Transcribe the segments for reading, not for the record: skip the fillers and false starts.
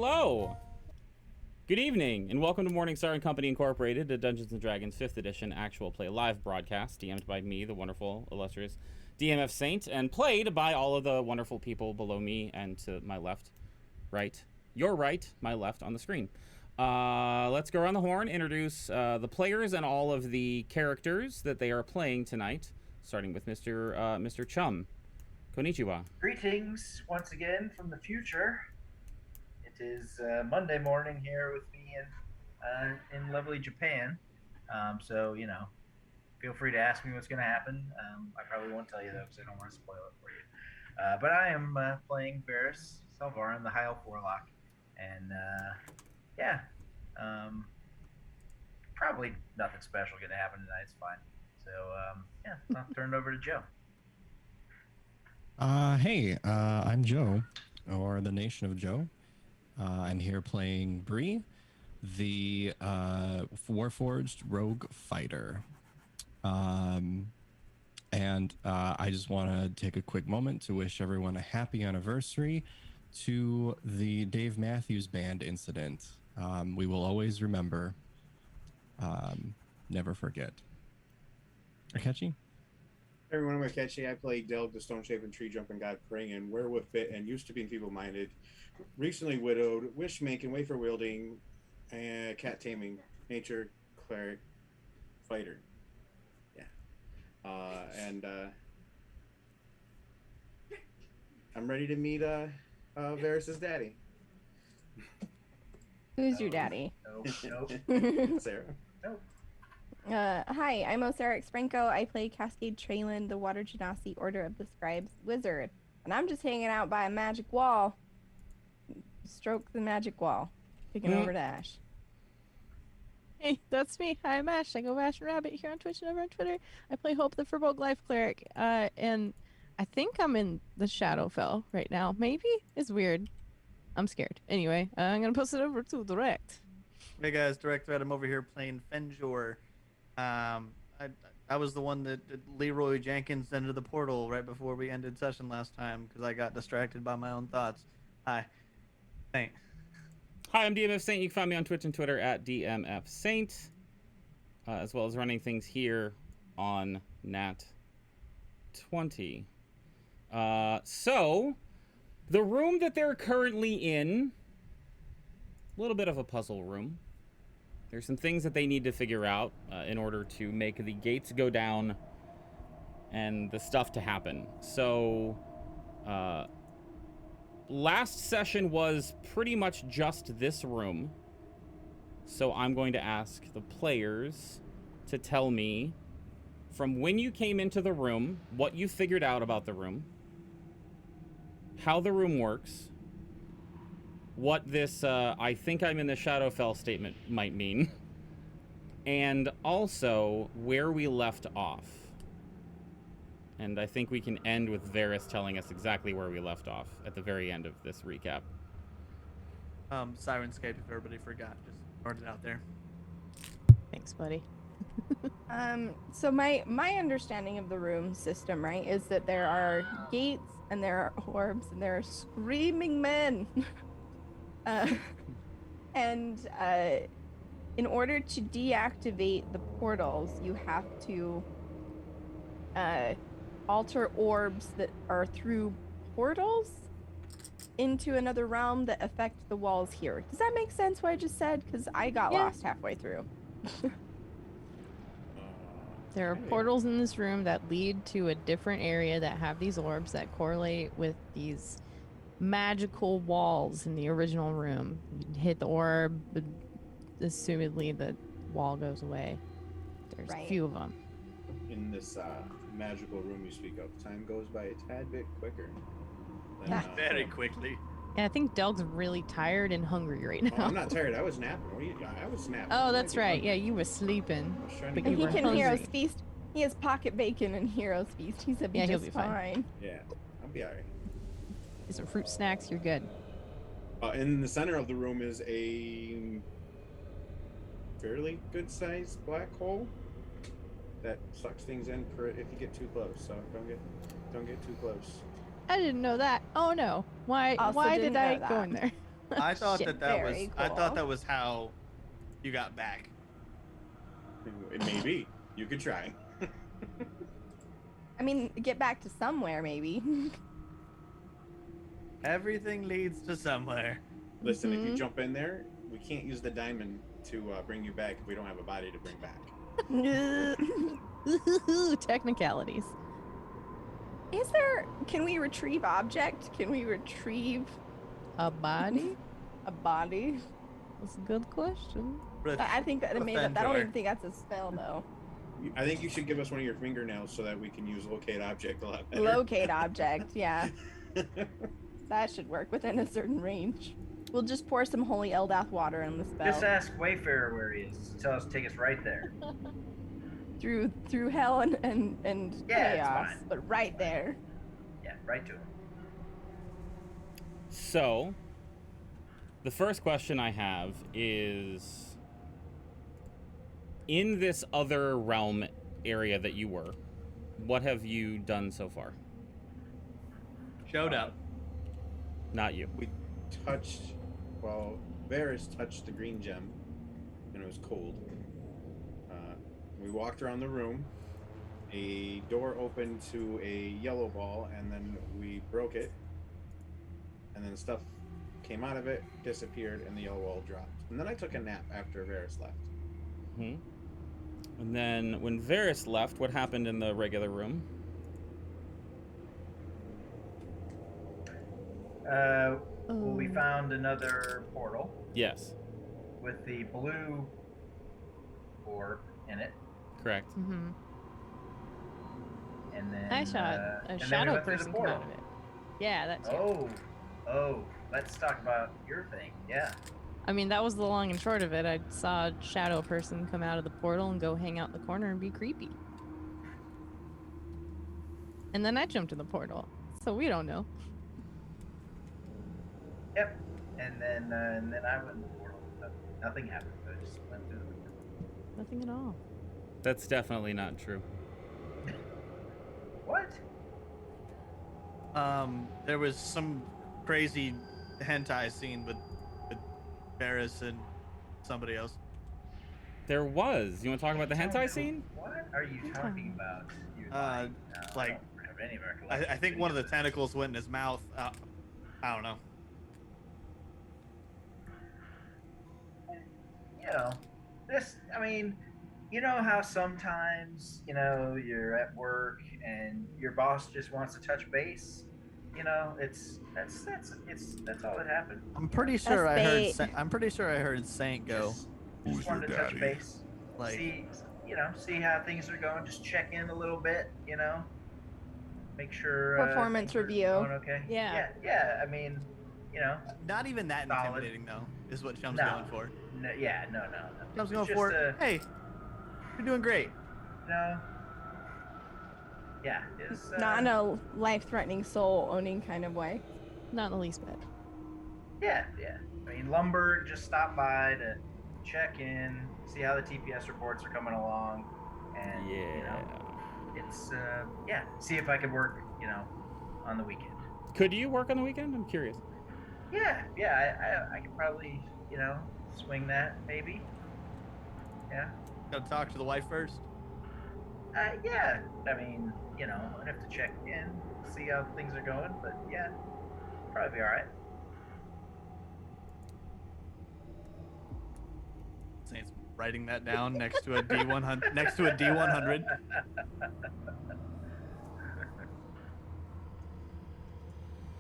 hello. Good evening, and welcome to Morningstar Company Incorporated, a Dungeons & Dragons 5th edition actual play live broadcast, DM'd by me, the wonderful, illustrious DMF Saint, and played by all of the wonderful people below me and to my left, right, your right, my left on the screen. Let's go around the horn, introduce the players and all of the characters that they are playing tonight, starting with Mr. Chum. Konnichiwa. Greetings once again from the future. It is Monday morning here with me in lovely Japan. So, you know, feel free to ask me what's going to happen. I probably won't tell you, though, because I don't want to spoil it for you. But I am playing Varys Salvaran, the High Elf Warlock. And, yeah, probably nothing special going to happen tonight. It's fine. So, yeah, I'll turn it over to Joe. Hey, I'm Joe, or the Nation of Joe. I'm here playing Bree, the Warforged Rogue Fighter. And I just want to take a quick moment to wish everyone a happy anniversary to the Dave Matthews Band incident. We will always remember, never forget. Akechi? Everyone, I'm Akechi. I play Delg, the stone-shapen tree-jumping god, praying and werewolf bit, and used to being feeble-minded, recently widowed, wish-making, wafer-wielding, cat taming, nature cleric, fighter. Yeah. I'm ready to meet Varys' daddy. Who's your daddy? Nope. Sarah. Nope. Hi, I'm Osaric Sprenko. I play Cascade Traylon, the Water Genasi Order of the Scribes Wizard. And I'm just hanging out by a magic wall. Stroke the magic wall. Picking over to Ash. Hey, that's me. Hi, I'm Ash. I go Ash and Rabbit here on Twitch and over on Twitter. I play Hope, the Firbolg Life Cleric. And I think I'm in the Shadowfell right now. Maybe? It's weird. I'm scared. Anyway, I'm going to post it over to Direct. Hey guys, Direct Thread. I'm over here playing Fenjor. I was the one that Leroy Jenkins entered the portal right before we ended session last time because I got distracted by my own thoughts. Hi. Thanks. Hi, I'm DMF Saint. You can find me on Twitch and Twitter at DMF Saint, as well as running things here on Nat 20. So, the room that they're currently in, a little bit of a puzzle room. There's some things that they need to figure out in order to make the gates go down and the stuff to happen. So, last session was pretty much just this room. So I'm going to ask the players to tell me from when you came into the room, what you figured out about the room, how the room works, what this I think I'm in the Shadowfell statement might mean, and also where we left off. And I think we can end with Varys telling us exactly where we left off at the very end of this recap. Sirenscape, if everybody forgot, just throwing it out there. Thanks, buddy. So my understanding of the room system, right, is that there are gates and there are orbs and there are screaming men. In order to deactivate the portals, you have to alter orbs that are through portals into another realm that affect the walls here. Does that make sense what I just said? Because I got lost halfway through. There are portals in this room that lead to a different area that have these orbs that correlate with these magical walls in the original room. You hit the orb, assumedly the wall goes away. There's a few of them. In this magical room you speak of, time goes by a tad bit quicker. Very quickly. Yeah, I think Delg's really tired and hungry right now. Oh, I'm not tired. I was napping. I was napping. Oh, that's right. Yeah, you were sleeping. And he can Hero's Feast. He has pocket bacon and Hero's Feast. He'll be fine. Yeah, I'll be alright. Get some fruit snacks, you're good. In the center of the room is a fairly good-sized black hole that sucks things in if you get too close. So don't get too close. I didn't know that. Oh no. Why did I go in there? I thought Shit, that was. very I thought cool. that was how you got back. It may be. You could try. I mean, get back to somewhere, maybe. Everything leads to somewhere. Listen, if you Mhm. jump in there, we can't use the diamond to bring you back if we don't have a body to bring back. Technicalities. Is there... Can we retrieve object? Can we retrieve A body? a body? That's a good question. I think that I don't even think that's a spell, though. I think you should give us one of your fingernails so that we can use locate object a lot better. Locate object, yeah. That should work within a certain range. We'll just pour some holy Eldath water on the spell. Just ask Wayfarer where he is. Tell us to take us right there. Through hell and Yeah, it's chaos, fine. but right there. Yeah, right to him. So, the first question I have is, in this other realm area that you were, what have you done so far? Showed up. Not you. We touched, well, Varys touched the green gem, and it was cold. We walked around the room. A door opened to a yellow ball, and then we broke it. And then stuff came out of it, disappeared, and the yellow ball dropped. And then I took a nap after Varys left. Hmm. And then when Varys left, what happened in the regular room? Well, we found another portal Yes, with the blue orb in it, correct. Mm-hmm. and then I shot a and then we shadow went through the person come portal. out of it. Yeah, that too. Oh, let's talk about your thing. Yeah. I mean, that was the long and short of it. I saw a shadow person come out of the portal and go hang out in the corner and be creepy. And then I jumped in the portal. So we don't know. Yep. And then I went in the portal. Nothing happened. I just went through the portal. Nothing at all. That's definitely not true. What? There was some crazy hentai scene with Varys and somebody else. There was. You want to talk about the hentai scene? What are you talking about? You Uh, like, I don't have any recollection. I think one of the tentacles went in his mouth. I don't know. You know, I mean, you know how sometimes, you're at work and your boss just wants to touch base? That's all that happened. I'm pretty sure That's I heard. bait. I'm pretty sure I heard Saint go. Just wanted to touch base. Like, See how things are going. Just check in a little bit, make sure Performance things are review. going okay. Yeah. Yeah. I mean, not even that Solid. intimidating though. Is what Chum's No. going for. no. Chum's It's going just, for. Hey, you're doing great. No. Yeah. It's Not in a life-threatening soul-owning kind of way. Not in the least bit. Yeah. I mean, Lumberg just stopped by to check in, see how the TPS reports are coming along, and it's see if I could work, on the weekend. Could you work on the weekend? I'm curious. Yeah. I could probably, swing that maybe. Yeah. Gotta talk to the wife first. Yeah. I mean, I'd have to check in, see how things are going, but yeah, probably be all right. Saint's writing that down next to a D100. Next to a D100.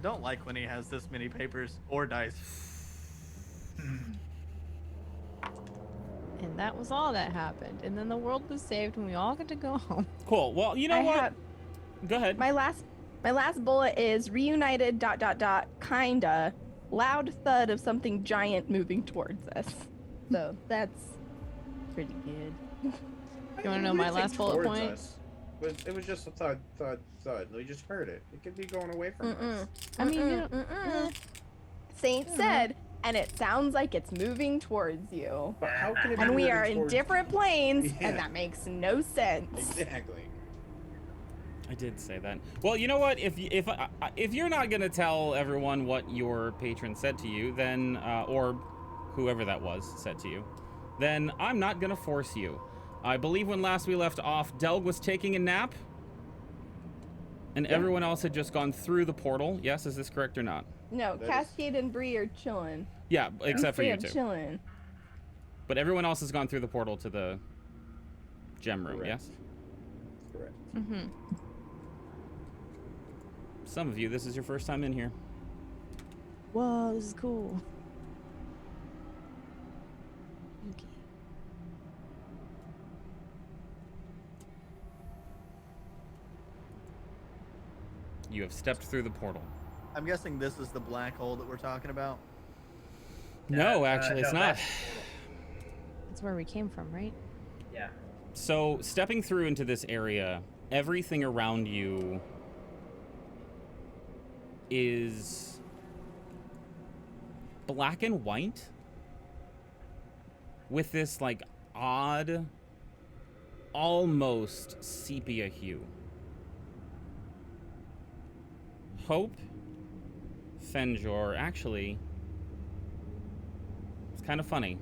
Don't like when he has this many papers or dice. And that was all that happened. And then the world was saved and we all get to go home. Cool. Well, you know what? Go ahead. My last bullet is reunited ... kinda loud thud of something giant moving towards us. So that's pretty good. You want to know my last bullet point? It was just a thud. We just heard it. It could be going away from us. I mean, Saint said, and it sounds like it's moving towards you. But how can it be And we moving are in towards- different planes, Yeah. and that makes no sense. Exactly. I did say that. Well, you know what? If you're not gonna tell everyone what your patron said to you, then or whoever that was said to you, then I'm not gonna force you. I believe when last we left off, Delg was taking a nap, and everyone else had just gone through the portal. Yes, is this correct or not? No, That Cascade and Bree are chilling. Yeah, except for you two. Chilling. But everyone else has gone through the portal to the gem room. Correct. Yes. Correct. Mm-hmm. Some of you, this is your first time in here. Whoa, this is cool. Okay. You have stepped through the portal. I'm guessing this is the black hole that we're talking about. No, actually, it's no, not. That's where we came from, right? Yeah. So, stepping through into this area, everything around you is black and white with this, like, odd, almost sepia hue. Hope, Fenjor, actually, it's kind of funny.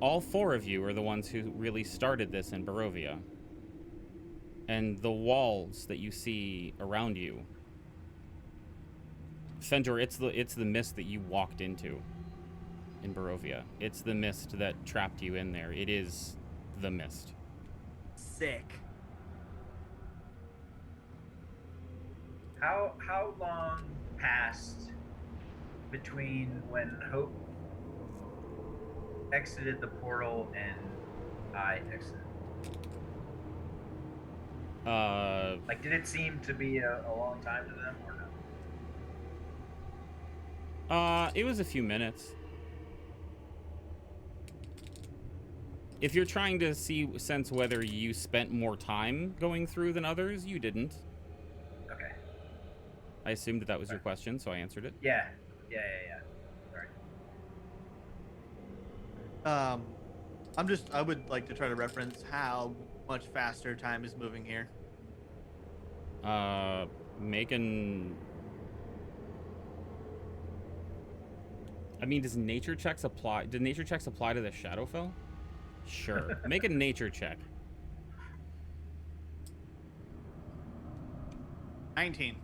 All four of you are the ones who really started this in Barovia. And the walls that you see around you, Fenjor, it's the mist that you walked into in Barovia. It's the mist that trapped you in there. It is the mist. Sick. How long passed between when Hope exited the portal and I exited? Like, did it seem to be a long time to them or no? It was a few minutes. If you're trying to sense whether you spent more time going through than others, you didn't. Okay. I assumed that was your question, so I answered it. Yeah. Sorry. I would like to try to reference how much faster time is moving here. Making... I mean, does nature checks apply? Did nature checks apply to the Shadowfell? Sure. Make a nature check. 19.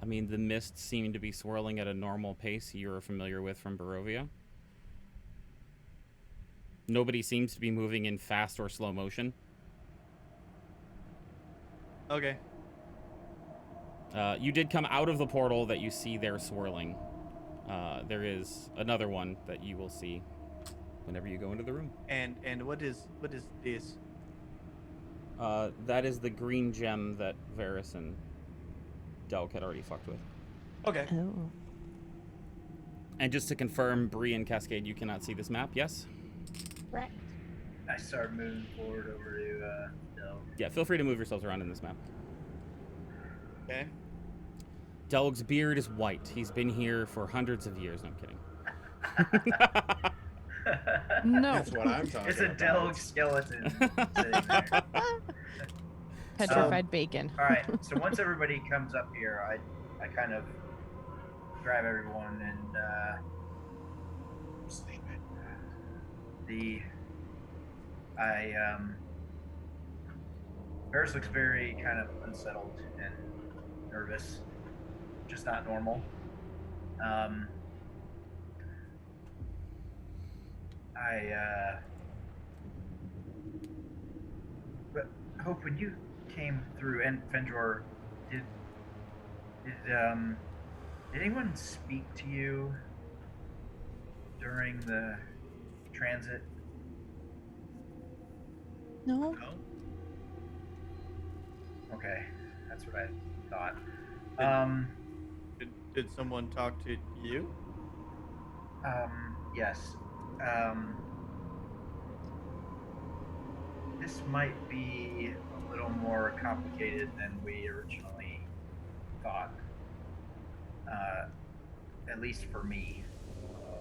I mean, the mists seem to be swirling at a normal pace you're familiar with from Barovia. Nobody seems to be moving in fast or slow motion. Okay. You did come out of the portal that you see there swirling. There is another one that you will see whenever you go into the room. And what is this? That is the green gem that Varys and Delk had already fucked with. Okay. Oh. And just to confirm, Bree and Cascade, you cannot see this map, yes? Right. I start moving forward over to Del. Yeah, feel free to move yourselves around in this map. Okay. Delg's beard is white. He's been here for hundreds of years. No, I'm kidding. No. That's what I'm talking It's a about. Delg skeleton sitting there. Petrified bacon. All right. So once everybody comes up here, I kind of grab everyone and Varys looks very kind of unsettled and nervous, just not normal. But Hope, when you came through, and Fenjor, did anyone speak to you during the transit? No. No. Okay, that's what I thought. Did someone talk to you? Yes. This might be a little more complicated than we originally thought. At least for me.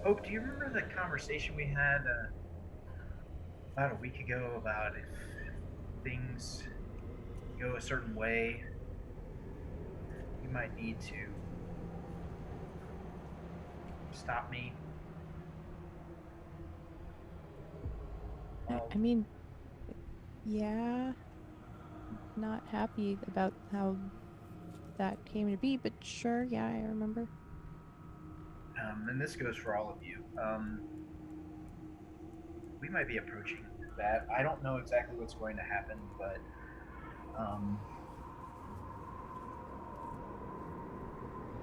Hope, do you remember the conversation we had about a week ago about if things go a certain way, you might need to stop me. I mean, yeah, not happy about how that came to be, but sure, yeah, I remember. And this goes for all of you. We might be approaching that. I don't know exactly what's going to happen, but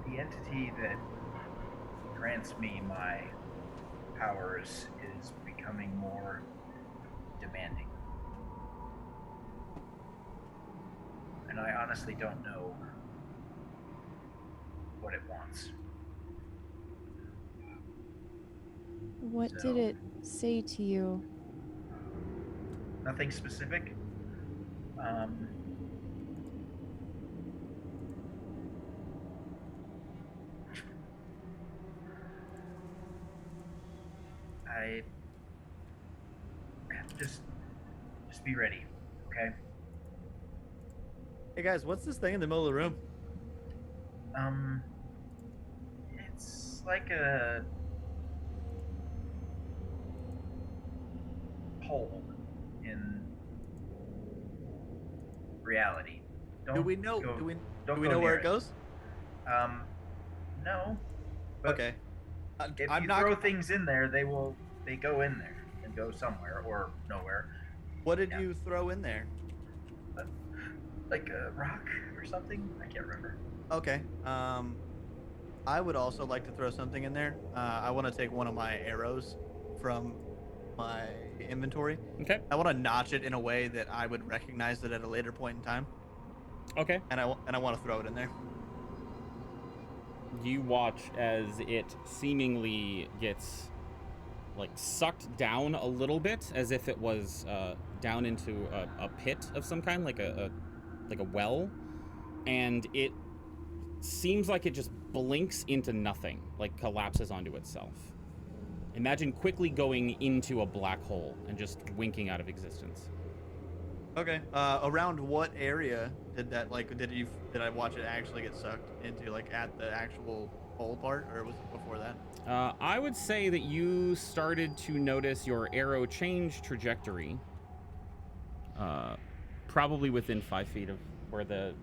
the entity that grants me my powers is becoming more demanding. And I honestly don't know what it wants. What did it say to you? Nothing specific. I just be ready, okay? Hey guys, what's this thing in the middle of the room? It's like a hole in reality. Do we know? Go, Do we don't know go where near it goes? No. But Okay. if I'm you not. throw things in there, they go in there and go somewhere or nowhere. What did you throw in there? Like a rock or something? I can't remember. Okay. I would also like to throw something in there. I want to take one of my arrows from my inventory. Okay. I want to notch it in a way that I would recognize it at a later point in time. Okay. And I want to throw it in there. You watch as it seemingly gets like sucked down a little bit, as if it was down into a pit of some kind, like a well, and it seems like it just blinks into nothing, like collapses onto itself. Imagine quickly going into a black hole and just winking out of existence. Okay. Around what area did that did I watch it actually get sucked into, like at the actual hole part, or was it before that? I would say that you started to notice your arrow change trajectory. Probably within 5 feet of where the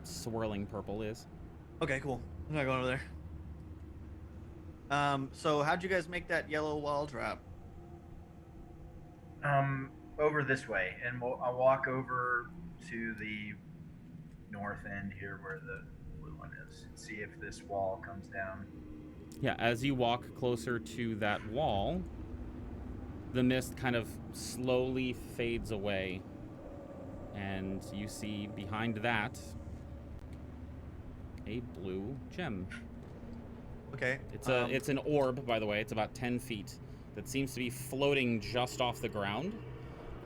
swirling purple is. Okay, cool. I'm not going over there. So how'd you guys make that yellow wall drop? Over this way, and I'll walk over to the north end here where the blue one is. See if this wall comes down. Yeah, as you walk closer to that wall, the mist kind of slowly fades away, and you see behind that a blue gem. Okay. It's an orb, by the way. It's about 10 feet that seems to be floating just off the ground.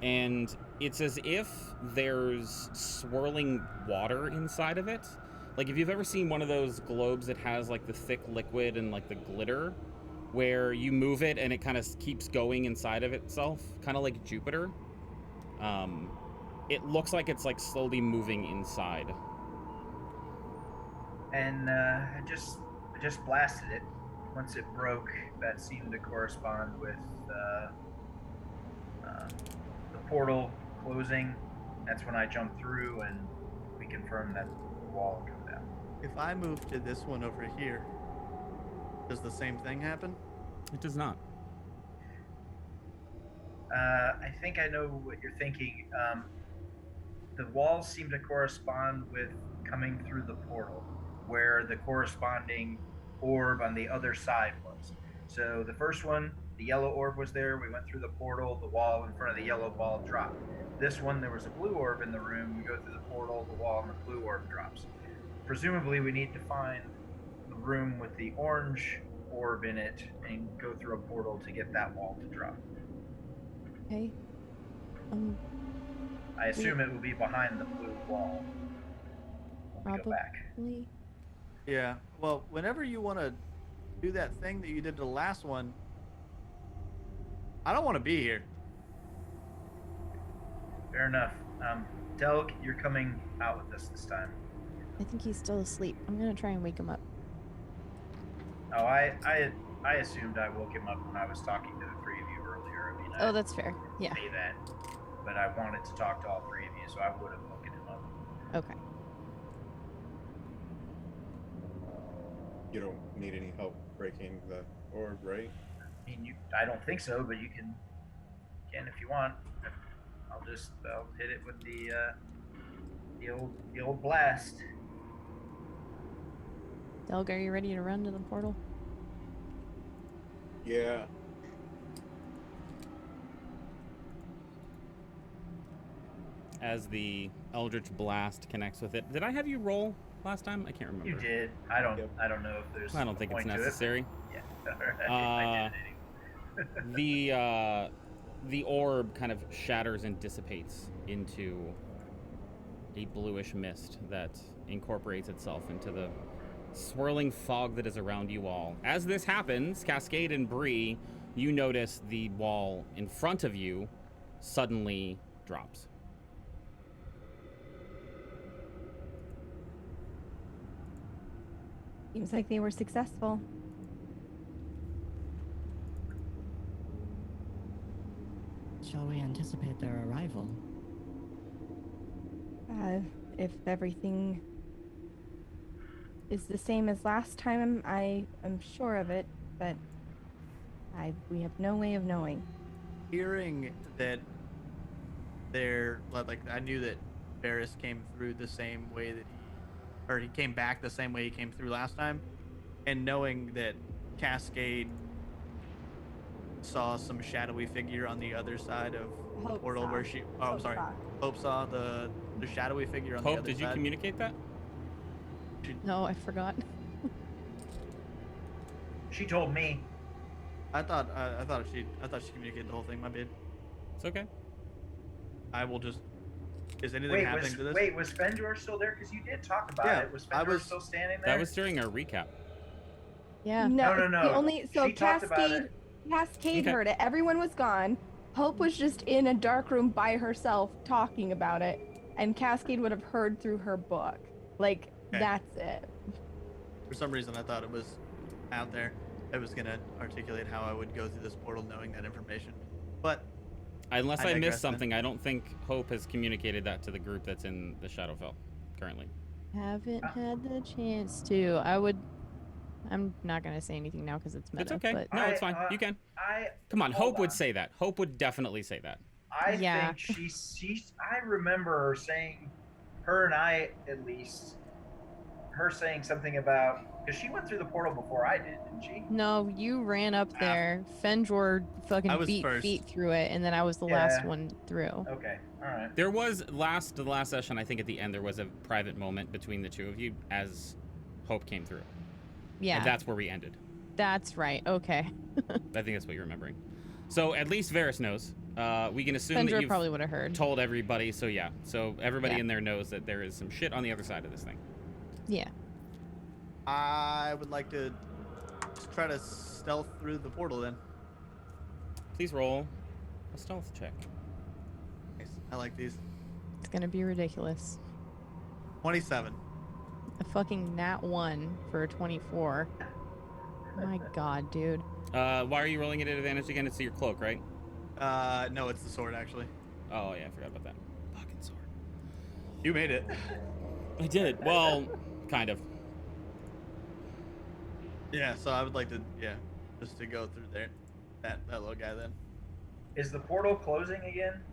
And it's as if there's swirling water inside of it. Like if you've ever seen one of those globes that has like the thick liquid and like the glitter, where you move it and it kind of keeps going inside of itself, kind of like Jupiter. It looks like it's like slowly moving inside. And I just blasted it. Once it broke, that seemed to correspond with the portal closing. That's when I jumped through, and we confirmed that the wall had come down. If I move to this one over here, does the same thing happen? It does not. I think I know what you're thinking. The walls seem to correspond with coming through the portal, where the corresponding orb on the other side was. So the first one, the yellow orb was there. We went through the portal. The wall in front of the yellow ball dropped. This one, there was a blue orb in the room. We go through the portal. The wall and the blue orb drops. Presumably, we need to find the room with the orange orb in it and go through a portal to get that wall to drop. Okay. I assume it will be behind the blue wall when we go back. Probably. Yeah. Well, whenever you want to do that thing that you did to the last one, I don't want to be here. Fair enough. Delg, you're coming out with us this time. I think he's still asleep. I'm gonna try and wake him up. Oh, I assumed I woke him up when I was talking to the three of you earlier. I mean, Oh, that's fair. Yeah. say that, but I wanted to talk to all three of you, so I would have woken him up. Okay. You don't need any help breaking the orb, right? I mean, I don't think so, but you can if you want. I'll hit it with the old blast. Delg, are you ready to run to the portal? Yeah. As the Eldritch Blast connects with it. Did I have you roll last time? I can't remember. You did. I don't know if there's. I don't think it's point to it. necessary. Yeah. I did anyway. The orb kind of shatters and dissipates into a bluish mist that incorporates itself into the swirling fog that is around you all. As this happens, Cascade and Bree, you notice the wall in front of you suddenly drops. Seems like they were successful. Shall we anticipate their arrival? If everything is the same as last time, I am sure of it, but we have no way of knowing. Hearing that I knew that Varys came through the same way that he came back the same way he came through last time, and knowing that Cascade saw some shadowy figure on the other side of the Hope portal saw. where she. Oh, I'm Hope sorry. saw. Hope saw the shadowy figure on the Hope, other did you side. communicate that? No, I forgot. She told me. I thought she communicated the whole thing. My bad. It's okay. I will just. Is anything happening to this? Wait, was Fenjor still there? Because you did talk about Yeah, it. Was I Fenjor was- still standing there? That was during our recap. Yeah. No. The only so She talked about Cascade Okay. heard it. Everyone was gone. Hope was just in a dark room by herself talking about it, and Cascade would have heard through her book. Like Okay. that's it. For some reason, I thought it was out there. I was gonna articulate how I would go through this portal knowing that information, but Unless I I digress missed then. something, I don't think Hope has communicated that to the group that's in the Shadowfell currently. Haven't had the chance to. I'm not gonna say anything now because it's meta. It's okay. But No, it's fine. You can. Come on, hold Hope would on. say that. Hope would definitely say that. I Yeah. think I remember her saying, her and I at least, her saying something about, because she went through the portal before I did, didn't she? no, you ran up there. Fenjor I fucking was beat first. feet through it, and then I was the last Yeah. one through. Okay, all right. There was the last session, I think at the end there was a private moment between the two of you as Hope came through. Yeah, And that's where we ended. that's right. Okay. I think that's what you're remembering. So at least Varys knows. We can assume that Fenjor you've probably would have heard. told everybody. So yeah. So everybody Yeah. in there knows that there is some shit on the other side of this thing. Yeah. I would like to just try to stealth through the portal then. Please roll a stealth check. Nice. I like these. It's gonna be ridiculous. 27. A fucking nat 1 for a 24. My god, dude. Why are you rolling it at advantage again? It's your cloak, right? No, it's the sword actually. Oh yeah, I forgot about that. Fucking sword. You made it. I did. Well, kind of. Yeah, so I would like to, just to go through there. That little guy then. Is the portal closing again?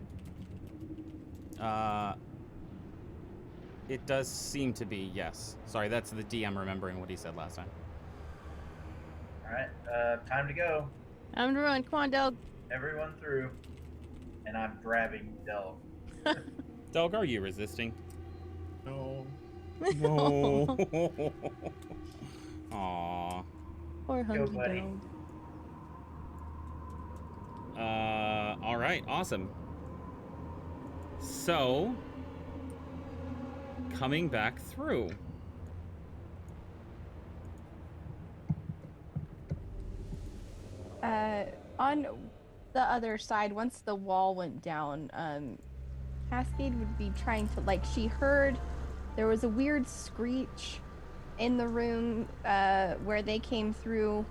It does seem to be, yes. Sorry, that's the DM remembering what he said last time. All right, time to go. I'm gonna run. Come on, Delg. Everyone through. And I'm grabbing Del. Delg, are you resisting? No. No. Aww. Poor hungry buddy. Delg. All right, awesome. So, coming back through. On the other side, once the wall went down, Cascade would be trying to, like, she heard there was a weird screech in the room where they came through,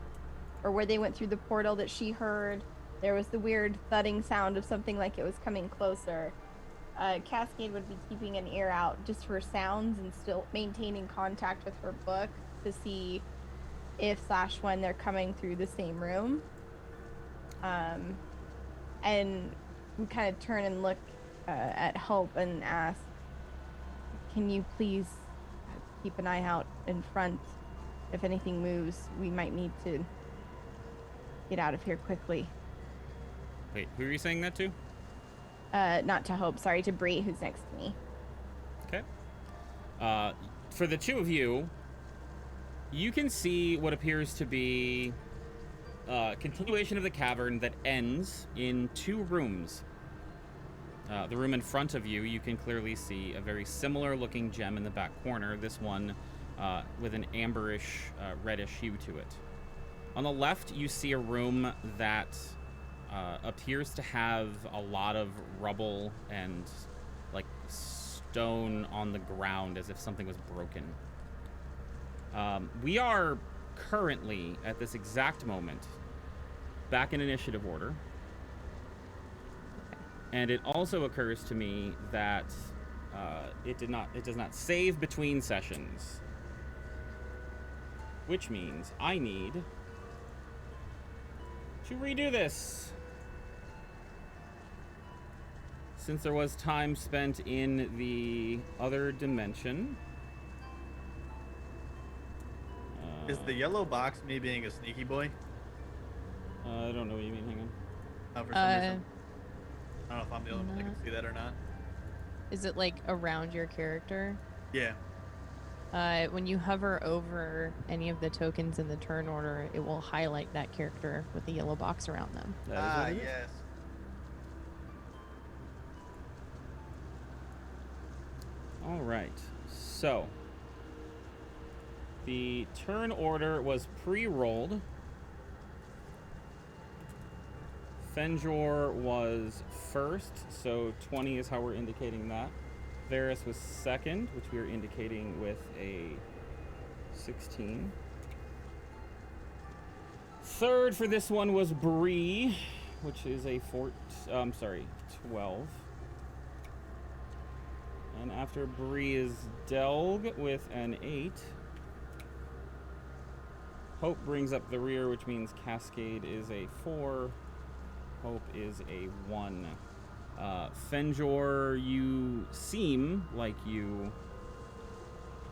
or where they went through the portal that she heard. There was the weird thudding sound of something like it was coming closer. Cascade would be keeping an ear out just for sounds and still maintaining contact with her book to see if / when they're coming through the same room. And we kind of turn and look at Hope and ask, can you please keep an eye out in front? If anything moves, we might need to get out of here quickly. Wait, who are you saying that to? Not to Hope, sorry, to Bree, who's next to me. Okay. For the two of you, you can see what appears to be a continuation of the cavern that ends in 2 rooms. The room in front of you, you can clearly see a very similar looking gem in the back corner, this one with an amberish, reddish hue to it. On the left, you see a room that appears to have a lot of rubble and like stone on the ground as if something was broken. We are currently, at this exact moment, back in initiative order. And it also occurs to me that it does not save between sessions. Which means I need to redo this. Since there was time spent in the other dimension. Is the yellow box me being a sneaky boy? I don't know what you mean. Hang on. Oh, for some reason. I don't know if I'm the only one that can see that or not. Is it like around your character? Yeah. When you hover over any of the tokens in the turn order, it will highlight that character with the yellow box around them. That is what it is. Yes. All right. So the turn order was pre-rolled. Fenjor was first, so 20 is how we're indicating that. Varys was second, which we are indicating with a 16. Third for this one was Bree, which is a 12. And after Bree is Delg with an 8. Hope brings up the rear, which means Cascade is a 4. Hope is a 1. Fenjor, you seem like you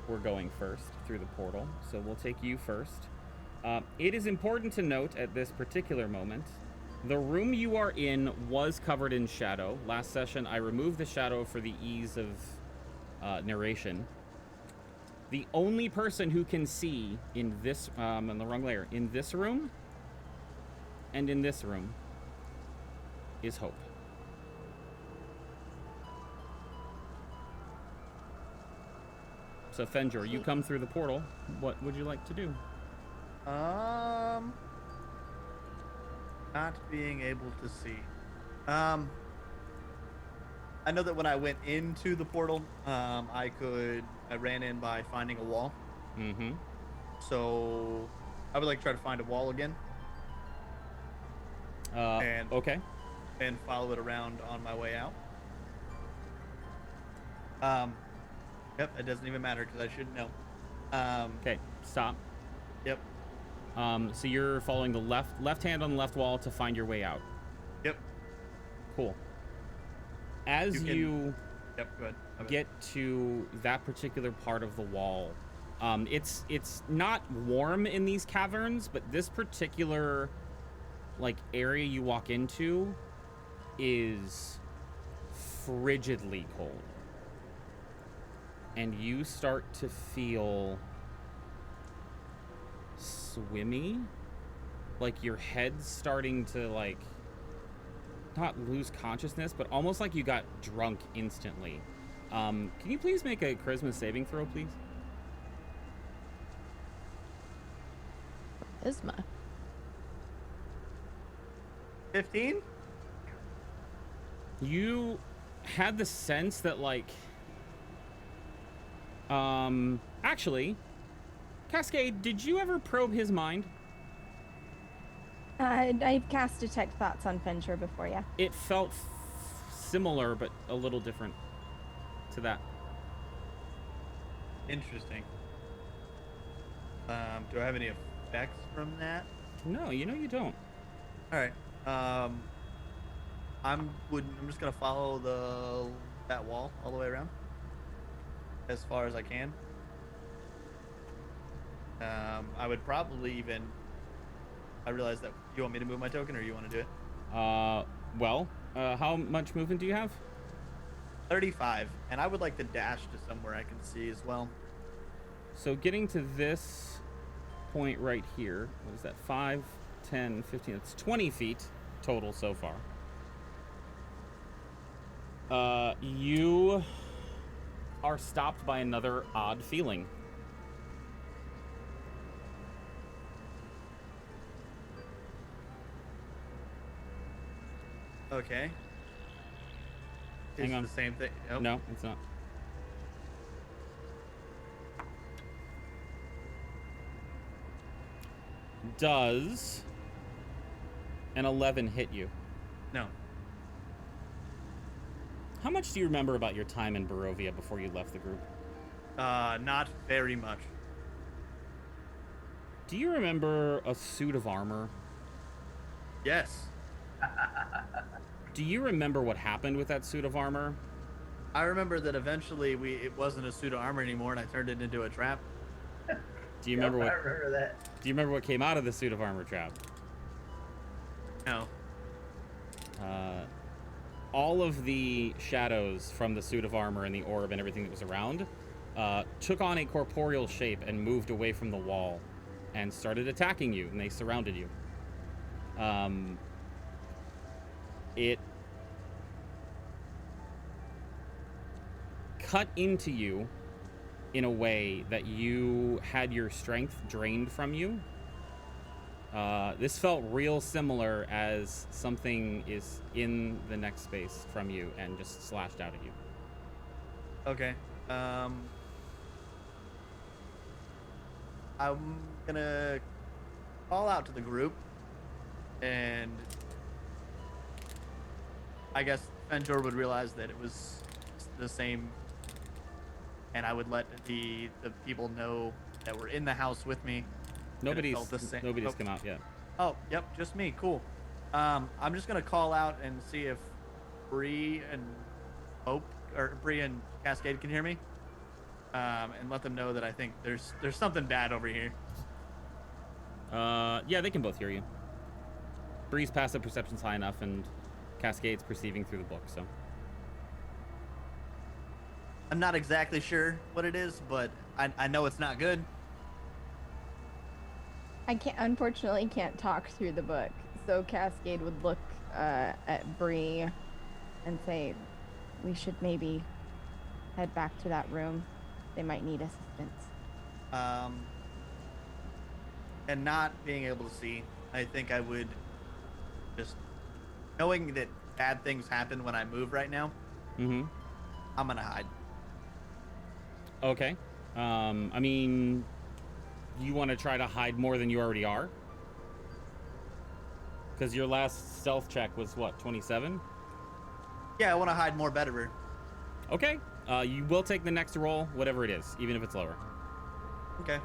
were going first through the portal, so we'll take you first. It is important to note at this particular moment, the room you are in was covered in shadow. Last session, I removed the shadow for the ease of narration. The only person who can see in this, in the wrong layer, in this room and in this room is Hope. So Fenjor, you come through the portal. What would you like to do? Not being able to see. I know that when I went into the portal, I ran in by finding a wall. Mm-hmm. So I would like to try to find a wall again. Okay. And follow it around on my way out. Yep, it doesn't even matter because I should know. Okay, stop. Yep. So you're following the left hand on the left wall to find your way out. Yep. Cool. As you yep, go ahead. get to that particular part of the wall, it's not warm in these caverns, but this particular area you walk into is frigidly cold. And you start to feel swimmy, like your head's starting to not lose consciousness, but almost like you got drunk instantly. Can you please make a charisma saving throw, please? Charisma. 15? You had the sense that, like, actually, Cascade, did you ever probe his mind? I've cast Detect Thoughts on Venture before, yeah. It felt similar, but a little different to that. Interesting. Do I have any effects from that? No, you know you don't. All right. I'm just gonna follow that wall all the way around as far as I can. I would probably even. I realize that you want me to move my token, or you want to do it? Well, how much movement do you have? 35, and I would like to dash to somewhere I can see as well. So getting to this point right here, what is that? 5, 10, 15, that's 20 feet total so far. You are stopped by another odd feeling. Okay. Hang on. The same thing. Oh. No, it's not. Does an 11 hit you? No. How much do you remember about your time in Barovia before you left the group? Not very much. Do you remember a suit of armor? Yes. Do you remember what happened with that suit of armor? I remember that eventually it wasn't a suit of armor anymore, and I turned it into a trap. Do you remember what? I remember that. Do you remember what came out of the suit of armor trap? No. All of the shadows from the suit of armor and the orb and everything that was around took on a corporeal shape and moved away from the wall and started attacking you, and they surrounded you. It cut into you in a way that you had your strength drained from you. This felt real similar as something is in the next space from you and just slashed out at you. Okay. I'm gonna call out to the group, and I guess Fenjor would realize that it was the same, and I would let the people know that were in the house with me. Nobody's Oh. come out yet. Oh, yep, just me. Cool. I'm just gonna call out and see if Bree and Bree and Cascade can hear me, and let them know that I think there's something bad over here. Yeah, they can both hear you. Bree's passive perception's high enough, and Cascade's perceiving through the book, so. I'm not exactly sure what it is, but I know it's not good. I unfortunately can't talk through the book, so Cascade would look at Bree and say, we should maybe head back to that room. They might need assistance. And not being able to see, I think I would just, knowing that bad things happen when I move right now, Mm-hmm. I'm gonna hide. Okay. I mean, you want to try to hide more than you already are? Because your last stealth check was, what, 27? Yeah, I want to hide more better. Okay. You will take the next roll, whatever it is, even if it's lower. Okay.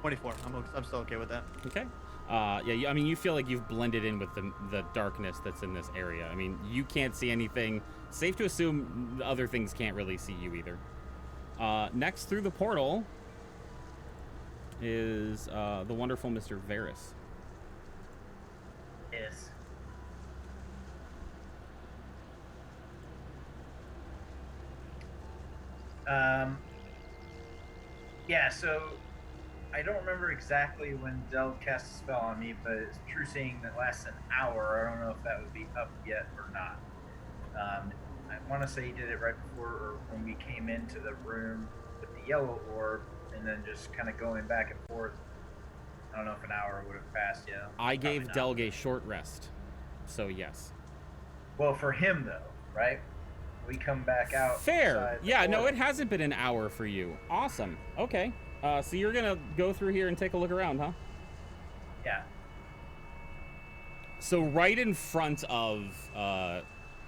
24. I'm still okay with that. Okay. Yeah, I mean, you feel like you've blended in with the darkness that's in this area. I mean, you can't see anything. Safe to assume other things can't really see you either. Next through the portal is the wonderful Mr. Varys. Yes. Yeah, so I don't remember exactly when Del cast a spell on me, but it's true saying that lasts an hour. I don't know if that would be up yet or not. I want to say he did it right before or when we came into the room with the yellow orb, and then just kind of going back and forth. I don't know if an hour would have passed yet. I gave Delg a short rest. So yes. Well, for him though, right? We come back out. Fair. inside the Yeah, no, portal. it hasn't been an hour for you. Awesome. Okay. So you're gonna go through here and take a look around, huh? Yeah. So right in front of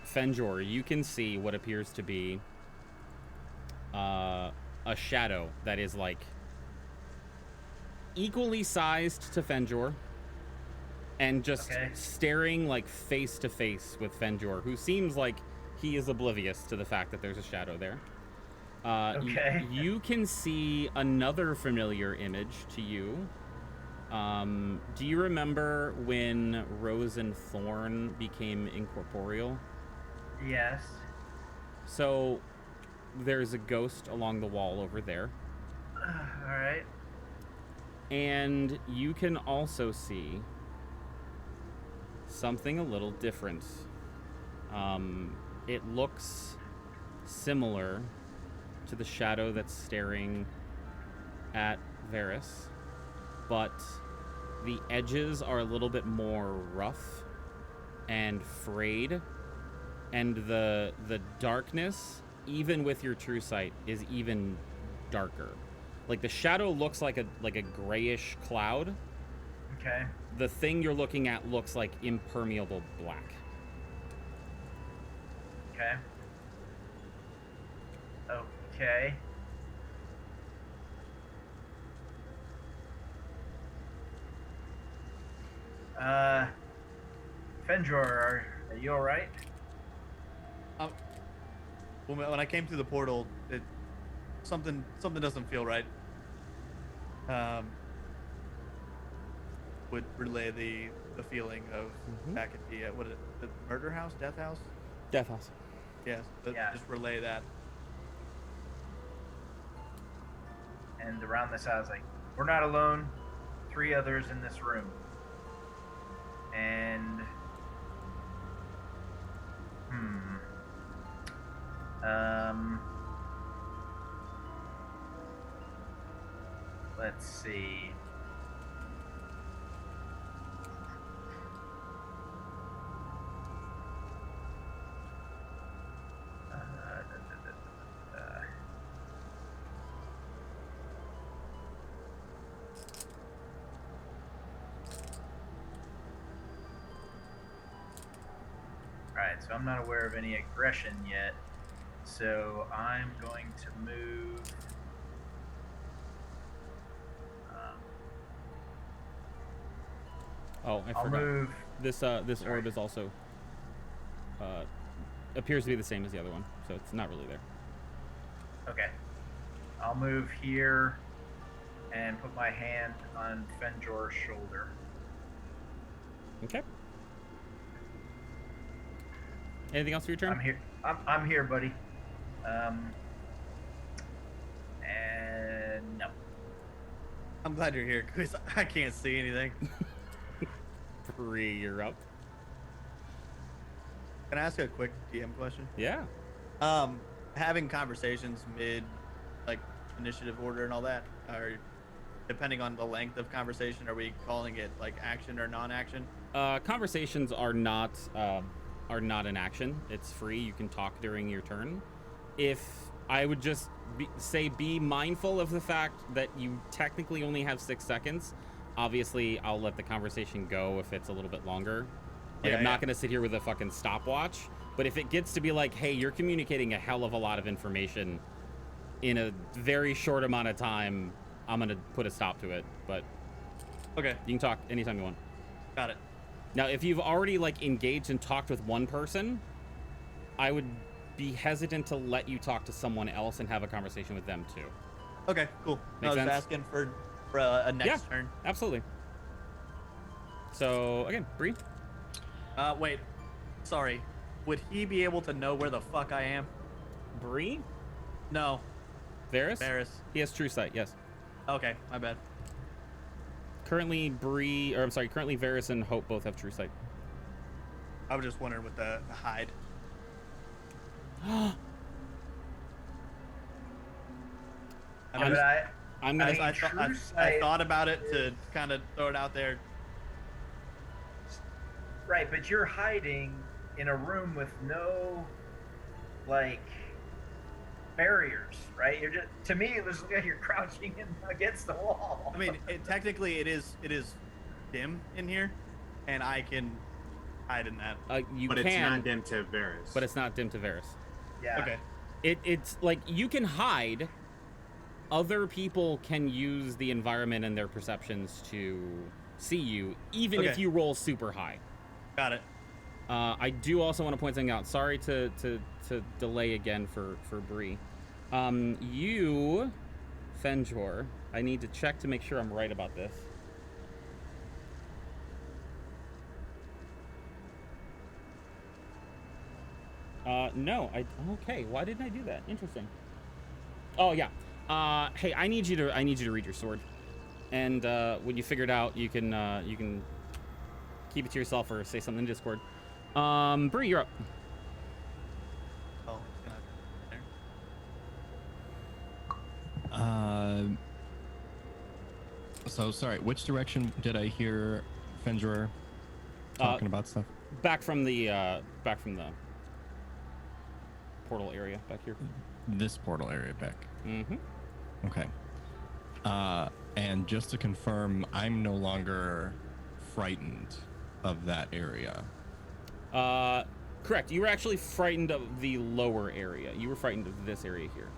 Fenjor, you can see what appears to be a shadow that is like equally sized to Fenjor and just Okay. staring like face to face with Fenjor, who seems like he is oblivious to the fact that there's a shadow there. Okay. You can see another familiar image to you. Do you remember when Rose and Thorn became incorporeal? Yes. So there's a ghost along the wall over there. All right. And you can also see something a little different. It looks similar to the shadow that's staring at Varys, but the edges are a little bit more rough and frayed, and the darkness, even with your true sight, is even darker. Like the shadow looks like a grayish cloud. Okay. The thing you're looking at looks like impermeable black. Okay. Okay. Fenjor, are you all right? When I came through the portal, something doesn't feel right. Would relay the feeling of back at the the murder house, death house. Death house. Yes, Yeah. just relay that. And around this house, like, we're not alone. 3 others in this room. And let's see. Alright, so I'm not aware of any aggression yet. So I'm going to move. Oh, I I'll forgot. move. This Sorry. orb is also appears to be the same as the other one, so it's not really there. Okay. I'll move here and put my hand on Fenjor's shoulder. Okay. Anything else for your turn? I'm here. I'm here, buddy. And no. I'm glad you're here because I can't see anything. Bree, you're up. Can I ask a quick DM question? Yeah. Having conversations mid, like, initiative order and all that, or depending on the length of conversation, are we calling it like action or non-action? Conversations are not an action. It's free. You can talk during your turn. If I would just be mindful of the fact that you technically only have 6 seconds. Obviously, I'll let the conversation go if it's a little bit longer. Like, Yeah, I'm not yeah. going to sit here with a fucking stopwatch. But if it gets to be like, hey, you're communicating a hell of a lot of information in a very short amount of time, I'm going to put a stop to it. But Okay, you can talk anytime you want. got it. Now, if you've already like engaged and talked with one person, I would be hesitant to let you talk to someone else and have a conversation with them too. Okay, cool. I Makes was sense? asking for a next turn. Absolutely. So again, Bree. Wait, sorry. Would he be able to know where the fuck I am? Bree? No, Varys? Varys. He has true sight, yes. Okay, my bad. Currently Varys and Hope both have true sight. I was just wondering with the hide. I, I'm- mean, I'm gonna I- I thought about it to kind of throw it out there. Right, but you're hiding in a room with no, like, barriers, right? You're just, to me, it looks like you're crouching in against the wall. I mean, technically, it is dim in here, and I can hide in that. You But can, it's not dim to Varys. but it's not dim to Varys. Yeah. Okay. It's like you can hide. Other people can use the environment and their perceptions to see you, even if Okay. you roll super high. Got it. I do also want to point something out. Sorry to delay again for Bree. You, Fenjor, I need to check to make sure I'm right about this. No, okay. Why didn't I do that? Interesting. Oh yeah. Hey, I need you to read your sword, and when you figure it out, you can keep it to yourself or say something in Discord. Bree, you're up. Oh, it's gonna there. So sorry, which direction did I hear Fenjor talking about stuff? Back from the portal area back here. This portal area back. Mm-hmm. Okay. And just to confirm, I'm no longer frightened of that area. Correct. You were actually frightened of the lower area. You were frightened of this area here.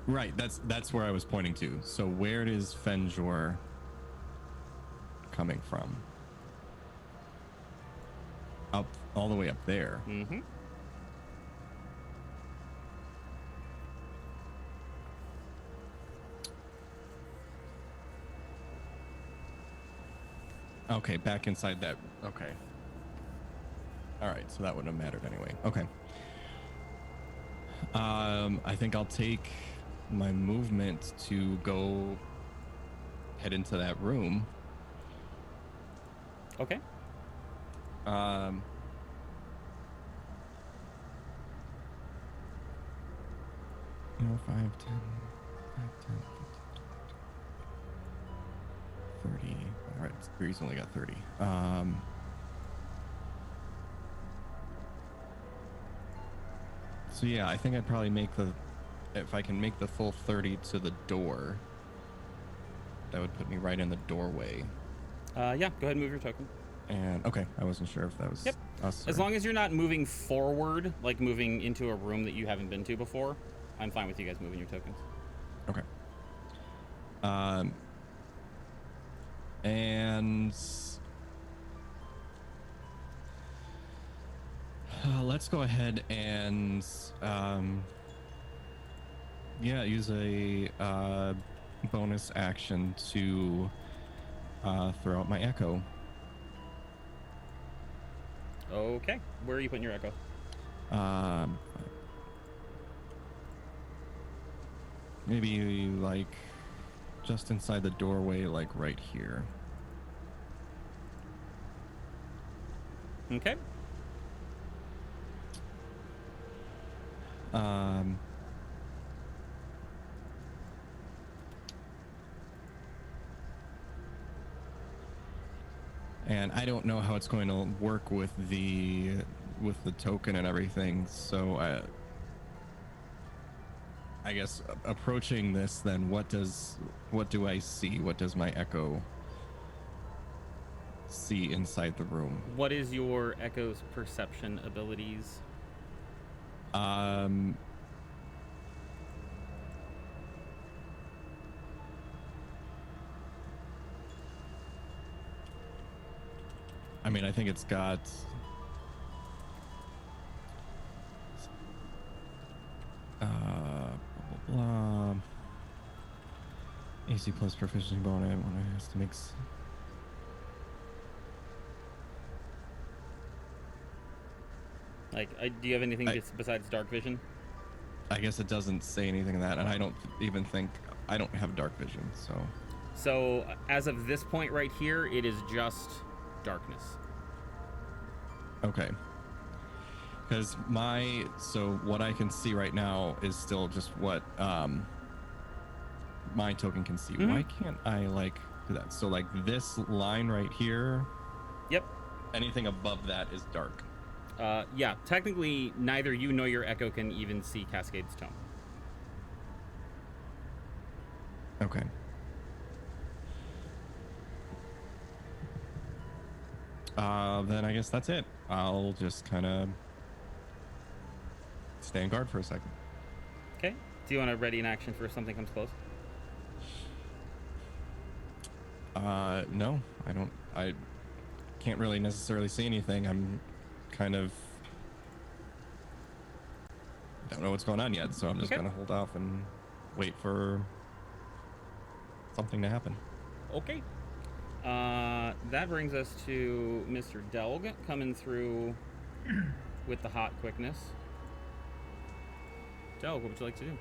Right. That's where I was pointing to. So where is Fenjor coming from? Up, all the way up there. Mm-hmm. Okay, back inside that. Okay. All right, so that wouldn't have mattered anyway. Okay. I think I'll take my movement to go head into that room. Okay. 5, 10, 5, 10, 30. All right, Bree's only got 30. So yeah, I think I'd probably make if I can make the full 30 to the door, that would put me right in the doorway. Yeah, go ahead and move your token. And okay, I wasn't sure if that was us. As long as you're not moving forward, like moving into a room that you haven't been to before, I'm fine with you guys moving your tokens. Okay. And let's go ahead and use a bonus action to throw out my echo. Okay. Where are you putting your echo? Maybe like just inside the doorway, like right here. Okay. And I don't know how it's going to work with the token and everything, so I guess approaching this, then what do I see? What does my echo see inside the room? What is your echo's perception abilities? I mean, I think it's got blah, blah, blah. AC plus proficiency bonus when it has to mix. Like, do you have anything besides dark vision? I guess it doesn't say anything of that, and I don't even think I don't have dark vision, so. So, as of this point right here, it is just darkness. Okay. Because what I can see right now is still just what my token can see. Mm-hmm. Why can't I like do that? So like this line right here. Yep. anything above that is dark. Yeah, technically, neither you nor your echo can even see Cascade's tome. Okay. Then I guess that's it. I'll just kind of stay on guard for a second. Okay. Do you want to ready an action for if something comes close? No, I don't. I can't really necessarily see anything. I'm kind of don't know what's going on yet, so I'm just Okay. gonna hold off and wait for something to happen. Okay. That brings us to Mr. Delg coming through with the hot quickness. Delg, what would you like to do?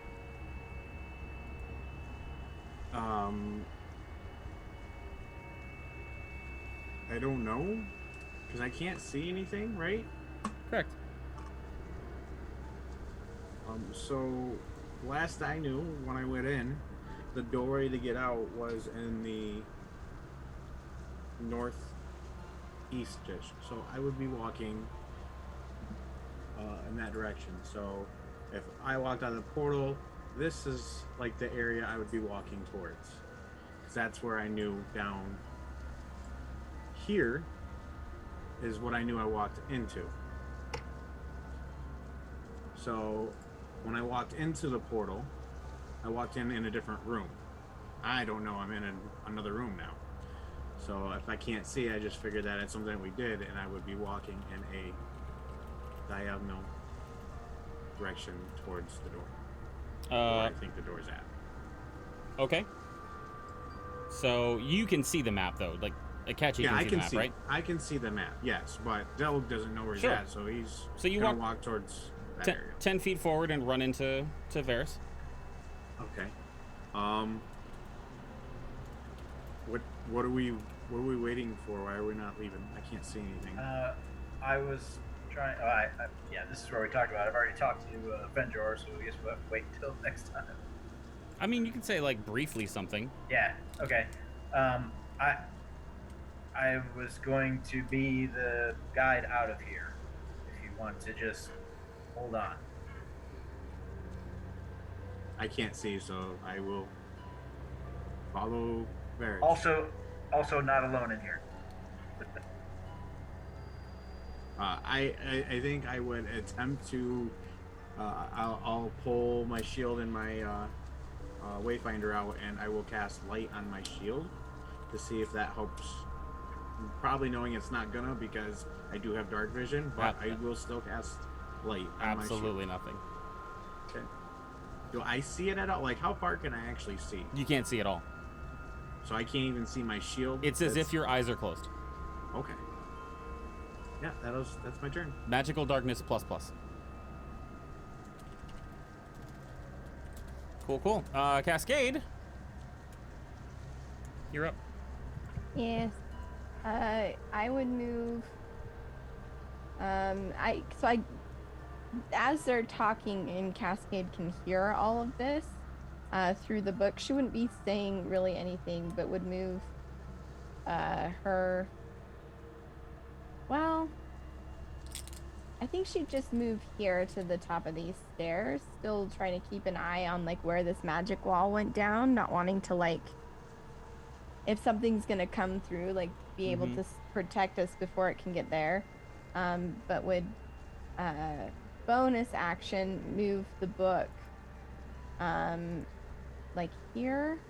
I don't know, because I can't see anything, right? Correct. So last I knew, when I went in, the doorway to get out was in the northeast-ish. So I would be walking in that direction. So if I walked out of the portal, this is like the area I would be walking towards. Because that's where I knew down here is what I knew I walked into. So when I walked into the portal, I walked in a different room. I don't know, I'm in another room now. So if I can't see, I just figured that it's something we did, and I would be walking in a diagonal direction towards the door. Where I think the door's at. Okay. So you can see the map, though. Like, Akechi Yeah, can I see can the map, see. right? I can see the map, yes, but Delg doesn't know where he's Sure. at, so he's So you gonna walk walk towards that Ten, area. 10 feet forward and run into Varys. Okay. What are we waiting for? Why are we not leaving? I can't see anything. I was trying. Yeah, this is where we talked about. I've already talked to Fenjor, so I guess we'll have to wait until next time. I mean, you can say, like, briefly something. Yeah. Okay. I was going to be the guide out of here. If you want to just hold on. I can't see, so I will follow Varys. Also not alone in here. I think I would attempt to. I'll pull my shield and my Wayfinder out, and I will cast light on my shield to see if that helps. Probably knowing it's not gonna, because I do have dark vision, but I will still cast light on my shield. Absolutely nothing. Okay. Do I see it at all? Like, how far can I actually see? You can't see at all. So I can't even see my shield? It's as if your eyes are closed. Okay. Yeah, that's my turn. Magical darkness ++. Cool. Cascade. You're up. Yes. I would move. As they're talking, and Cascade can hear all of this through the book. She wouldn't be saying really anything, but would move her. Well, I think she'd just move here to the top of these stairs, still trying to keep an eye on like where this magic wall went down, not wanting to like, if something's gonna come through, like be able to protect us before it can get there. But would bonus action move the book like here,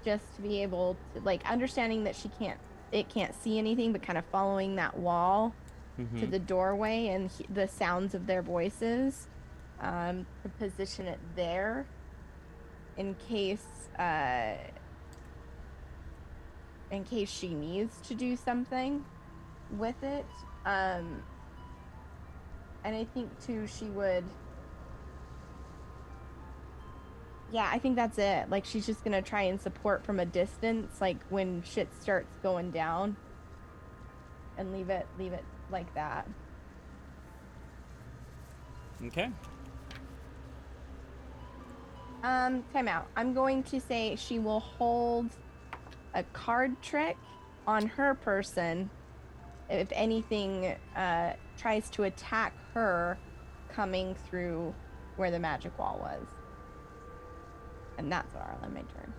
just to be able to, like, understanding that it can't see anything, but kind of following that wall to the doorway and the sounds of their voices, to position it there in case she needs to do something with it. And I think too she would, yeah, I think that's it. Like, she's just gonna try and support from a distance, like when shit starts going down, and leave it like that. Okay. Time out. I'm going to say she will hold a card trick on her person if anything tries to attack her coming through where the magic wall was. And that's what I'll end my turn.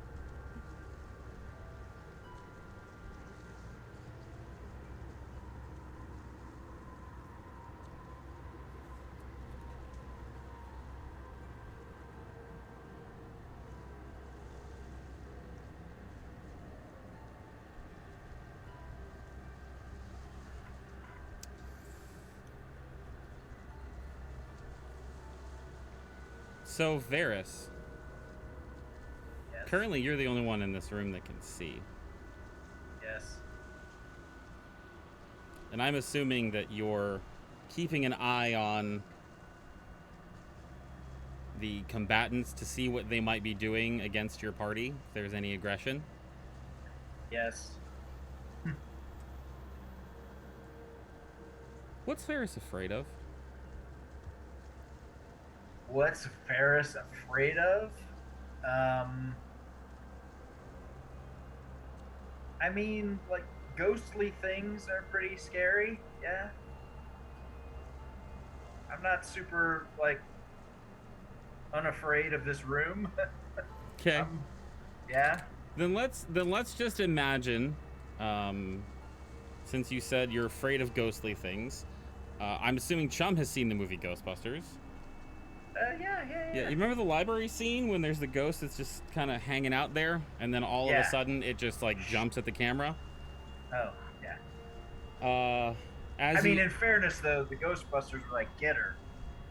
So, Varys, Yes. currently you're the only one in this room that can see. Yes. And I'm assuming that you're keeping an eye on the combatants to see what they might be doing against your party, if there's any aggression. Yes. What's Varys afraid of? What's Ferris afraid of? I mean, like, ghostly things are pretty scary, yeah. I'm not super, like, unafraid of this room. Okay. Yeah. Then let's just imagine, since you said you're afraid of ghostly things, I'm assuming Chum has seen the movie Ghostbusters. Yeah. Yeah, you remember the library scene when there's the ghost that's just kind of hanging out there, and then all of a sudden it just like jumps at the camera? Oh, yeah. In fairness though, the Ghostbusters were like, get her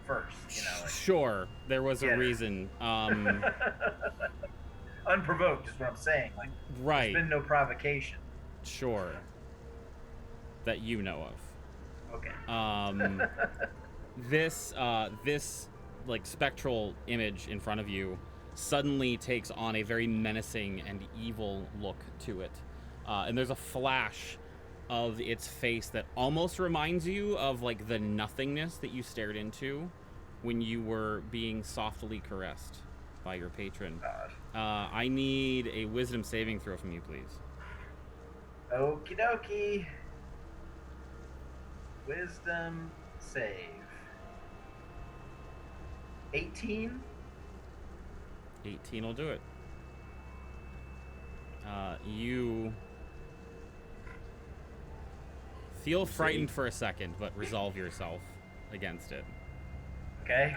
first, you know. Like, sure, there was a reason. Unprovoked is what I'm saying. Like, right. There's been no provocation. Sure. That you know of. Okay. This like spectral image in front of you suddenly takes on a very menacing and evil look to it. And there's a flash of its face that almost reminds you of like the nothingness that you stared into when you were being softly caressed by your patron. I need a wisdom saving throw from you, please. Okie dokie. Wisdom save. 18? 18 will do it. You feel frightened for a second, but resolve yourself against it. Okay.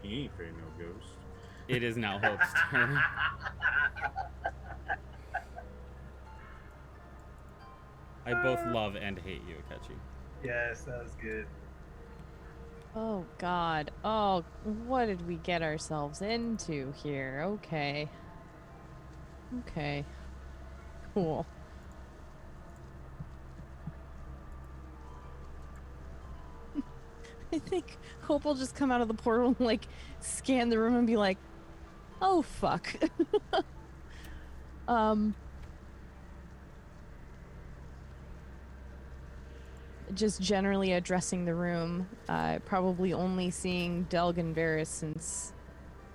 He ain't afraid of no ghost. It is now Hope's turn. I both love and hate you, Akechi. Yes, that was good. Oh God. Oh, what did we get ourselves into here? Okay. Okay. Cool. I think Hope will just come out of the portal and like scan the room and be like, oh fuck. Just generally addressing the room, probably only seeing Delg and Varys since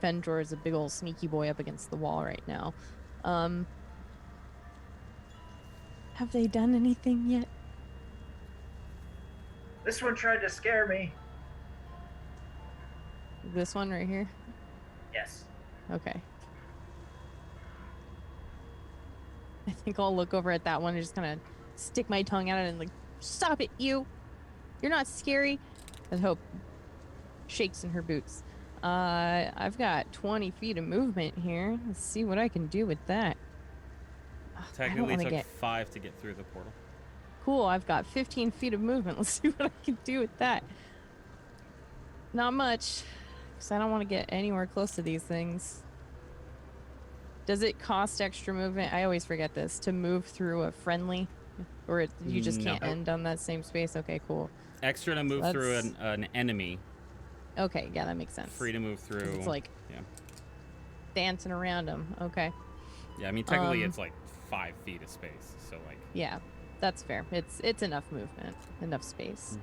Fendor is a big old sneaky boy up against the wall right now. Have they done anything yet? This one tried to scare me. This one right here? Yes. Okay. I think I'll look over at that one and just kind of stick my tongue at it and like, stop it, you! You're not scary. And Hope shakes in her boots. I've got 20 feet of movement here. Let's see what I can do with that. Technically took 5 to get through the portal. Cool, I've got 15 feet of movement. Let's see what I can do with that. Not much, because I don't want to get anywhere close to these things. Does it cost extra movement? I always forget this. To move through a friendly? Or you just can't end on that same space? Okay, cool. Extra to move through an enemy. Okay, yeah, that makes sense. Free to move through. It's like dancing around them. Okay. Yeah, I mean, technically it's like 5 feet of space. So like. Yeah, that's fair. It's enough movement, enough space.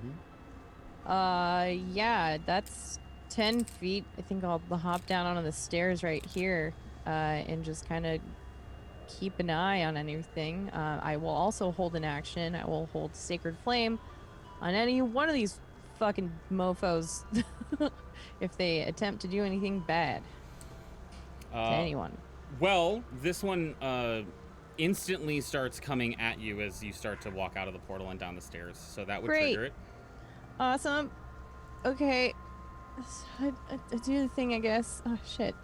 Yeah, that's 10 feet. I think I'll hop down onto the stairs right here. and just kind of keep an eye on anything. I will also hold an action. I will hold Sacred Flame on any one of these fucking mofos if they attempt to do anything bad to anyone. Well, this one instantly starts coming at you as you start to walk out of the portal and down the stairs. So that would Great. trigger it. Awesome. Okay. I do the thing, I guess. Oh, shit.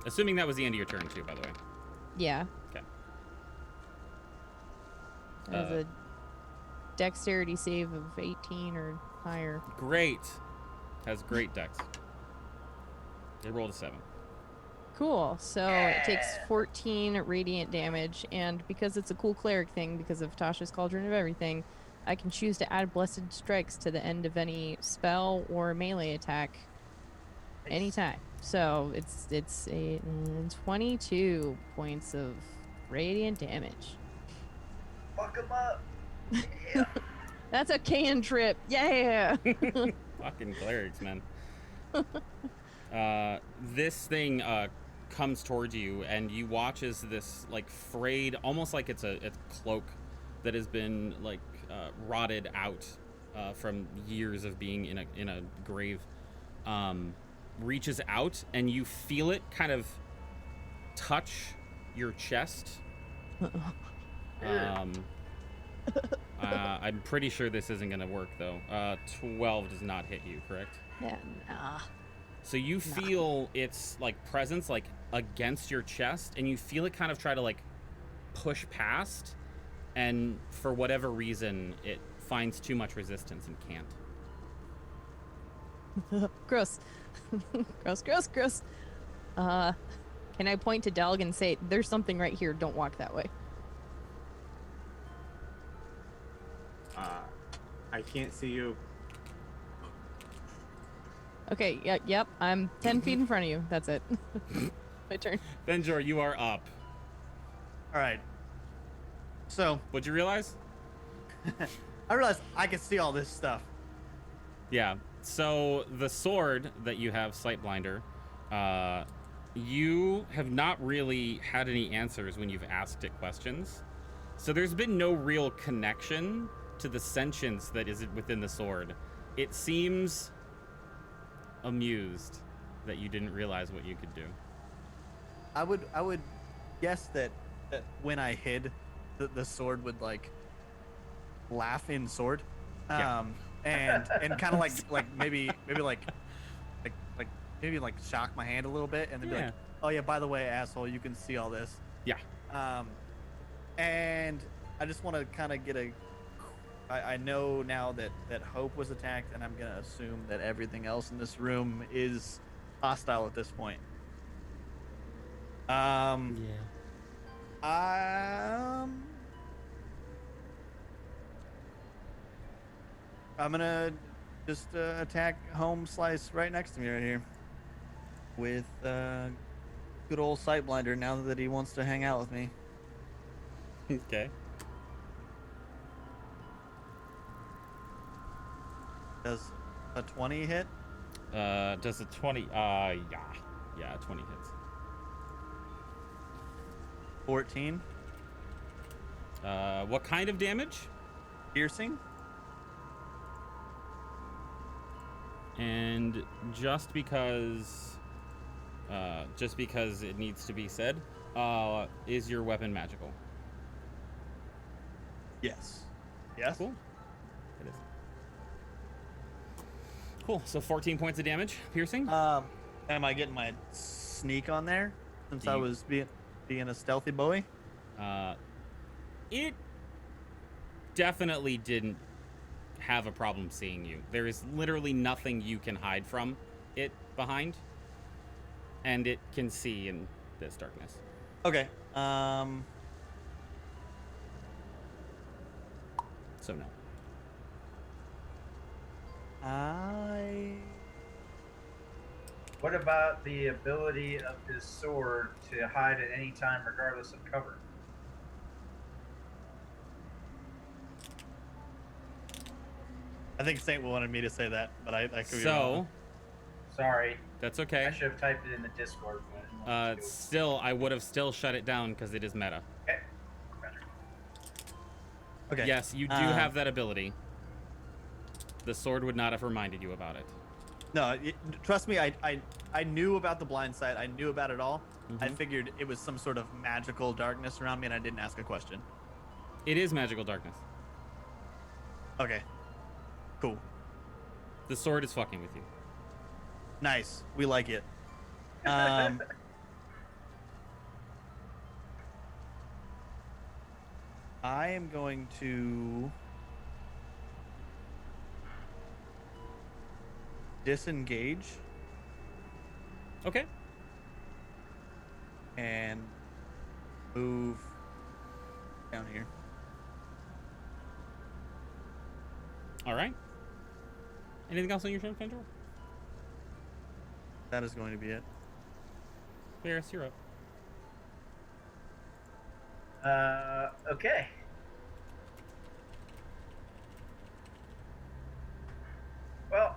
Assuming that was the end of your turn, too, by the way. Yeah. Okay. As a dexterity save of 18 or higher. Great. Has great dex. It rolled a 7. Cool. So it takes 14 radiant damage, and because it's a cool cleric thing, because of Tasha's Cauldron of Everything, I can choose to add Blessed Strikes to the end of any spell or melee attack anytime. So it's a 22 points of radiant damage. Fuck him up. Yeah. That's a cantrip. Yeah. Fucking clerics, man. This thing comes towards you, and you watch as this like frayed, almost like it's a cloak that has been like rotted out from years of being in a grave, reaches out, and you feel it kind of touch your chest. I'm pretty sure this isn't gonna work though. 12 does not hit you, correct? Yeah, nah. So you feel its like presence like against your chest, and you feel it kind of try to like push past, and for whatever reason it finds too much resistance and can't. Gross. Gross. Can I point to Delg and say, there's something right here, don't walk that way? I can't see you. Okay, yep, I'm 10 feet in front of you. That's it. My turn. Benjor, you are up. All right. So What'd you realize? I realized I can see all this stuff. Yeah. So the sword that you have, Sight Blinder, you have not really had any answers when you've asked it questions. So there's been no real connection to the sentience that is within the sword. It seems amused that you didn't realize what you could do. I would guess that when I hid, the sword would like laugh in sword, Yeah. and kind of like maybe shock my hand a little bit, and then be like, oh yeah, by the way, asshole, you can see all this. Yeah. And I just want to kind of get I know now that Hope was attacked, and I'm gonna assume that everything else in this room is hostile at this point. I'm gonna just attack Home Slice right next to me right here with good old Sightblinder now that he wants to hang out with me. Okay. Does a 20 hit? Does a 20? Yeah, 20 hits. 14. What kind of damage? Piercing. And just because it needs to be said, is your weapon magical? Yes. Yes. Cool. It is. Cool. So 14 points of damage, piercing. Am I getting my sneak on there since I was being a stealthy boy? It definitely didn't have a problem seeing you. There is literally nothing you can hide from it behind, and it can see in this darkness. Okay. So no. What about the ability of his sword to hide at any time, regardless of cover? I think Saint wanted me to say that, but I could be So, wrong. Sorry. That's I okay. should have typed it in the Discord, but I didn't want to do it. Still, I would have still shut it down because it is meta. Okay. Better. Okay. Yes, you do have that ability. The sword would not have reminded you about it. No, trust me, I knew about the blind sight. I knew about it all. I figured it was some sort of magical darkness around me, and I didn't ask a question. It is magical darkness. Okay. Cool. The sword is fucking with you. Nice. We like it. I am going to disengage Okay. and move down here. All right. Anything else on your turn, Fendor? That is going to be it. Varys, you're up. Okay. Well,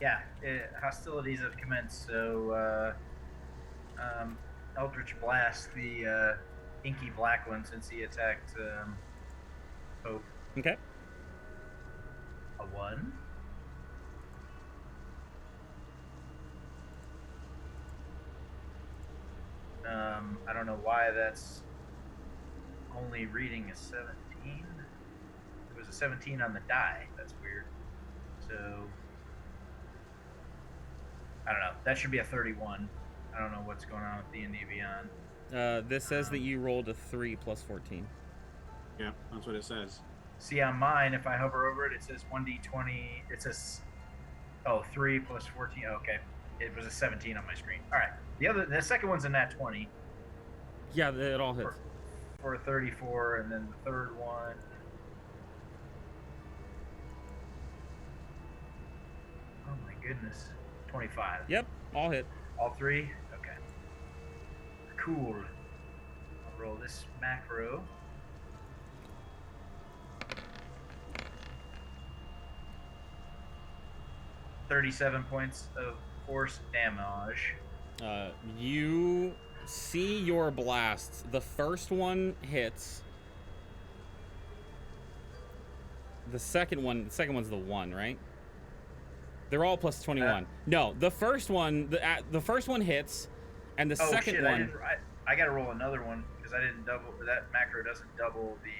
yeah, hostilities have commenced, so, Eldritch Blast, the, inky black one, since he attacked, Pope. Okay. A 1. I don't know why that's only reading a 17. It was a 17 on the die. That's weird. So, I don't know. That should be a 31. I don't know what's going on with D&D Beyond. This says that you rolled a 3 plus 14. Yeah, that's what it says. See, on mine, if I hover over it, it says 1d20. It says, 3 plus 14. Okay. It was a 17 on my screen. All right. The second one's a nat 20. Yeah, it all hits. For a 34, and then the third one. Oh my goodness. 25. Yep, all hit. All 3? Okay. Cool. I'll roll this macro. $37 points of force damage. You see your blasts. The first one hits. The second one's the 1, right? They're all plus 21. No, the first one, the first one hits, and the second one. I gotta roll another one because I didn't double. That macro doesn't double the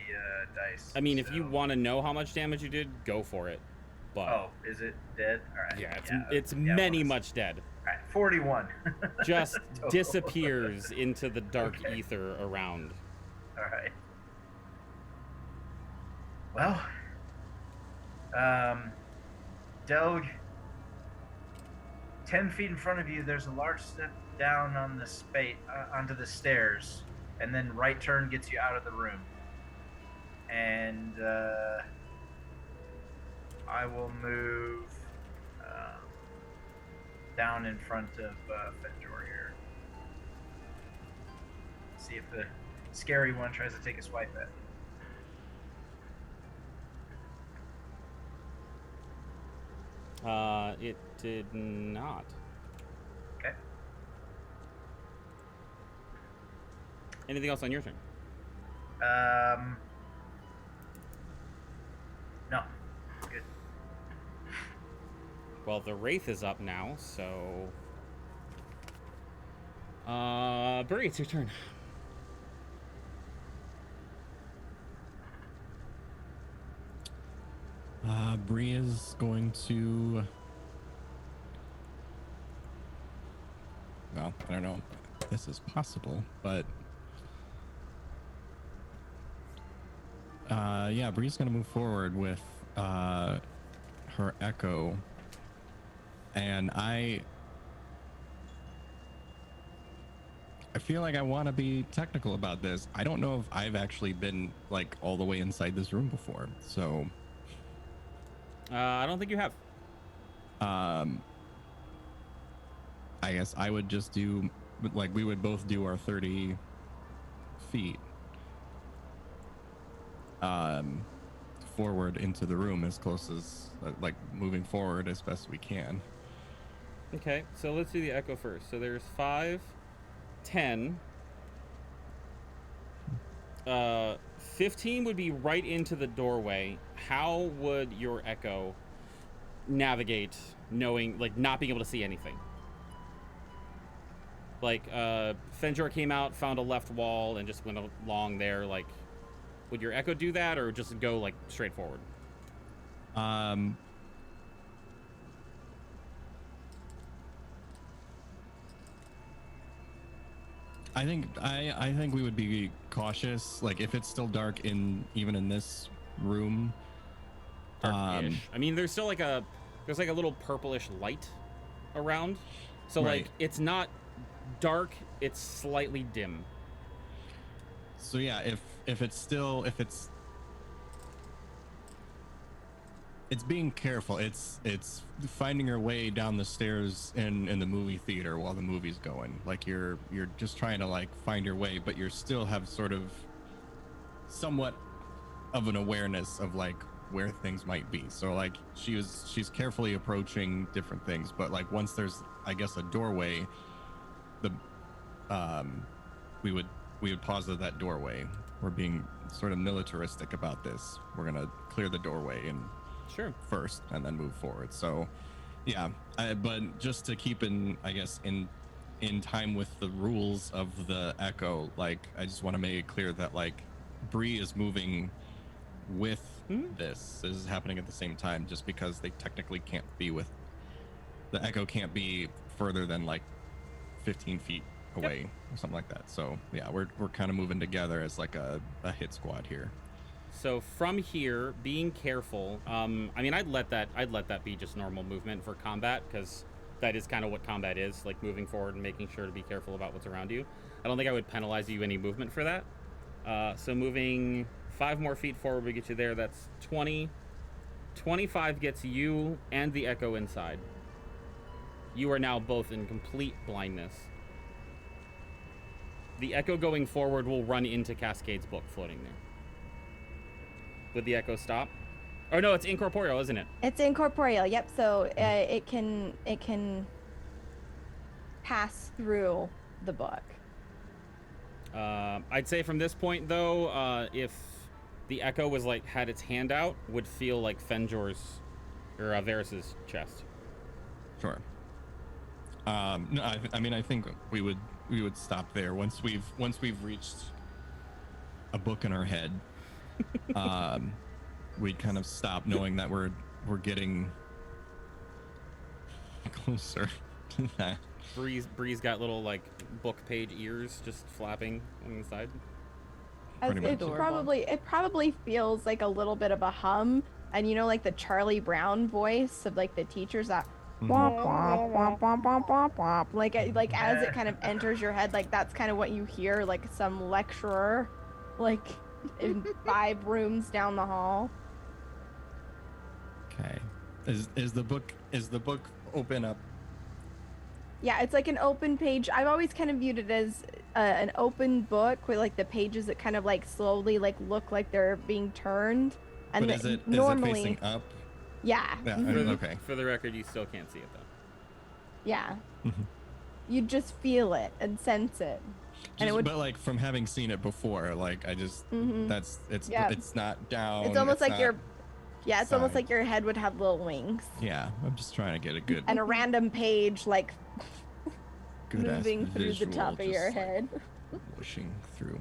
dice. I mean, if you want to know how much damage you did, go for it. But is it dead? All right. yeah, it's much dead. All right, 41. Just disappears into the dark ether around. All right. Well, Delg, 10 feet in front of you, there's a large step down on the onto the stairs, and then right turn gets you out of the room. And I will move down in front of Fendor here. See if the scary one tries to take a swipe at me. It did not. Okay. Anything else on your turn? No. Good. Well, the Wraith is up now, so... Bree, it's your turn. Bree is going to... Well, I don't know if this is possible, but... yeah, Bree's going to move forward with her Echo. And I feel like I want to be technical about this. I don't know if I've actually been, like, all the way inside this room before, so... I don't think you have. I guess I would just do, like, we would both do our 30 feet. forward into the room as close as like moving forward as best we can. Okay, so let's do the echo first. So there's 5, 10. 15 would be right into the doorway. How would your echo navigate knowing, like, not being able to see anything? Like, Fenjor came out, found a left wall, and just went along there. Like, would your echo do that, or just go, like, straight forward? I think we would be cautious. Like, if it's still dark even in this room. Dark-ish. I mean, there's still like a little purplish light around. So Right. like, it's not dark, it's slightly dim. So yeah, if it's being careful. It's finding your way down the stairs in the movie theater while the movie's going. Like you're just trying to like find your way, but you still have sort of somewhat of an awareness of like where things might be. So like she's carefully approaching different things, but like once there's, I guess, a doorway, we would pause at that doorway. We're being sort of militaristic about this. We're gonna clear the doorway and first and then move forward. So yeah, but just to keep in time with the rules of the echo, like I just want to make it clear that like Bree is moving with this is happening at the same time, just because they technically can't be with the echo can't be further than like 15 feet away or something like that. So yeah, we're kind of moving together as like a hit squad here. So from here, being careful. I mean, I'd let that be just normal movement for combat, because that is kind of what combat is, like moving forward and making sure to be careful about what's around you. I don't think I would penalize you any movement for that. So moving 5 more feet forward, we get you there. That's 20. 25 gets you and the echo inside. You are now both in complete blindness. The echo going forward will run into Cascade's book floating there. Would the echo stop? Oh no, it's incorporeal, isn't it? It's incorporeal. Yep. So it can pass through the book. I'd say from this point though, if the echo was like had its hand out, would feel like Fenjor's or Varys's chest. Sure. No, I mean I think we would stop there once we've reached a book in our head. We'd kind of stop, knowing that we're getting closer to that. Bree's got little like book page ears just flapping on the side. It probably feels like a little bit of a hum, and you know, like the Charlie Brown voice of like the teachers that womp, womp, womp, womp, womp, womp, womp. Like as it kind of enters your head, like that's kind of what you hear, like some lecturer like in 5 rooms down the hall. Okay. Is the book open up? Yeah, it's like an open page. I've always kind of viewed it as an open book with like the pages that kind of like slowly like look like they're being turned. And but is it facing up? Yeah. Yeah. Mm-hmm. Okay. For the record, you still can't see it though. Yeah. You just feel it and sense it. But like from having seen it before, like I just it's not down. It's almost like it's almost like your head would have little wings. Yeah, I'm just trying to get a good and a random page like good moving through the top of your head. Whooshing through.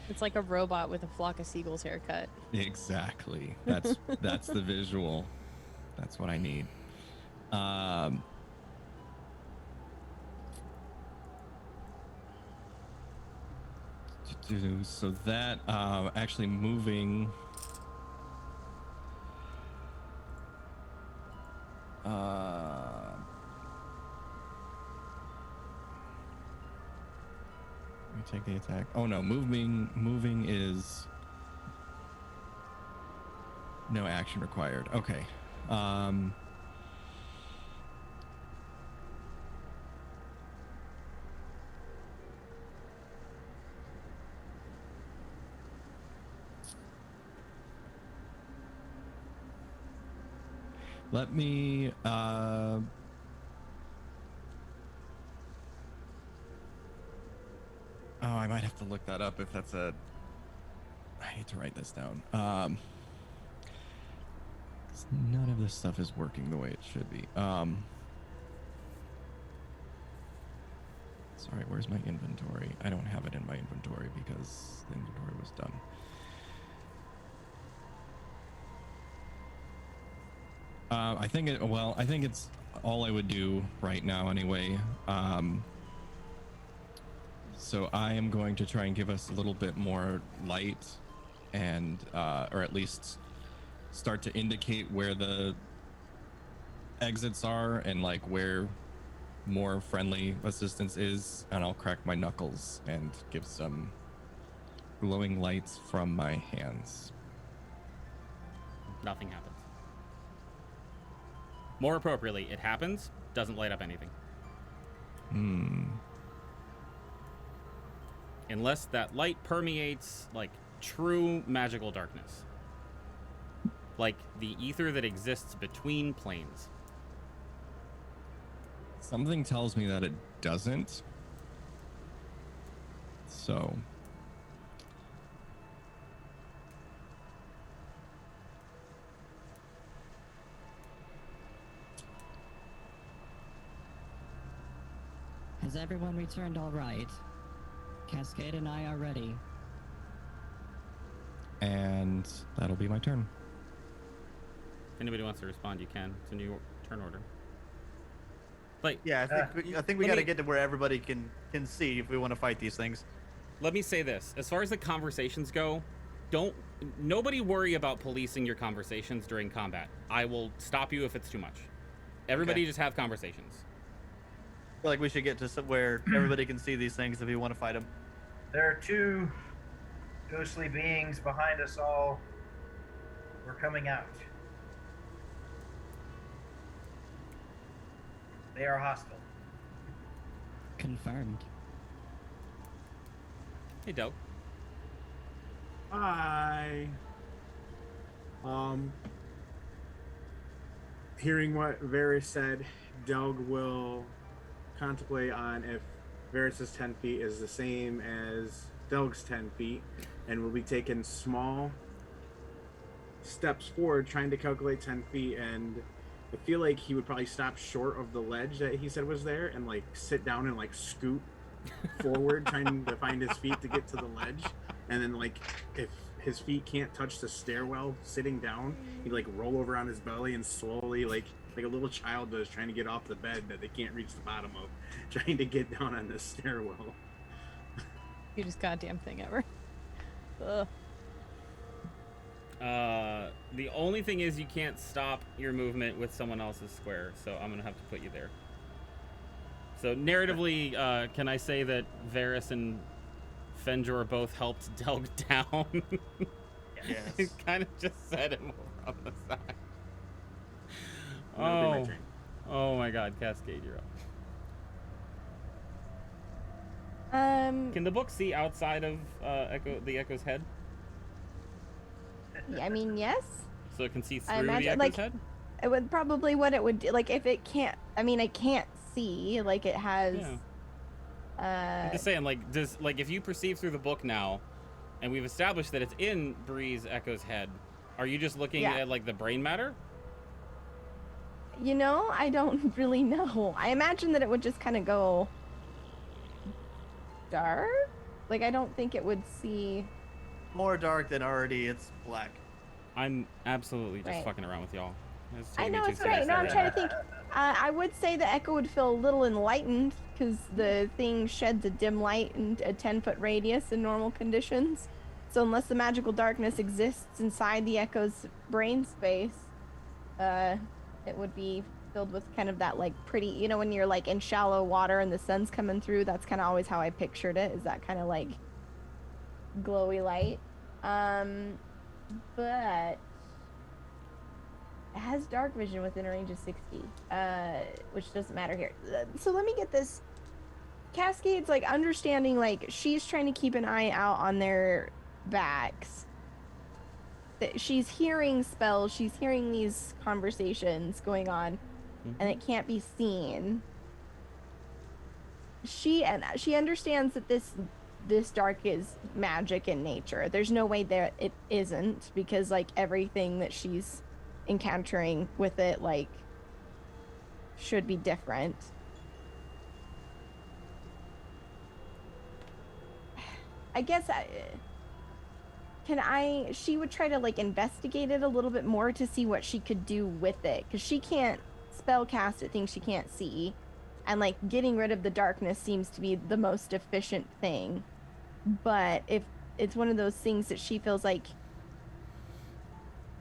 It's like a robot with a flock of seagulls haircut. Exactly. That's the visual. That's what I need. So that actually moving. We take the attack. Oh no, moving is no action required. Okay. Let me. Oh, I might have to look that up if that's a. I need to write this down. 'Cause none of this stuff is working the way it should be. Sorry, where's my inventory? I don't have it in my inventory because the inventory was done. I think it's all I would do right now anyway. So I am going to try and give us a little bit more light and, or at least start to indicate where the exits are and like where more friendly assistance is. And I'll crack my knuckles and give some glowing lights from my hands. Nothing happens. More appropriately, it happens, doesn't light up anything. Unless that light permeates like true magical darkness. Like the ether that exists between planes. Something tells me that it doesn't. So. Has everyone returned all right? Cascade and I are ready. And that'll be my turn. If anybody wants to respond, you can. It's a new turn order. Like, Yeah, I think we let got to me- get to where everybody can see if we want to fight these things. let me say this. As far as the conversations go, nobody worry about policing your conversations during combat. I will stop you if it's too much. Everybody just have conversations. I feel like we should get to where everybody can see these things if we want to fight them. There are two ghostly beings behind us all. We're coming out. They are hostile. Confirmed. Hey, Doug. Hi. Hearing what Varys said, Delg will contemplate on if Varys' 10 feet is the same as Delg's 10 feet, and will be taking small steps forward, trying to calculate 10 feet, and I feel like he would probably stop short of the ledge that he said was there and like sit down and like scoot forward, trying to find his feet to get to the ledge, and then like if his feet can't touch the stairwell sitting down, he'd like roll over on his belly and slowly like a little child does, trying to get off the bed that they can't reach the bottom of, trying to get down on the stairwell. Cutest goddamn thing ever. Ugh. The only thing is you can't stop your movement with someone else's square, so I'm gonna have to put you there. So narratively, can I say that Varys and Fenjor both helped Delg down? Yes. It kind of just set him over on the side. That'll be my Oh, turn. oh my God, Cascade, you're up. Can the book see outside of the Echo's head? I mean, yes. So it can see I through the imagine, Echo's like, head? It would probably what it would do. Like, if it can't, I mean, it can't see. Like, it has. Yeah. I'm just saying, like, if you perceive through the book now, and we've established that it's in Bree's Echo's head, are you just looking at like the brain matter? You know, I don't really know. I imagine that it would just kind of go dark. Like, I don't think it would see. More dark than already. It's black. I'm absolutely just Right. fucking around with y'all. It's I taking me know too it's great. No, I'm seriously. trying to think. I would say the Echo would feel a little enlightened because the thing sheds a dim light in a 10-foot radius in normal conditions. So unless the magical darkness exists inside the Echo's brain space, it would be filled with kind of that like pretty, you know, when you're like in shallow water and the sun's coming through, that's kind of always how I pictured it, is that kind of like glowy light. But it has dark vision within a range of 60, which doesn't matter here. So let me get this. Cascade's like understanding, like she's trying to keep an eye out on their backs. she's hearing spells, she's hearing these conversations going on, and it can't be seen. She understands that this dark is magic in nature. There's no way that it isn't, because like everything that she's encountering with it like should be different. I guess she would try to like investigate it a little bit more to see what she could do with it, because she can't spell cast at things she can't see, and like getting rid of the darkness seems to be the most efficient thing. But if it's one of those things that she feels like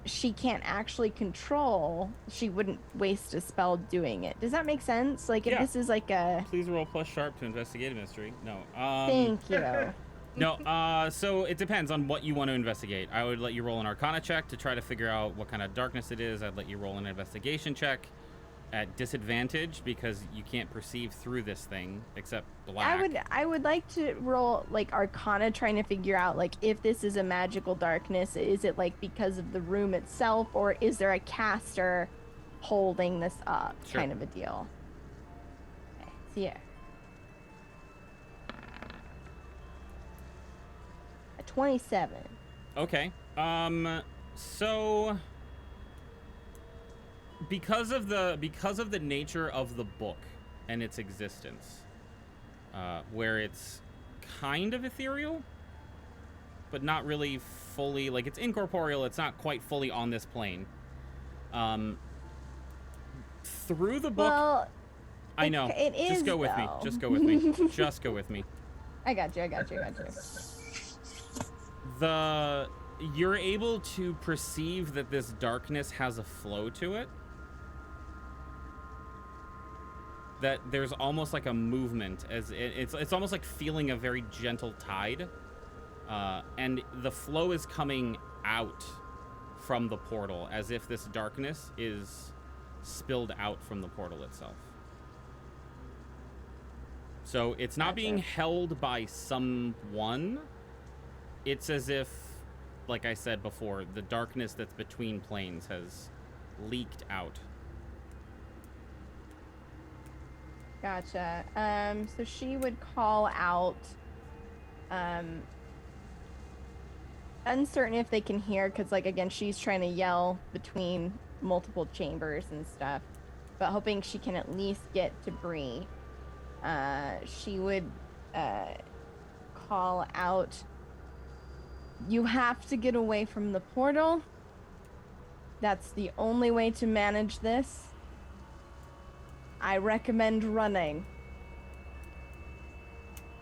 she can't actually control, she wouldn't waste a spell doing it. Does that make sense? Like, if this is like a... Please roll plus sharp to investigate a mystery. No. Thank you. No, so it depends on what you want to investigate. I would let you roll an Arcana check to try to figure out what kind of darkness it is. I'd let you roll an investigation check at disadvantage because you can't perceive through this thing except black. I would like to roll like Arcana, trying to figure out like if this is a magical darkness. Is it like because of the room itself, or is there a caster holding this up? Sure. Kind of a deal. Okay, so yeah. 27. Okay. So because of the nature of the book and its existence, where it's kind of ethereal, but not really fully, like it's incorporeal, it's not quite fully on this plane. Through the book, Well, I know. it is, Just go with me. though. Just go with me. Just go with me. I got you. You're able to perceive that this darkness has a flow to it. That there's almost like a movement, as it's almost like feeling a very gentle tide, and the flow is coming out from the portal as if this darkness is spilled out from the portal itself. So it's not being held by someone. It's as if, like I said before, the darkness that's between planes has leaked out. Gotcha. So she would call out, uncertain if they can hear, because, like, again, she's trying to yell between multiple chambers and stuff, but hoping she can at least get to Bree. She would call out, "You have to get away from the portal. That's the only way to manage this. I recommend running."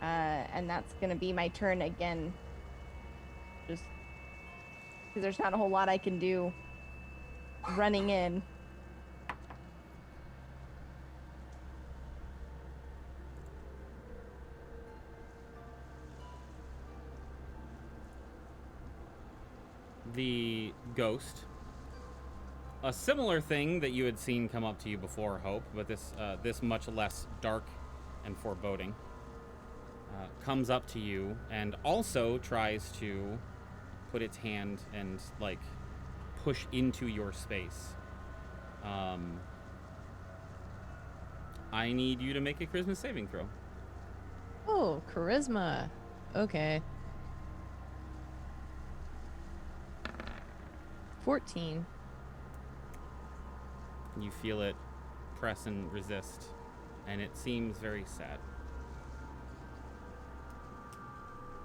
And that's gonna be my turn again. Just because there's not a whole lot I can do running in. The ghost, a similar thing that you had seen come up to you before, Hope, but this much less dark and foreboding, comes up to you and also tries to put its hand and like push into your space. I need you to make a charisma saving throw. Oh, charisma. Okay. 14. You feel it press and resist, and it seems very sad.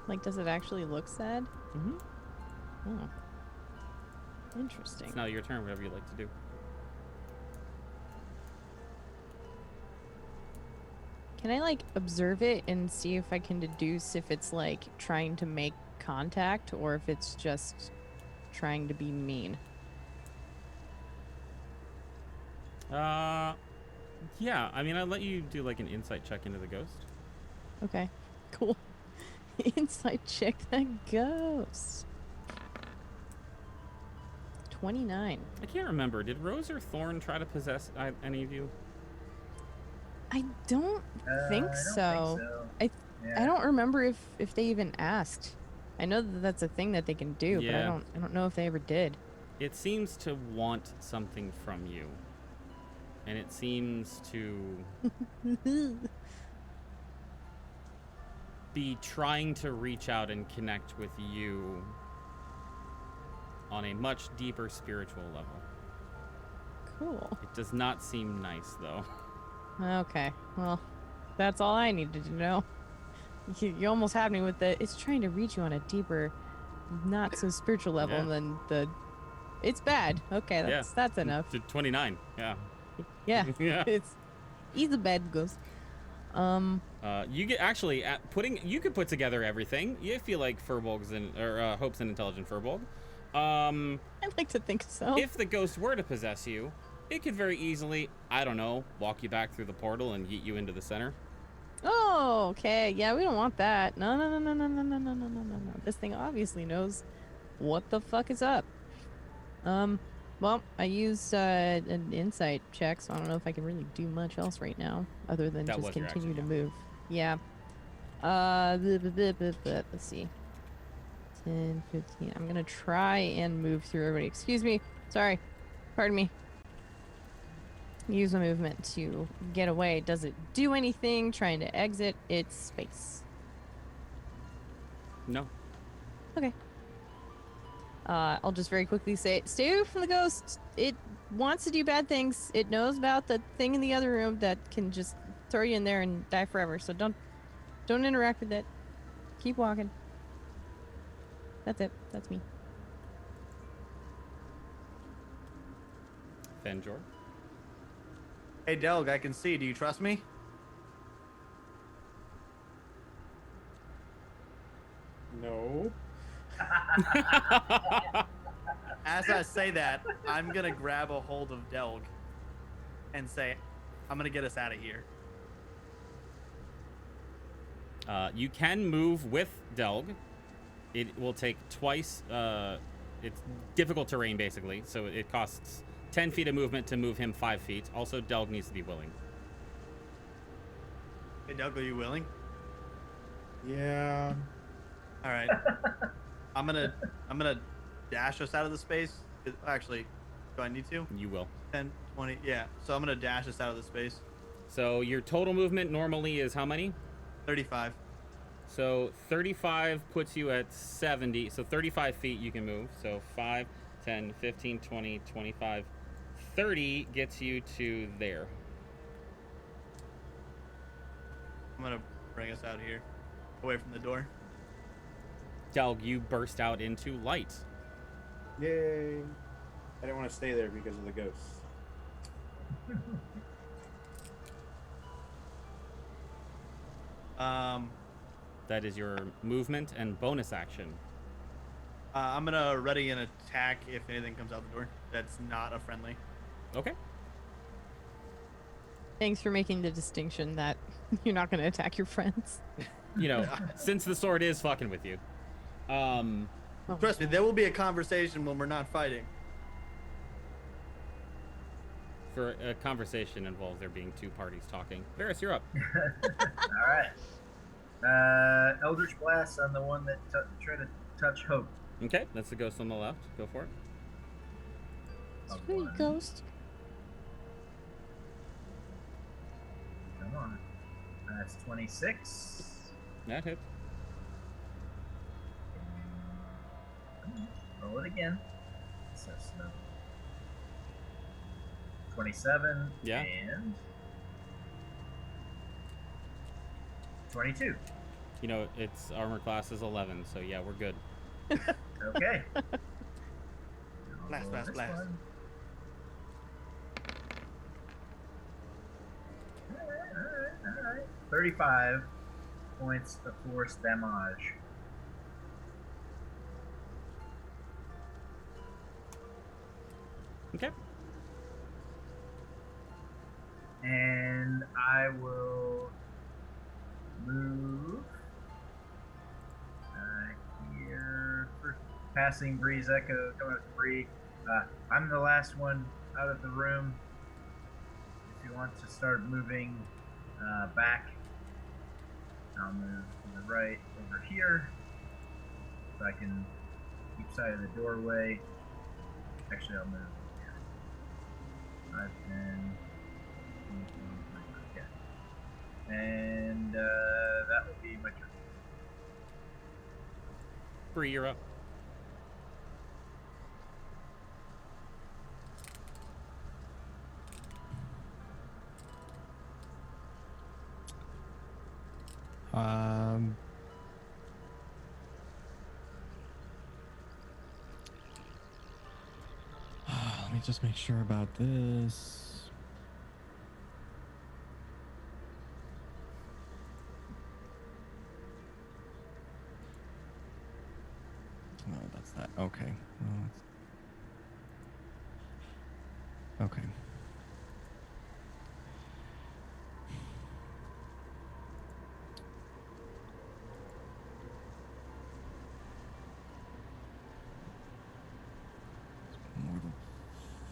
Like, does it actually look sad? Mm-hmm. Oh. Interesting. It's now your turn, whatever you'd like to do. Can I, like, observe it and see if I can deduce if it's, like, trying to make contact or if it's just trying to be mean? Yeah, I mean, I'll let you do, like, an insight check into the ghost. Okay, cool. Insight check that ghost. 29. I can't remember. Did Rose or Thorn try to possess any of you? I don't think so. I don't think so. I don't remember if they even asked. I know that that's a thing that they can do, but Yeah. I don't know if they ever did. It seems to want something from you. And it seems to be trying to reach out and connect with you on a much deeper spiritual level. Cool. It does not seem nice, though. Okay, well, that's all I needed to know. You almost had me with the, it's trying to reach you on a deeper, not so spiritual level Yeah. than the, it's bad. Okay, that's enough. To 29, yeah. Yeah, Yeah. he's a bad ghost. You get actually you could put together everything. You feel like Furbolg's Hope's an intelligent Furbolg. I'd like to think so. If the ghost were to possess you, it could very easily, I don't know, walk you back through the portal and yeet you into the center. Oh, okay. Yeah, we don't want that. No. This thing obviously knows what the fuck is up. Well, I used an insight check, so I don't know if I can really do much else right now other than That just was your continue action, to move. Yeah. Let's see. 10, 15. I'm gonna try and move through everybody. Excuse me. Sorry. Pardon me. Use my movement to get away. Does it do anything? Trying to exit its space. No. Okay. I'll just very quickly say, stay away from the ghost. It wants to do bad things. It knows about the thing in the other room that can just throw you in there and die forever. So don't interact with it. Keep walking. That's it. That's me. Fenjor. Hey, Delg, I can see. Do you trust me? No. As I say that, I'm going to grab a hold of Delg and say, I'm going to get us out of here. You can move with Delg. It will take twice. It's difficult terrain, basically, so it costs 10 feet of movement to move him 5 feet. Also, Delg needs to be willing. Hey, Delg, are you willing? Yeah. All right. I'm gonna dash us out of the space. Actually, do I need to? You will. 10, 20, yeah. So I'm gonna dash us out of the space. So your total movement normally is how many? 35. So 35 puts you at 70. So 35 feet you can move. So 5, 10, 15, 20, 25, 30 gets you to there. I'm gonna bring us out of here, away from the door. Delg, you burst out into light. Yay. I didn't want to stay there because of the ghosts. That is your movement and bonus action. I'm gonna ready an attack if anything comes out the door that's not a friendly. Okay. Thanks for making the distinction that you're not going to attack your friends. You know, since the sword is fucking with you. Trust me, there will be a conversation when we're not fighting. For a conversation involves there being two parties talking. Varys, you're up. All right. Eldritch Blast on the one that tried to touch Hope. Okay, that's the ghost on the left. Go for it. Sweet ghost. Come on. That's 26. That hit. Roll it again. So slow. 27. Yeah. And 22. You know, its armor class is 11, so yeah, we're good. Okay. Blast, blast, blast. Alright. 35 points of force damage. Okay. And I will move here for passing Breeze Echo, going up to Bree. I'm the last one out of the room. If you want to start moving back, I'll move to the right over here. so I can keep sight of the doorway. Actually, I'll move here. 5, 10, 25, yeah. And that will be my turn. Bree, you're up. Let me just make sure about this. No, that's that. Okay. Okay. More than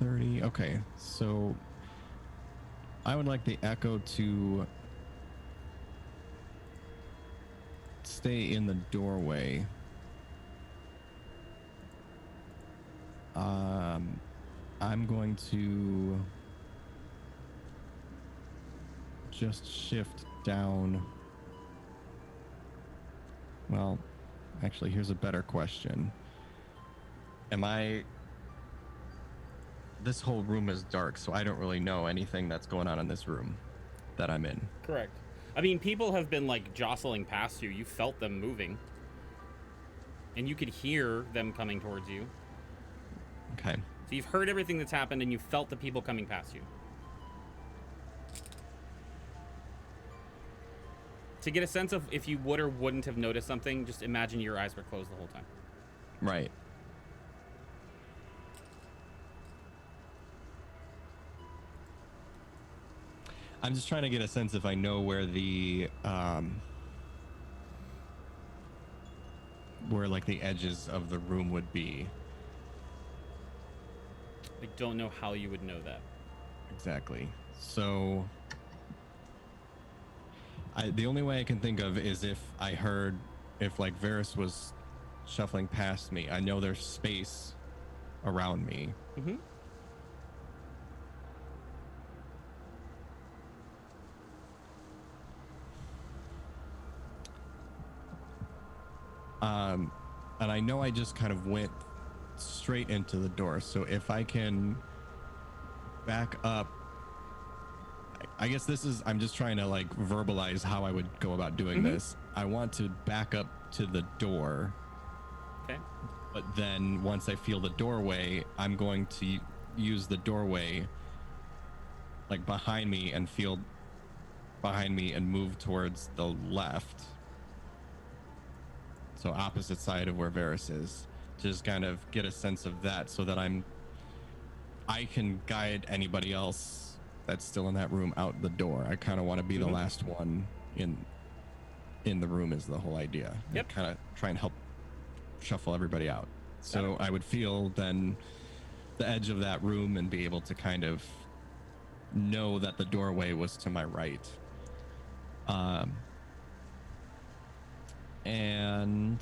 30. Okay, so I would like the echo to stay in the doorway. I'm going to just shift down. Well, actually, here's a better question. This whole room is dark, so I don't really know anything that's going on in this room that I'm in. Correct. I mean, people have been like jostling past you. You felt them moving. And you could hear them coming towards you. Okay. So you've heard everything that's happened and you felt the people coming past you. To get a sense of if you would or wouldn't have noticed something, just imagine your eyes were closed the whole time. Right. I'm just trying to get a sense if I know where the where like the edges of the room would be. I don't know how you would know that. Exactly. So the only way I can think of is if like Varys was shuffling past me. I know there's space around me. Mm-hmm. And I know I just kind of went straight into the door. So if I can back up, I guess I'm just trying to like verbalize how I would go about doing this. I want to back up to the door. Okay. But then once I feel the doorway, I'm going to use the doorway like behind me and feel behind me and move towards the left. So opposite side of where Varys is, to just kind of get a sense of that so that I can guide anybody else that's still in that room out the door. I kind of want to be the last one in the room is the whole idea. Yep. Kind of try and help shuffle everybody out. So I would feel then the edge of that room and be able to kind of know that the doorway was to my right. And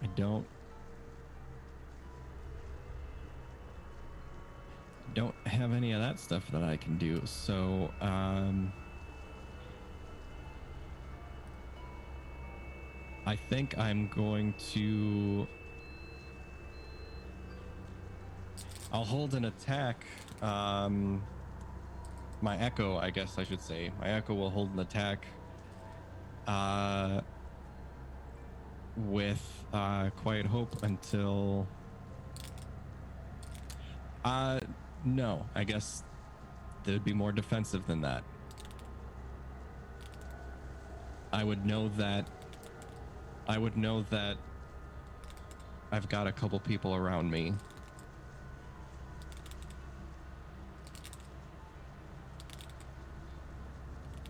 I don't have any of that stuff that I can do. So I think I'm going to I'll hold an attack. My echo, I guess I should say. My echo will hold an attack with Quiet Hope until no, I guess they would be more defensive than that. I would know that I've got a couple people around me.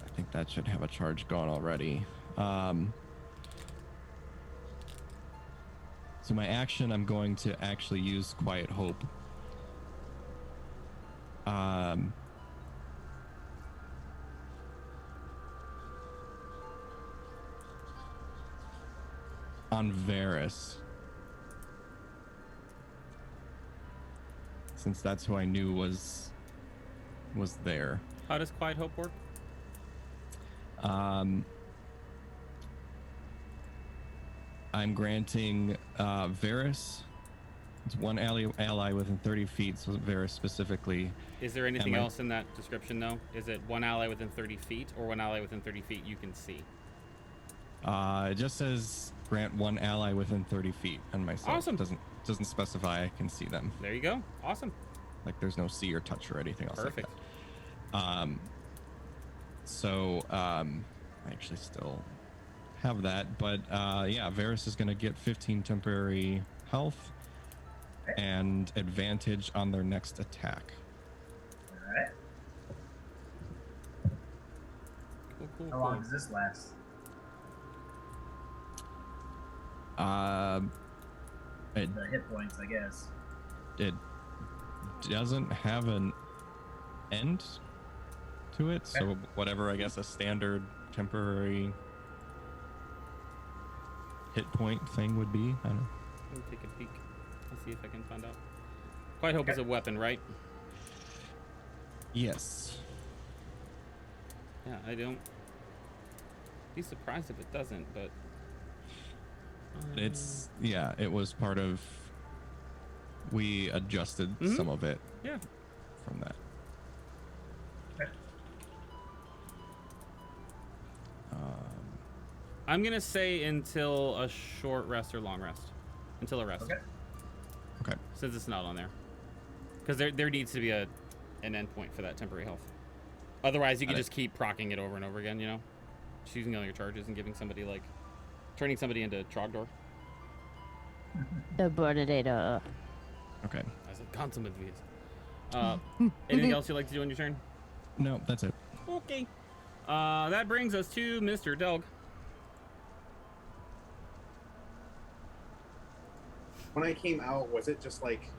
I think that should have a charge gone already. So my action, I'm going to actually use Quiet Hope. on Varys. Since that's who I knew was there. How does Quiet Hope work? I'm granting Varys. It's one ally within 30 feet, so Varys specifically. Is there anything else in that description, though? Is it one ally within 30 feet or one ally within 30 feet you can see? It just says grant one ally within 30 feet on myself. Awesome. Doesn't specify I can see them. There you go. Awesome. Like there's no see or touch or anything else Perfect. like that. I actually still have that, but yeah, Varys is going to get 15 temporary health and advantage on their next attack. All right. Cool. How long does this last? The hit points, I guess. It doesn't have an end to it, so whatever, I guess, a standard temporary hit point thing would be. I don't know. Let me take a peek. Let's see if I can find out. Quiet Hope is a weapon, right? Yes. Yeah, I don't be surprised if it doesn't, but It's it was part of. We adjusted some of it. Yeah. From that. I'm gonna say until a short rest or long rest. Until a rest. Okay. Since it's not on there. Because there needs to be an endpoint for that temporary health. Otherwise, you can just keep proccing it over and over again, you know? Just using all your charges and giving somebody, like, turning somebody into Trogdor. The Bernadetta. Okay. As a consummate viz. Anything else you'd like to do on your turn? No, that's it. Okay. That brings us to Mr. Delg. When I came out, was it just like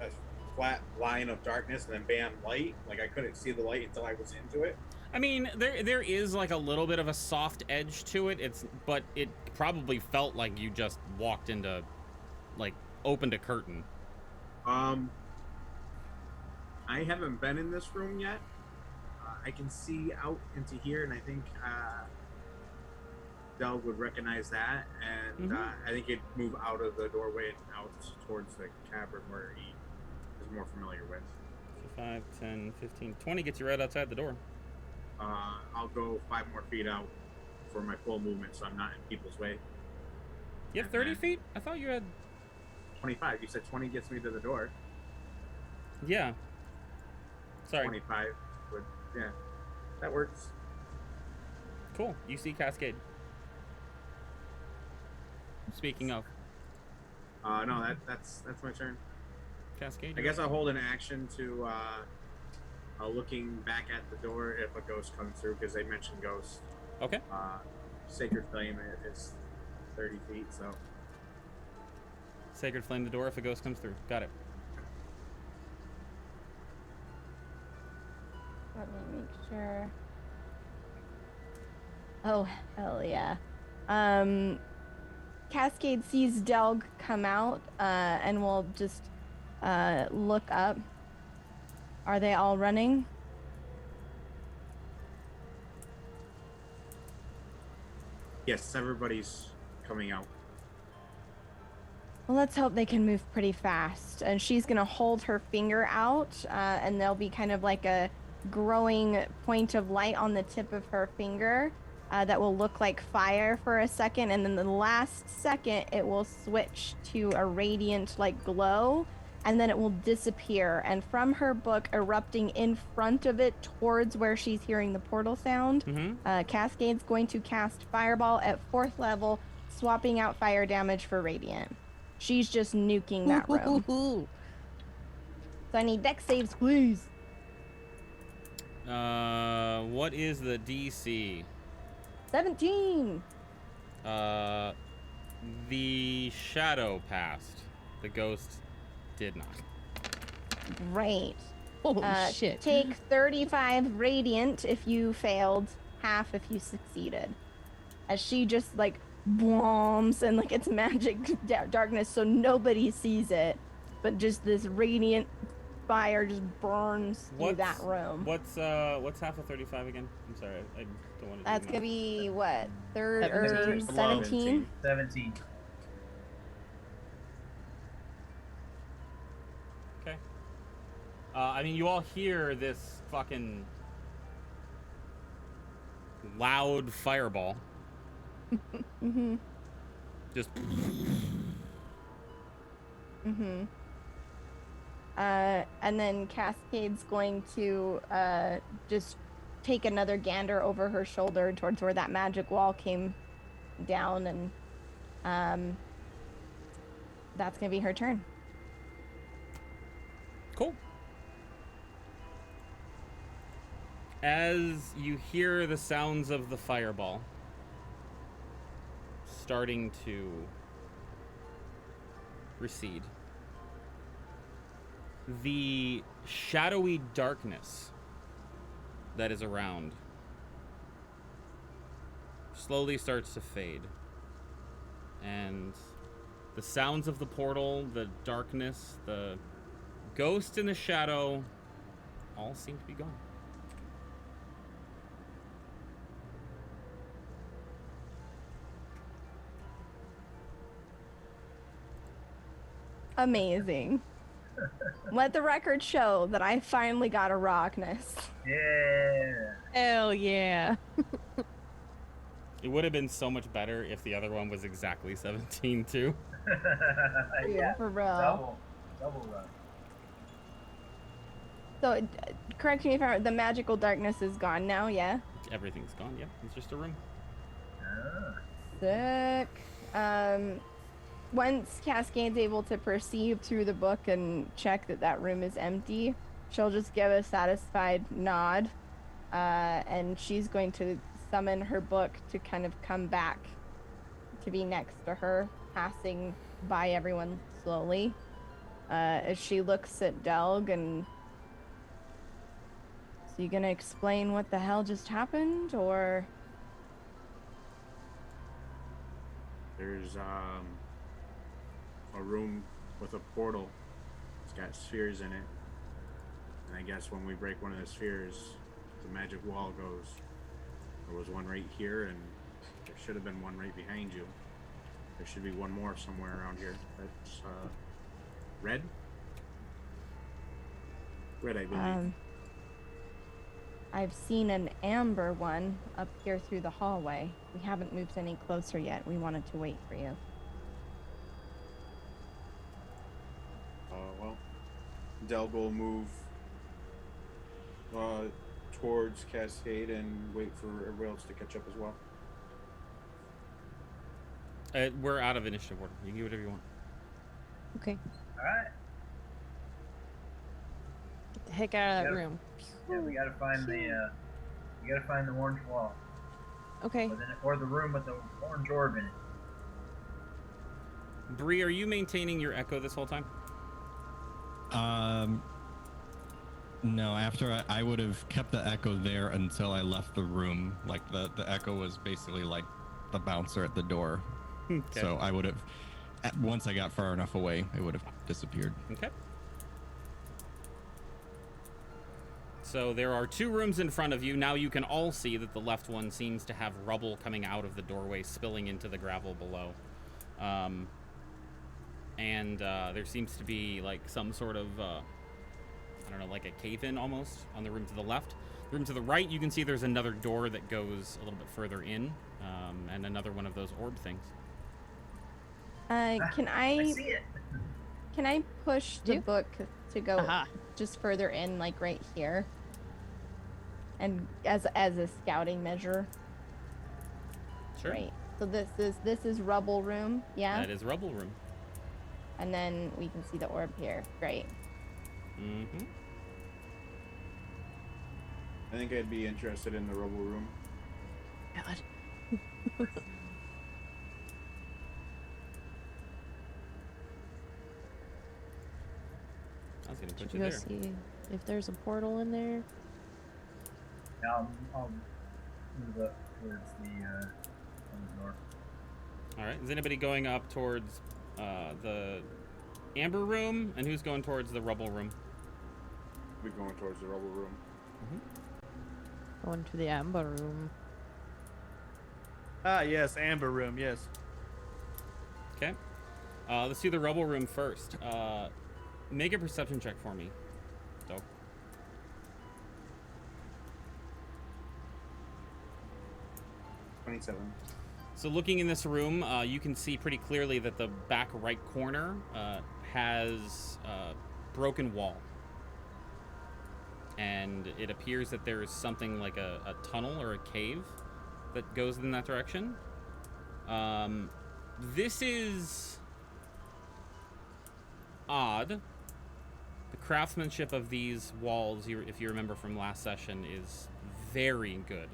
a flat line of darkness and then bam, light? Like I couldn't see the light until I was into it? I mean, there is like a little bit of a soft edge to it. But it probably felt like you just walked into, like, opened a curtain. I haven't been in this room yet. I can see out into here, and I think Delg would recognize that, and I think he'd move out of the doorway and out towards the cavern where he is more familiar with. So 5, 10, 15, 20 gets you right outside the door. I'll go 5 more feet out for my full movement, so I'm not in people's way. You have 30 feet? I thought you had 25. You said 20 gets me to the door. Yeah. Sorry. 25 would, yeah, that works. Cool. You see Cascade. Speaking of. No, that's my turn. Cascade. I guess I'll hold an action to looking back at the door if a ghost comes through, because they mentioned ghosts. Okay. Sacred Flame is 30 feet, so. Sacred Flame the door if a ghost comes through. Got it. Let me make sure. Oh, hell yeah. Cascade sees Delg come out, and will just look up. Are they all running? Yes, everybody's coming out. Well, let's hope they can move pretty fast. And she's gonna hold her finger out, and there'll be kind of like a growing point of light on the tip of her finger that will look like fire for a second, and then the last second it will switch to a radiant like glow, and then it will disappear, and from her book erupting in front of it towards where she's hearing the portal sound, Cascade's going to cast Fireball at 4th level, swapping out fire damage for radiant. She's just nuking that room. So I need dex saves, please. What is the DC? 17. The shadow passed. The ghost did not. Great. Oh, shit. Take 35 radiant if you failed, half if you succeeded. As she just like bombs, and like it's magic darkness, so nobody sees it, but just this radiant fire just burns through that room. What's half of 35 again? I'm sorry, I don't want to. That's gonna be what, 17? 17? 17. Okay. I mean, you all hear this fucking loud fireball. Mm-hmm. Just. Mm-hmm. And then Cascade's going to just take another gander over her shoulder towards where that magic wall came down, and that's gonna be her turn. Cool. As you hear the sounds of the fireball starting to recede, the shadowy darkness that is around slowly starts to fade, and the sounds of the portal, the darkness, the ghost in the shadow all seem to be gone. Amazing. Let the record show that I finally got a rockness. Yeah. Hell yeah. It would have been so much better if the other one was exactly 17 too. Yeah. For real. Double run. So, correct me if I'm, the magical darkness is gone now, yeah? Everything's gone, yeah. It's just a room. Ah. Sick. Once Cascade's able to perceive through the book and check that that room is empty, she'll just give a satisfied nod, and she's going to summon her book to kind of come back to be next to her, passing by everyone slowly. As she looks at Delg, and so you gonna explain what the hell just happened, or? There's a room with a portal. It's got spheres in it. And I guess when we break one of the spheres, the magic wall goes. There was one right here, and there should have been one right behind you. There should be one more somewhere around here. That's red? Red, I believe. I've seen an amber one up here through the hallway. We haven't moved any closer yet. We wanted to wait for you. Well, Delg will move towards Cascade and wait for everybody else to catch up as well. We're out of initiative order. You can do whatever you want. Okay. All right. Get the heck out of that room. Yeah, we gotta find the orange wall. Okay. Or the room with the orange orb in it. Bree, are you maintaining your echo this whole time? No, after I would have kept the echo there until I left the room. Like the echo was basically like the bouncer at the door. Okay. So I would have, once I got far enough away, it would have disappeared. Okay. So there are two rooms in front of you. Now you can all see that the left one seems to have rubble coming out of the doorway, spilling into the gravel below. And there seems to be like some sort of, I don't know, like a cave-in almost on the room to the left. The room to the right, you can see there's another door that goes a little bit further in, and another one of those orb things. Can I see it. Can I push the You? book to go Aha. just further in, like right here, and as a scouting measure? Sure. Right. So this is rubble room, yeah. That is rubble room. And then we can see the orb here. Great. Mm-hmm. I think I'd be interested in the rubble room. God. I was gonna put Should you we go there. see if there's a portal in there? Now I'll move up towards the door. All right. Is anybody going up towards the amber room, and who's going towards the rubble room? We're going towards the rubble room. Going to the amber room. Ah, yes, amber room. Yes. Okay. Let's do the rubble room first. Make a perception check for me, Doug. 27. So looking in this room, you can see pretty clearly that the back right corner has a broken wall. And it appears that there's something like a tunnel or a cave that goes in that direction. This is odd. The craftsmanship of these walls, if you remember from last session, is very good.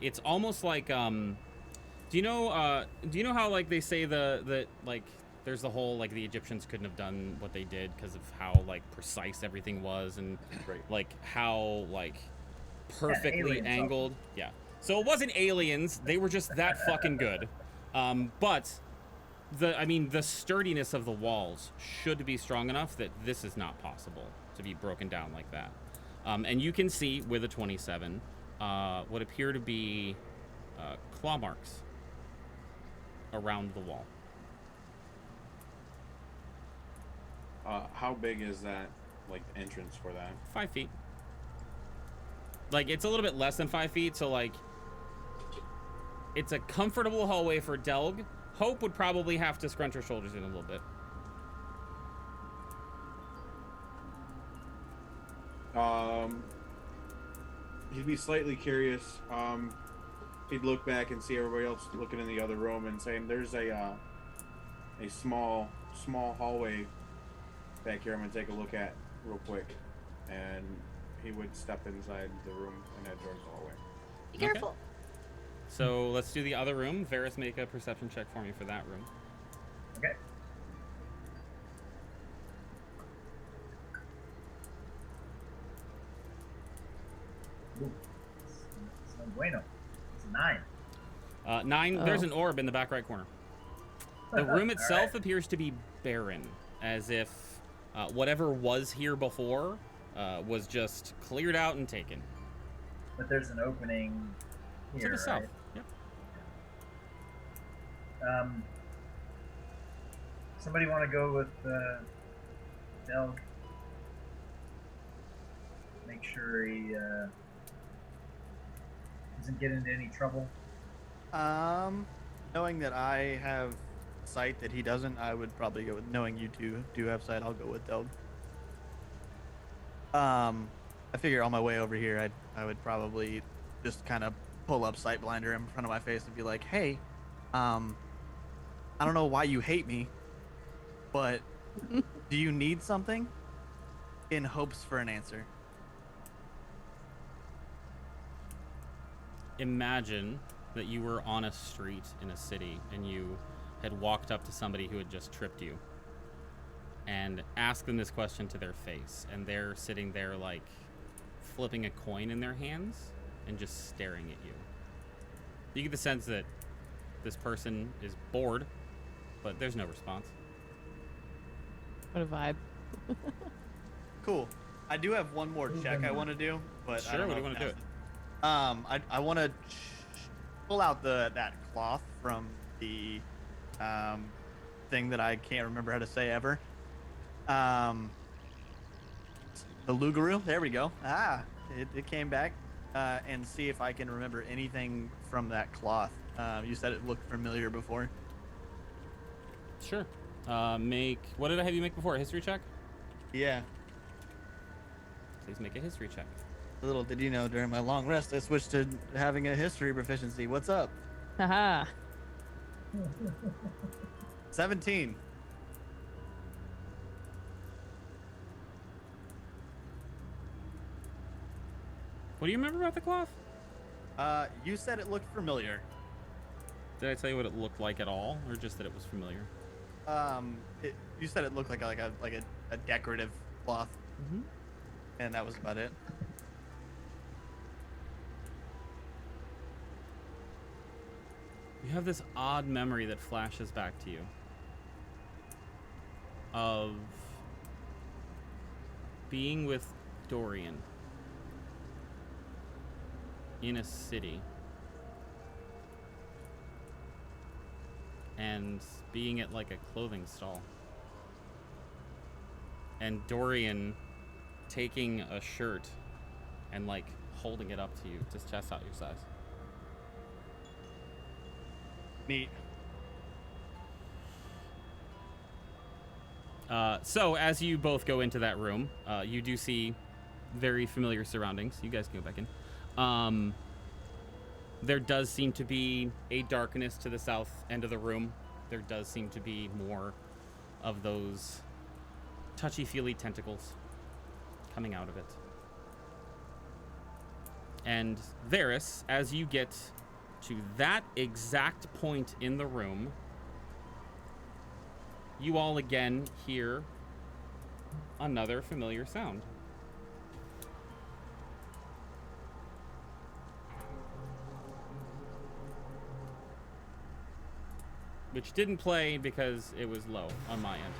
It's almost like do you know how like they say that like there's the whole like the Egyptians couldn't have done what they did because of how like precise everything was, and like how like perfectly angled. Yeah. So it wasn't aliens, they were just that fucking good. But the sturdiness of the walls should be strong enough that this is not possible to be broken down like that. And you can see with a 27 what appear to be claw marks around the wall. How big is that, like, entrance for that? 5 feet. Like, it's a little bit less than 5 feet, so, like, it's a comfortable hallway for Delg. Hope would probably have to scrunch her shoulders in a little bit. He'd be slightly curious. He'd look back and see everybody else looking in the other room and saying, "There's a small hallway back here. I'm gonna take a look at real quick." And he would step inside the room and head towards the hallway. Be careful. Okay. So let's do the other room. Varys, make a perception check for me for that room. Okay. Ooh. It's no bueno. It's a 9. 9. Oh. There's an orb in the back right corner. The room itself appears to be barren, as if whatever was here before was just cleared out and taken. But there's an opening To here, the south. right? Yep. Somebody want to go with Delg? Make sure he doesn't get into any trouble. Knowing that I have sight that he doesn't, I would probably go with. Knowing you two do have sight, I'll go with Delg. I figure on my way over here, I would probably just kind of pull up sight blinder in front of my face and be like, "Hey, I don't know why you hate me, but do you need something?" In hopes for an answer. Imagine that you were on a street in a city and you had walked up to somebody who had just tripped you and asked them this question to their face, and they're sitting there like flipping a coin in their hands and just staring at you. You get the sense that this person is bored, but there's no response. What a vibe. Cool. I do have one more check I want to do, but I Sure, don't what know do you if wanna do? now's I want to pull out that cloth from the thing that I can't remember how to say ever. The Lugaroo. There we go. It came back. And see if I can remember anything from that cloth. You said it looked familiar before. Sure. What did I have you make before? A history check? Yeah. Please make a history check. Little did you know, during my long rest, I switched to having a history proficiency. What's up? Haha. 17. What do you remember about the cloth? You said it looked familiar. Did I tell you what it looked like at all, or just that it was familiar? You said it looked like a decorative cloth, Mm-hmm. and that was about it. You have this odd memory that flashes back to you of being with Dorian in a city and being at like a clothing stall, and Dorian taking a shirt and like holding it up to you, just chest out your size. Neat. So as you both go into that room, you do see very familiar surroundings. You guys can go back in. There does seem to be a darkness to the south end of the room. There does seem to be more of those touchy-feely tentacles coming out of it. And Varys, as you get to that exact point in the room, you all again hear another familiar sound. Which didn't play because it was low on my end.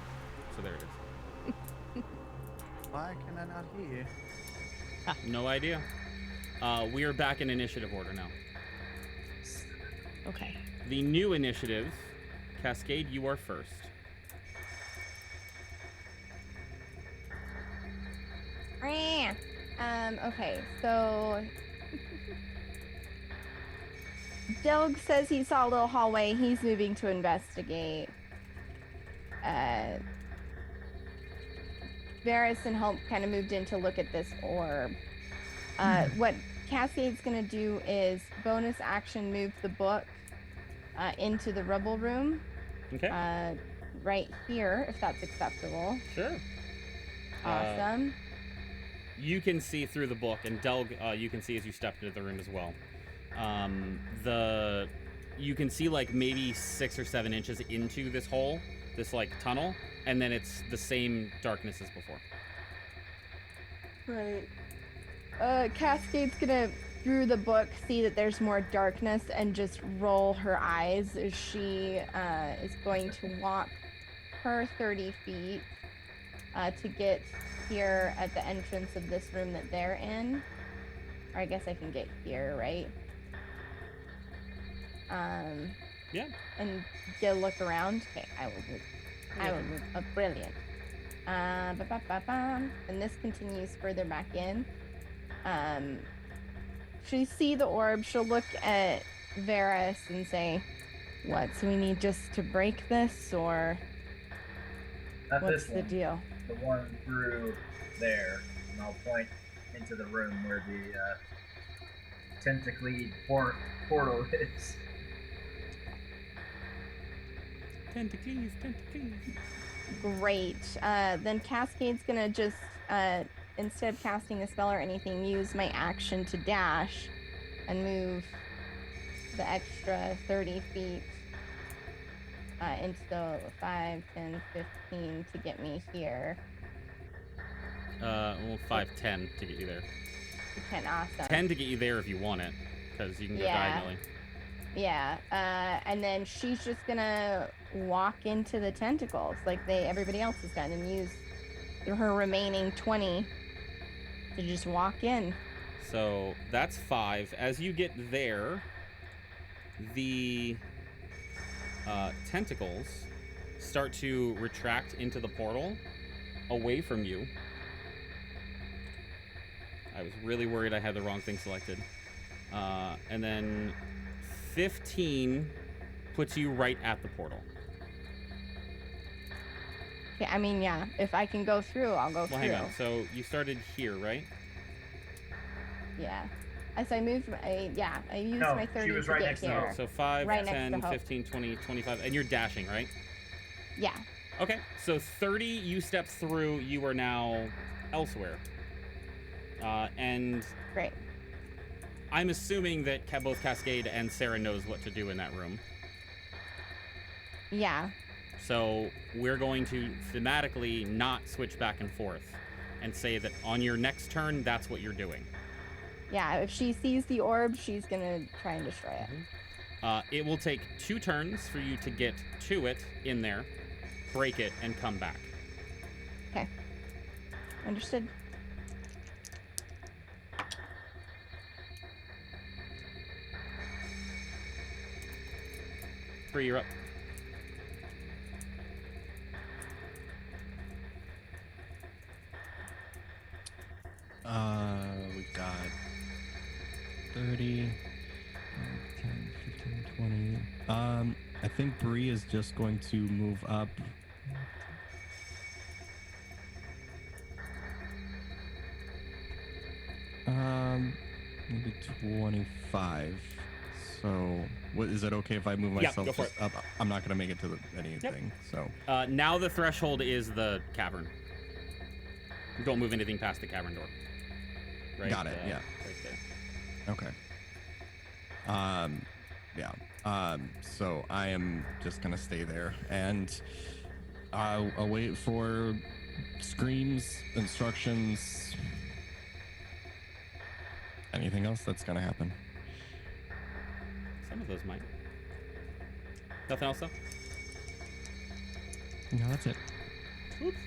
So there it is. Why can I not hear? No idea. We are back in initiative order now. Okay. The new initiative, Cascade, you are first. Okay, so Delg says he saw a little hallway. He's moving to investigate. Varys and Hope kind of moved in to look at this orb. What Cascade's gonna do is bonus action move the book into the rubble room. Okay. Right here, if that's acceptable. Sure. Awesome. You can see through the book, and Delg, you can see as you step into the room as well. You can see like maybe 6 or 7 inches into this hole, this like tunnel, and then it's the same darkness as before. Right. Cascade's gonna, through the book, see that there's more darkness and just roll her eyes as she is going to walk her 30 feet to get here at the entrance of this room that they're in. Or I guess I can get here, right? Yeah. And get a look around. Okay, I will move. I will move. Oh, brilliant. And this continues further back in. She see the orb. She'll look at Varys and say, "What? So we need just to break this, or Not what's this the one. deal?" The one through there, and I'll point into the room where the tentacly portal is. Tentacles. Great. Then Cascade's gonna just, instead of casting a spell or anything, use my action to dash and move the extra 30 feet into the 5, 10, 15 to get me here. Well, 5, 10 to get you there. 10, awesome. 10 to get you there if you want it, because you can go Yeah. diagonally. Yeah, and then she's just gonna walk into the tentacles like everybody else has done, and use her remaining 20 to just walk in. So that's 5. As you get there, the tentacles start to retract into the portal away from you. I was really worried I had the wrong thing selected. And then 15 puts you right at the portal. Okay, I mean, yeah, if I can go through, I'll go through. Well, hang on. So you started here, right? Yeah. As I moved, I used No, my she 30 was to right get next to here. her. So 5, Right next 10, to Hope. 15, 20, 25. And you're dashing, right? Yeah. Okay. So 30, you step through. You are now elsewhere. And Great. I'm assuming that both Cascade and Sarah knows what to do in that room. Yeah. So we're going to thematically not switch back and forth and say that on your next turn, that's what you're doing. Yeah, if she sees the orb, she's gonna try and destroy it. It will take 2 turns for you to get to it in there, break it, and come back. Okay. Understood. Bree, you're up. We've got 30, 10, 15, 20. I think Bree is just going to move up. Maybe 25. So, what is it okay if I move myself go for just up? I'm not going to make it to anything. So, Now the threshold is the cavern. Don't move anything past the cavern door. Right, got it. Yeah. Right there. Okay. Yeah. So I am just gonna stay there, and I'll wait for screams, instructions, anything else that's gonna happen. Some of those might. Nothing else, though? No, that's it. Oops.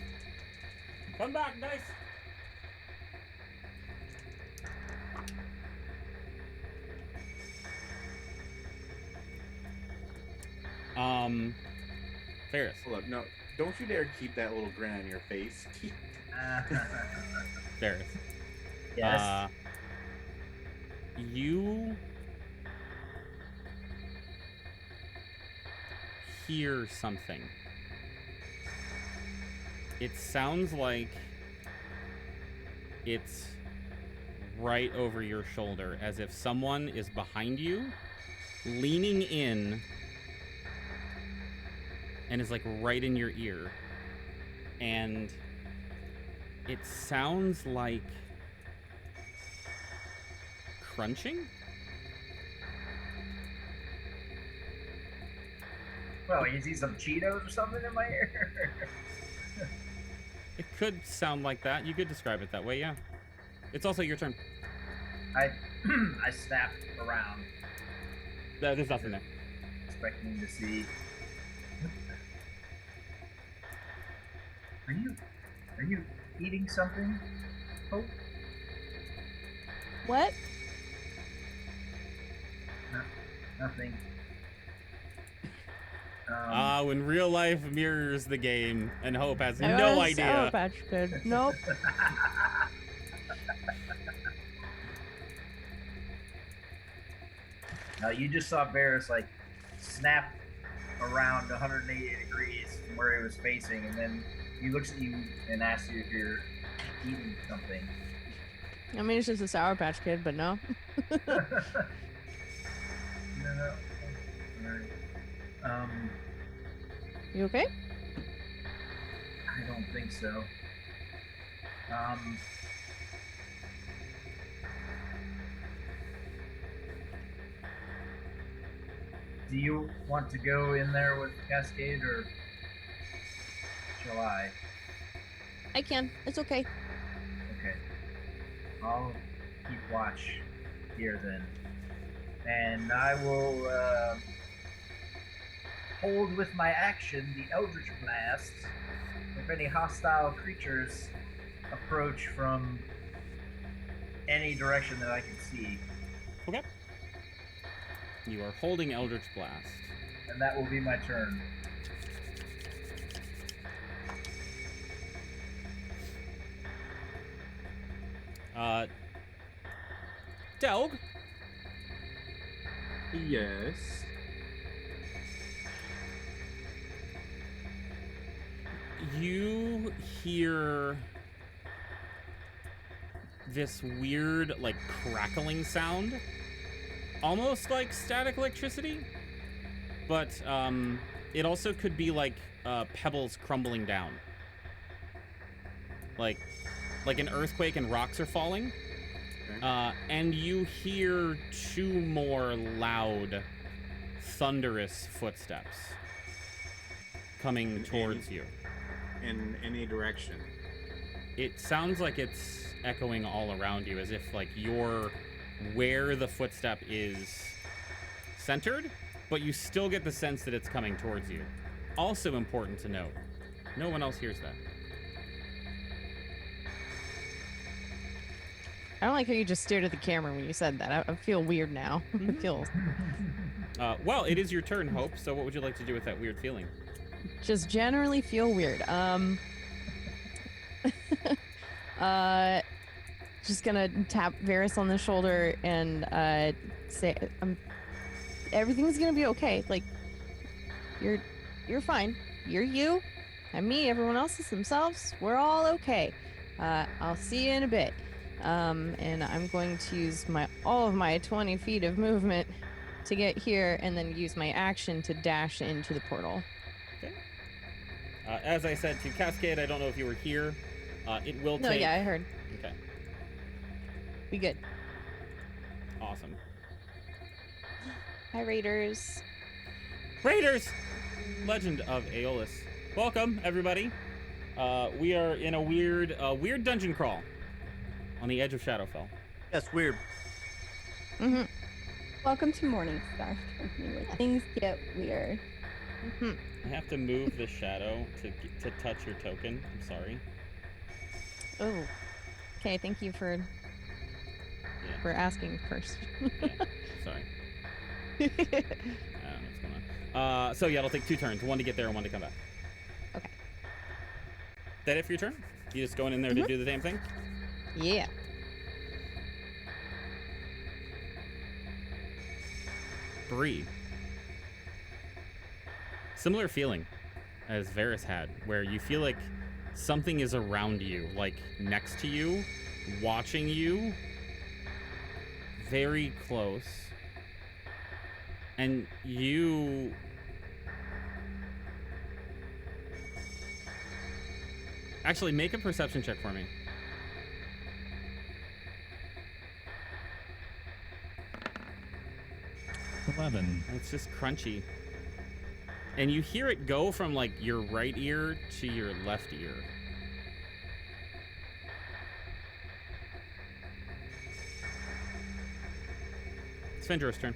Come back, dice. Ferris. Hold up, no, don't you dare keep that little grin on your face. Ferris. Yes. You hear something. It sounds like it's right over your shoulder, as if someone is behind you, leaning in, and is like right in your ear. And it sounds like crunching? Well, you see some Cheetos or something in my ear? It could sound like that. You could describe it that way, yeah. It's also your turn. I snap around, There's nothing there. expecting to see. Are you eating something? Oh, What? nothing. When real life mirrors the game and Hope has I no was Sour idea. Patch Kid. Nope. You just saw Varys like snap around 180 degrees from where he was facing, and then he looks at you and asks you if you're eating something. I mean, it's just a Sour Patch Kid, but no. No. Alright. You okay? I don't think so. Do you want to go in there with Cascade, or shall I? I can. It's okay. Okay. I'll keep watch here then. And I will hold with my action the Eldritch Blast if any hostile creatures approach from any direction that I can see. Okay. You are holding Eldritch Blast. And that will be my turn. Delg, Yes. you hear this weird, like, crackling sound. Almost like static electricity. But, it also could be like, pebbles crumbling down. Like an earthquake and rocks are falling. Okay. And you hear 2 more loud, thunderous footsteps coming towards you. In any direction. It sounds like it's echoing all around you, as if like you're where the footstep is centered, but you still get the sense that it's coming towards you. Also important to note, no one else hears that. I don't like how you just stared at the camera when you said that. I feel weird now. I feel Well, it is your turn, Hope, so what would you like to do with that weird feeling? just generally feel weird. Just gonna tap Varys on the shoulder and say, everything's gonna be okay. Like, you're fine. You're you, and me. Everyone else is themselves. We're all okay. I'll see you in a bit. And I'm going to use all of my 20 feet of movement to get here, and then use my action to dash into the portal. Okay. As I said to Cascade, I don't know if you were here. It will take... No, yeah, I heard. Okay. We good. Awesome. Hi, Raiders. Raiders! Legend of Aeolus. Welcome, everybody. We are in a weird dungeon crawl on the edge of Shadowfell. That's weird. Mm-hmm. Welcome to Morningstar, where things get weird. Mm-hmm. I have to move the shadow to touch your token. I'm sorry. Oh. Okay, thank you for asking first. Yeah, sorry. I don't know what's going on. So yeah, it'll take 2 turns. 1 to get there and 1 to come back. Okay. That it for your turn? You just going in there to do the damn thing? Yeah. Bree. Similar feeling as Varys had, where you feel like something is around you, like next to you, watching you, very close. And you... Actually, make a perception check for me. 11. It's just crunchy. And you hear it go from like your right ear to your left ear. It's Fendra's turn.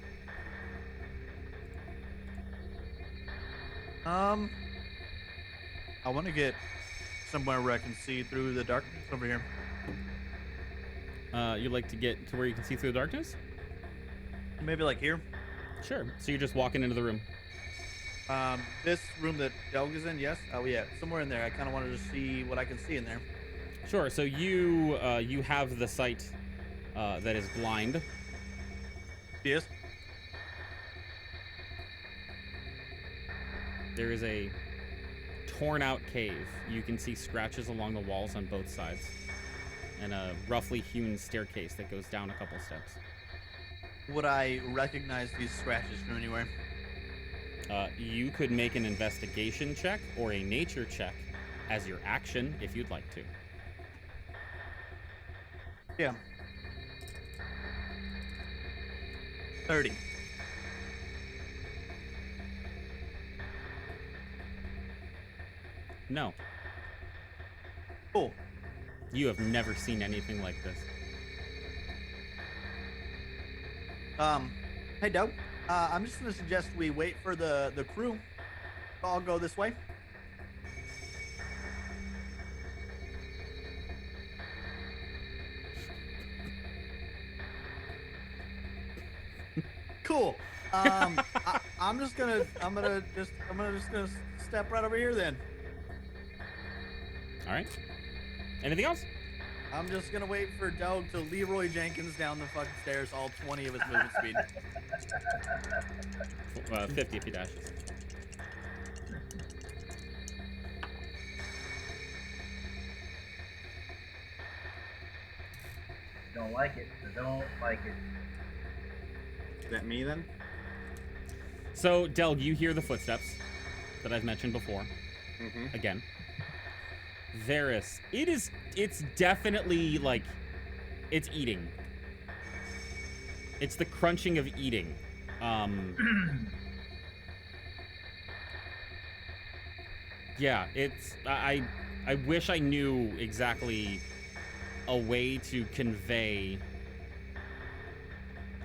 I want to get somewhere where I can see through the darkness over here. You'd like to get to where you can see through the darkness? Maybe like here. Sure. So you're just walking into the room. This room that Delg is in, yes? Oh yeah, somewhere in there. I kind of wanted to see what I can see in there. Sure. So you have the sight that is blind. Yes. There is a torn out cave. You can see scratches along the walls on both sides, and a roughly hewn staircase that goes down a couple steps. Would I recognize these scratches from anywhere? You could make an investigation check or a nature check as your action if you'd like to. Yeah. 30. No. Cool. You have never seen anything like this. Hey Doug, I'm just gonna suggest we wait for the crew. I'll go this way. Cool. I'm just gonna step right over here then. All right. Anything else? I'm just gonna wait for Doug to Leroy Jenkins down the fucking stairs, all 20 of his movement speed. 50 if he dashes. Don't like it. I don't like it. Is that me then? So, Delg, you hear the footsteps that I've mentioned before. Mm-hmm. Again. Varys, it's definitely like, it's eating. It's the crunching of eating. Yeah, I wish I knew exactly a way to convey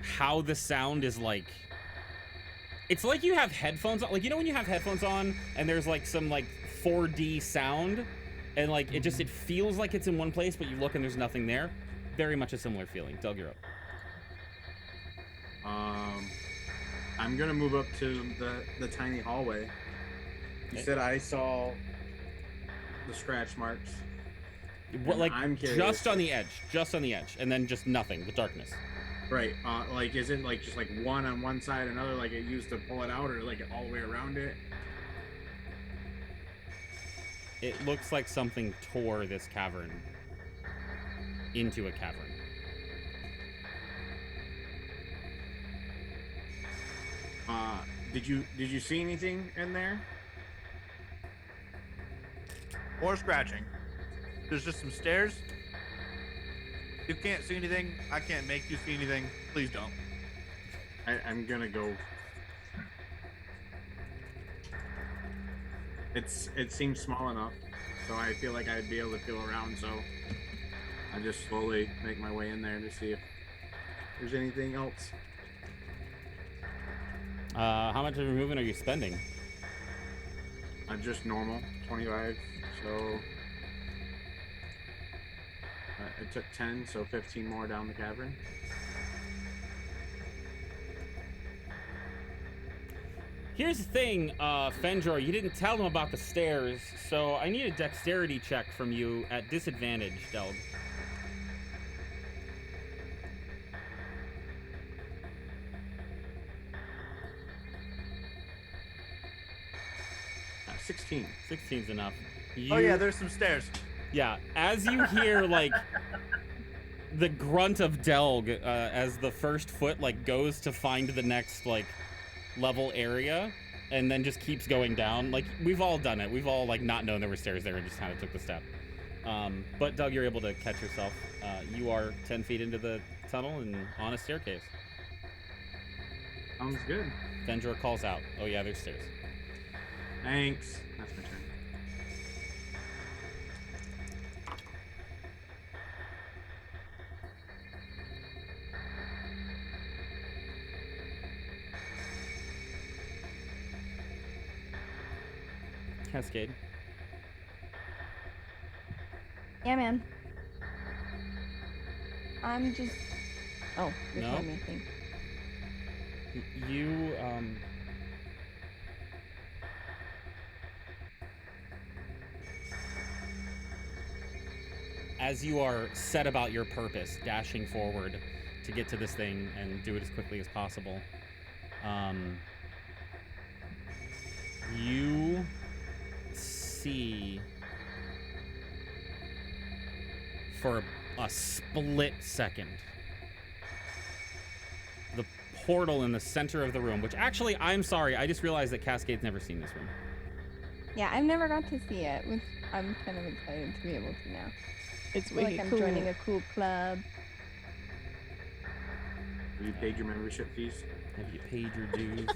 how the sound is like It's like you have headphones on. Like, you know when you have headphones on and there's like some like 4D sound and like it feels like it's in one place, but you look and there's nothing there? Very much a similar feeling. Doug, you're up. I'm gonna move up to the tiny hallway. You said I saw the scratch marks. What, like I'm curious. just on the edge, and then just nothing, the darkness. Right. Like, is it like just like one on one side, another like it used to pull it out, or like all the way around it? It looks like something tore this cavern into a cavern. Did you see anything in there? More scratching. There's just some stairs. You can't see anything. I can't make you see anything. Please don't. I'm gonna go. It seems small enough, so I feel like I'd be able to feel around. So I just slowly make my way in there to see if there's anything else. How much of your movement are you spending? Just normal, 25. So it took 10, so 15 more down the cavern. Here's the thing, Fenjor, you didn't tell them about the stairs, so I need a dexterity check from you at disadvantage, Delg. 16. 16's enough. Oh yeah, there's some stairs. Yeah, as you hear, like, the grunt of Delg as the first foot, like, goes to find the next, like, level area, and then just keeps going down. Like, we've all done it. We've all, like, not known there were stairs there and just kind of took the step. But, Doug, you're able to catch yourself. You are 10 feet into the tunnel and on a staircase. Sounds good. Fenjor calls out. Oh, yeah, there's stairs. Thanks. That's my turn. Cascade. Yeah, man. I'm just... Oh, you're No. telling me a thing. You, as you are set about your purpose, dashing forward to get to this thing and do it as quickly as possible, you see for a split second the portal in the center of the room, which actually, I'm sorry, I just realized that Cascade's never seen this room. Yeah, I've never got to see it, which I'm kind of excited to be able to now. It's I feel way like I'm cool. joining a cool club. Have you paid your membership fees? Have you paid your dues?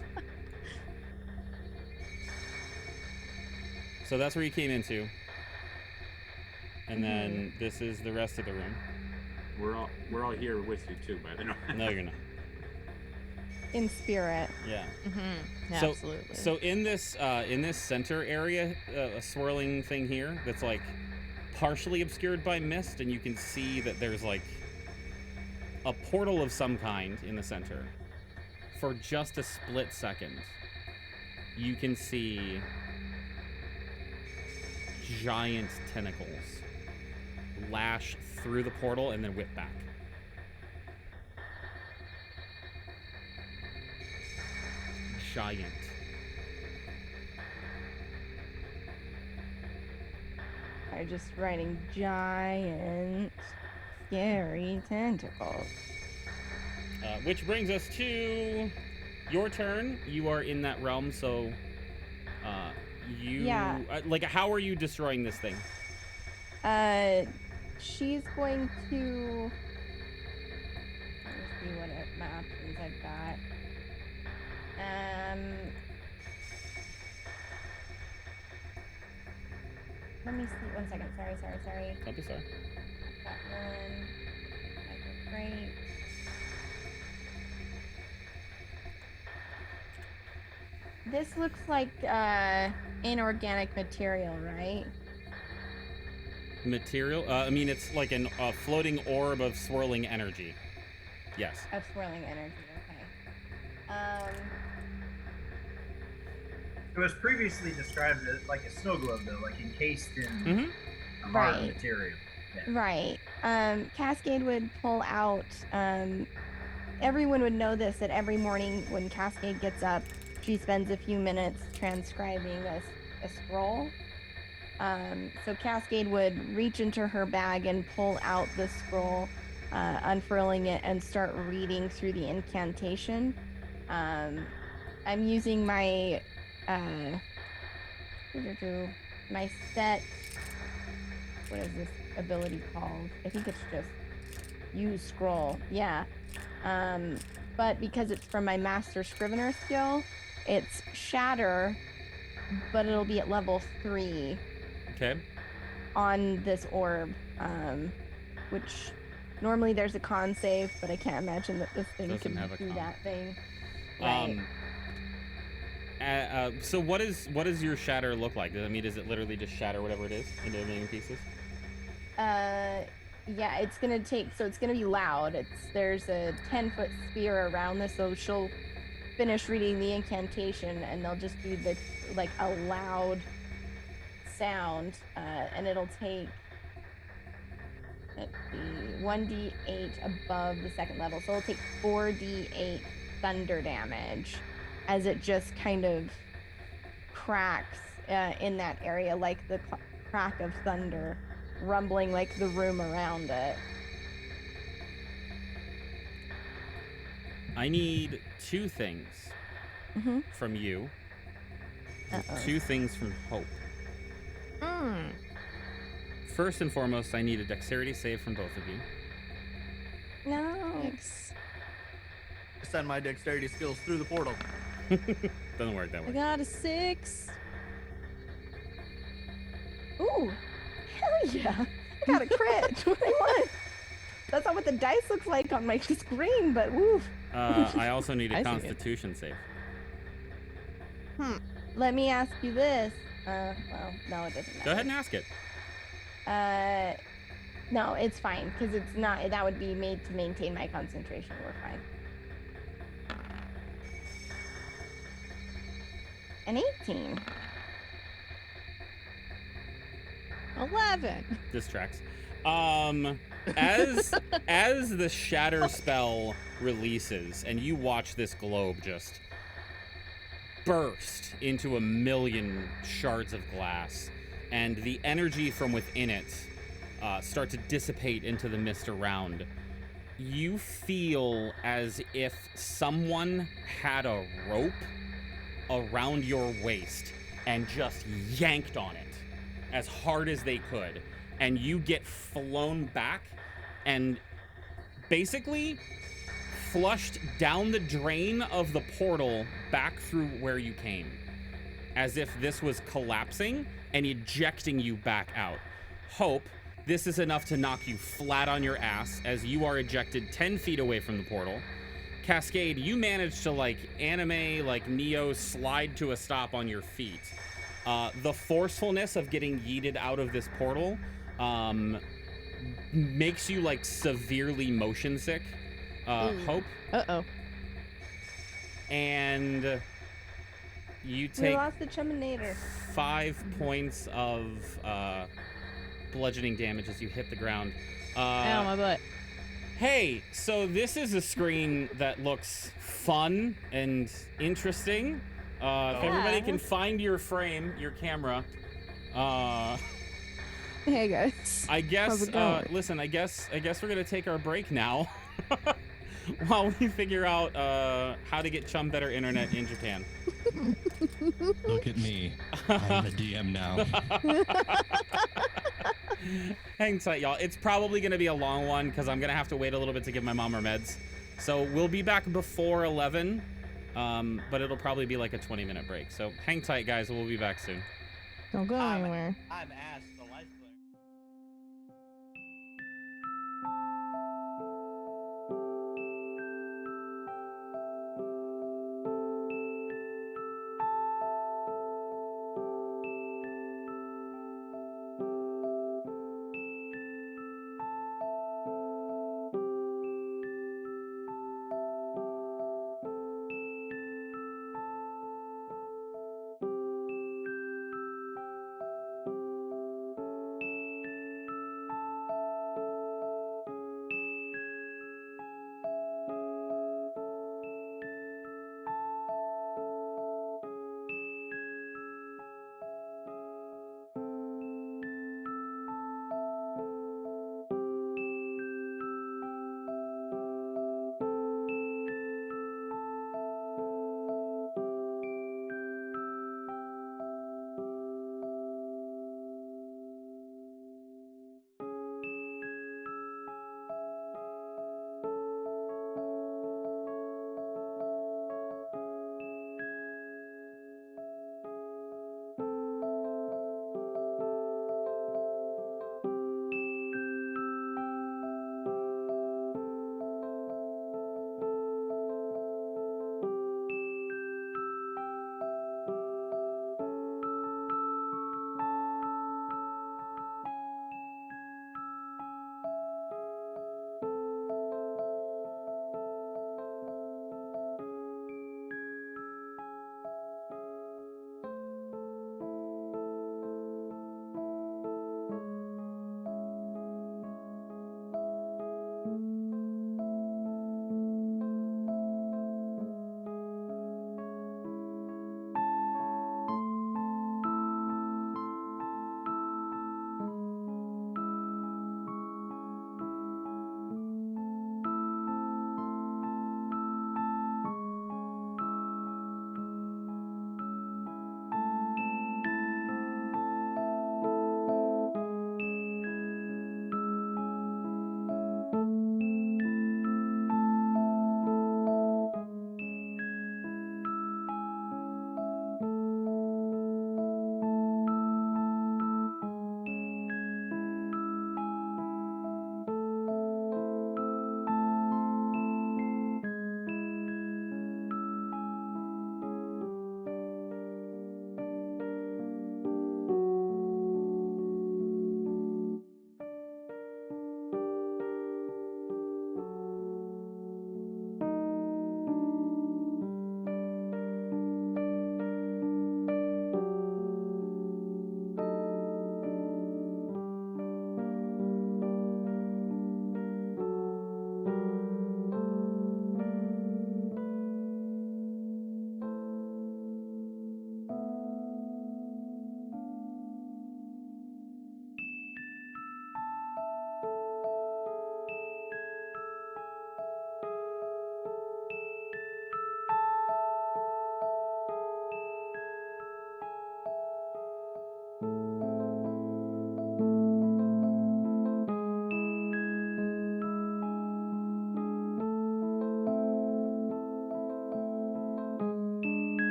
So that's where you came into. And then this is the rest of the room. We're all here with you too, by the way. No, you're not. In spirit. Yeah. Mm-hmm. So, Absolutely. So in this center area, a swirling thing here that's like partially obscured by mist, and you can see that there's like a portal of some kind in the center. For just a split second, you can see giant tentacles lash through the portal and then whip back. Giant. I'm just writing giant, scary tentacles. Which brings us to your turn. You are in that realm, so Yeah. Like, how are you destroying this thing? She's going to... Let me see what my options I've got. Let me see. 1 second. Sorry. Don't be sorry. That one. Great. This looks like inorganic material, right? Material? I mean, it's like a floating orb of swirling energy. Yes. Of swirling energy. Okay. It was previously described as like a snow globe, though, like encased in Mm-hmm. a hard Right. material. Yeah. Right. Cascade would pull out. Everyone would know this, that every morning when Cascade gets up, she spends a few minutes transcribing a scroll. So Cascade would reach into her bag and pull out the scroll, unfurling it, and start reading through the incantation. I'm using my my set. What is this ability called? I think it's just use scroll. Yeah. But because it's from my master scrivener skill, it's shatter, but it'll be at level 3. Okay. On this orb, which normally there's a con save, but I can't imagine that this thing Doesn't can have a do con. that thing. Right. So what does your shatter look like? I mean, does it literally just shatter whatever it is into a million pieces? Yeah, it's gonna be loud. There's a 10-foot sphere around this, so she'll finish reading the incantation, and there'll just be a loud sound, and it'll take 1d8 above the second level, so it'll take 4d8 thunder damage as it just kind of cracks in that area, like the crack of thunder, rumbling like the room around it. I need 2 things from you. Uh-oh. 2 things from Hope. First and foremost, I need a dexterity save from both of you. No. Thanks. Send my dexterity skills through the portal. Doesn't work that I way. got a 6. Ooh. Hell yeah. I got a crit. 21. That's not what the dice looks like on my screen, but woof. I also need I a see it. Constitution save. Let me ask you this. Well, no, it doesn't matter. Go ahead and ask it. No, it's fine, because it's not, that would be made to maintain my concentration. We're fine. An 18. 11. Distracts. As the shatter spell releases and you watch this globe just burst into a million shards of glass, and the energy from within it start to dissipate into the mist around, you feel as if someone had a rope around your waist and just yanked on it as hard as they could, and you get flown back and basically flushed down the drain of the portal back through where you came, as if this was collapsing and ejecting you back out. Hope, this is enough to knock you flat on your ass as you are ejected 10 feet away from the portal. Cascade, you manage to anime, Neo, slide to a stop on your feet. The forcefulness of getting yeeted out of this portal makes you severely motion sick. Hope. Uh-oh. And you We take lost the Chuminator. 5 points of bludgeoning damage as you hit the ground. Ow, my butt. Hey, so this is a screen that looks fun and interesting. If everybody can find your frame, your camera. Hey guys. I guess. How's it going? Listen, I guess we're gonna take our break now, while we figure out how to get chum better internet in Japan. Look at me. I'm the DM now. Hang tight, y'all. It's probably gonna be a long one because I'm gonna have to wait a little bit to give my mom her meds. So we'll be back before 11, but it'll probably be like a 20-minute break. So hang tight, guys. We'll be back soon. Don't go anywhere. I'm Ash, the life cleric.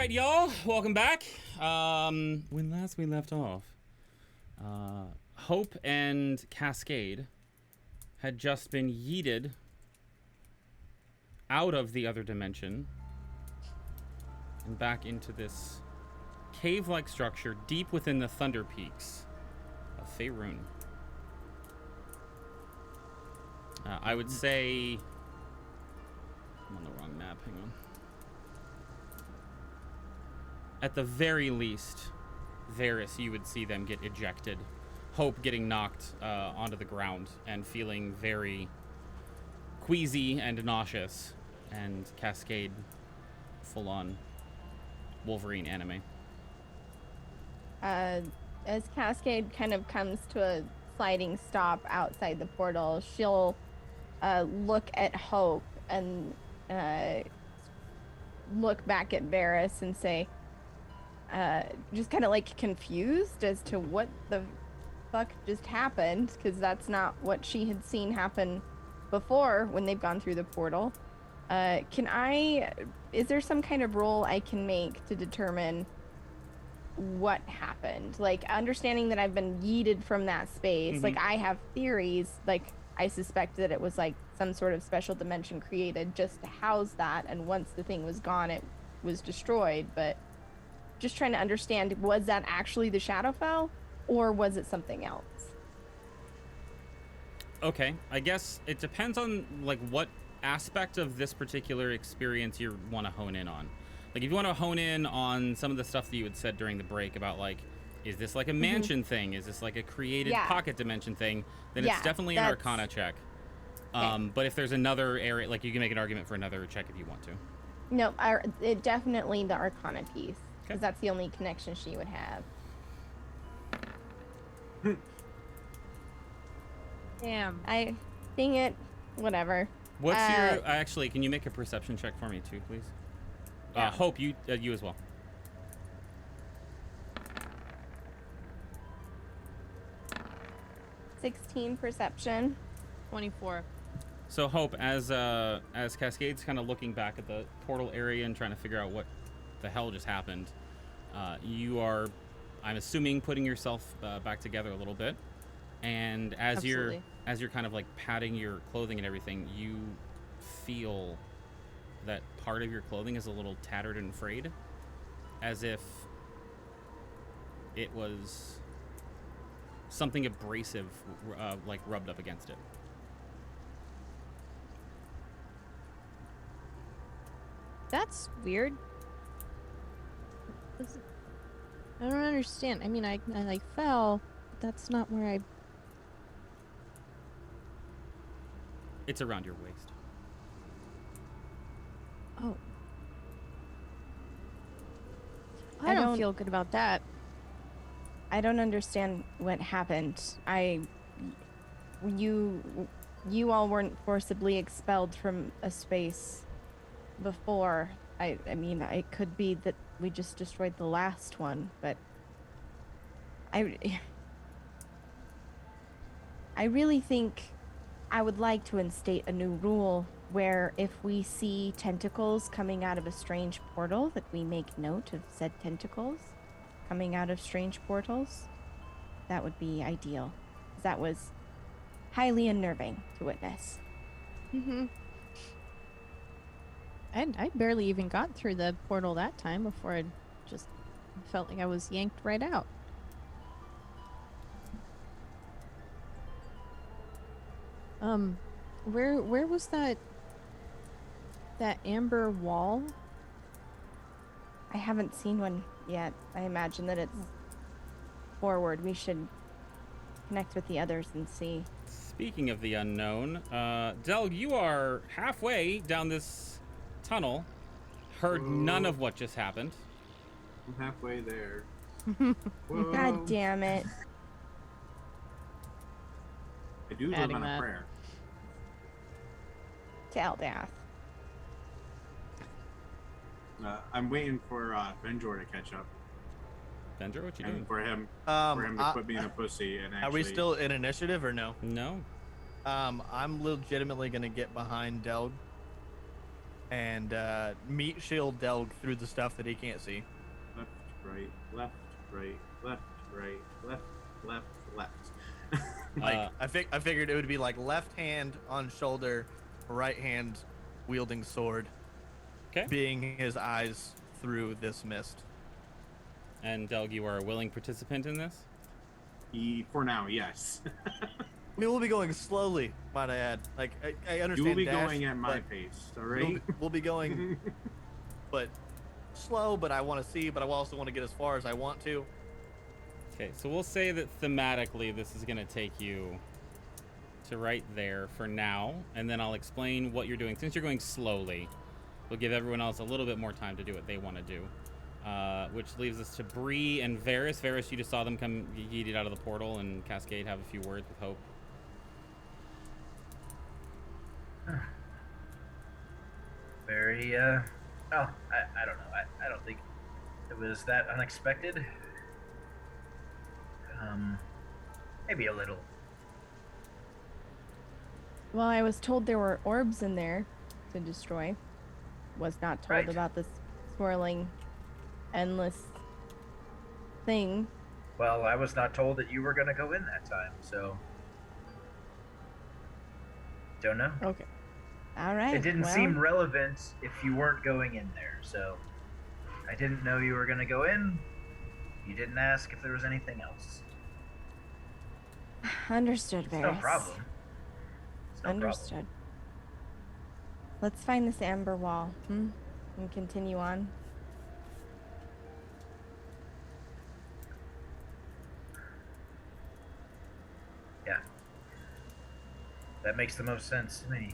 right, y'all. Welcome back. When last we left off, Hope and Cascade had just been yeeted out of the other dimension and back into this cave-like structure deep within the Thunder Peaks of Faerun. I would say... I'm on the wrong map, hang on. At the very least, Varys, you would see them get ejected. Hope getting knocked onto the ground and feeling very queasy and nauseous. And Cascade full-on Wolverine anime. As Cascade kind of comes to a sliding stop outside the portal, she'll look at Hope and look back at Varys and say, just kind of like confused as to what the fuck just happened, because that's not what she had seen happen before when they've gone through the portal. Is there some kind of roll I can make to determine what happened? Like, understanding that I've been yeeted from that space, like, I have theories, like, I suspect that it was like some sort of special dimension created just to house that, and once the thing was gone, it was destroyed. But just trying to understand, was that actually the Shadowfell, or was it something else? Okay, I guess it depends on like what aspect of this particular experience you want to hone in on. Like, if you want to hone in on some of the stuff that you had said during the break about, like, is this like a mansion thing? Is this like a created pocket dimension thing? Then it's definitely an Arcana check. But if there's another area, like, you can make an argument for another check if you want to. No, it definitely the Arcana piece, because that's the only connection she would have. Damn. Dang it. Whatever. What's your... Actually, can you make a perception check for me, too, please? Yeah. Hope, you as well. 16 perception. 24. So Hope, as Cascade's kind of looking back at the portal area and trying to figure out what the hell just happened, you are, I'm assuming, putting yourself back together a little bit. And as you're kind of like patting your clothing and everything, you feel that part of your clothing is a little tattered and frayed, as if it was something abrasive like rubbed up against it. That's weird. I don't understand. I mean, I like fell, but that's not where I... It's around your waist. Oh. I don't feel good about that. I don't understand what happened. You all weren't forcibly expelled from a space before. I mean, it could be that we just destroyed the last one, but I really think I would like to instate a new rule where if we see tentacles coming out of a strange portal, that we make note of said tentacles coming out of strange portals. That would be ideal. That was highly unnerving to witness. I barely even got through the portal that time before I just felt like I was yanked right out. Where was that amber wall? I haven't seen one yet. I imagine that it's forward. We should connect with the others and see. Speaking of the unknown, Delg, you are halfway down this tunnel. Heard none of what just happened. I'm halfway there. God damn it. I do live on a prayer. To Eldath. I'm waiting for Benjor to catch up. Benjor, what you and doing? for him to quit being a pussy and actually... Are we still in initiative or no? No. I'm legitimately gonna get behind Delg and meat shield Delg through the stuff that he can't see. Left, right, left, right, left, right, left, left, left. Like I figured it would be like left hand on shoulder, right hand wielding sword, being his eyes through this mist. And Delg, you are a willing participant in this? For now, yes. We will be going slowly, might I add. Like I understand. You will be dash, going at my pace, all right? We'll be going, but slow. But I want to see. But I also want to get as far as I want to. Okay, so we'll say that thematically this is going to take you to right there for now, and then I'll explain what you're doing. Since you're going slowly, we'll give everyone else a little bit more time to do what they want to do, which leaves us to Bree and Varys. Varys, you just saw them come yeeted out of the portal, and Cascade have a few words with Hope. Very, I don't know. I don't think it was that unexpected. Maybe a little. Well, I was told there were orbs in there to destroy. Was not told about this swirling, endless thing. Well, I was not told that you were going to go in that time, so... Don't know. Okay. All right. It didn't seem relevant if you weren't going in there, so... I didn't know you were going to go in. You didn't ask if there was anything else. Understood, Varys. No problem. No Understood. problem. Let's find this amber wall, and continue on. Yeah. That makes the most sense to me.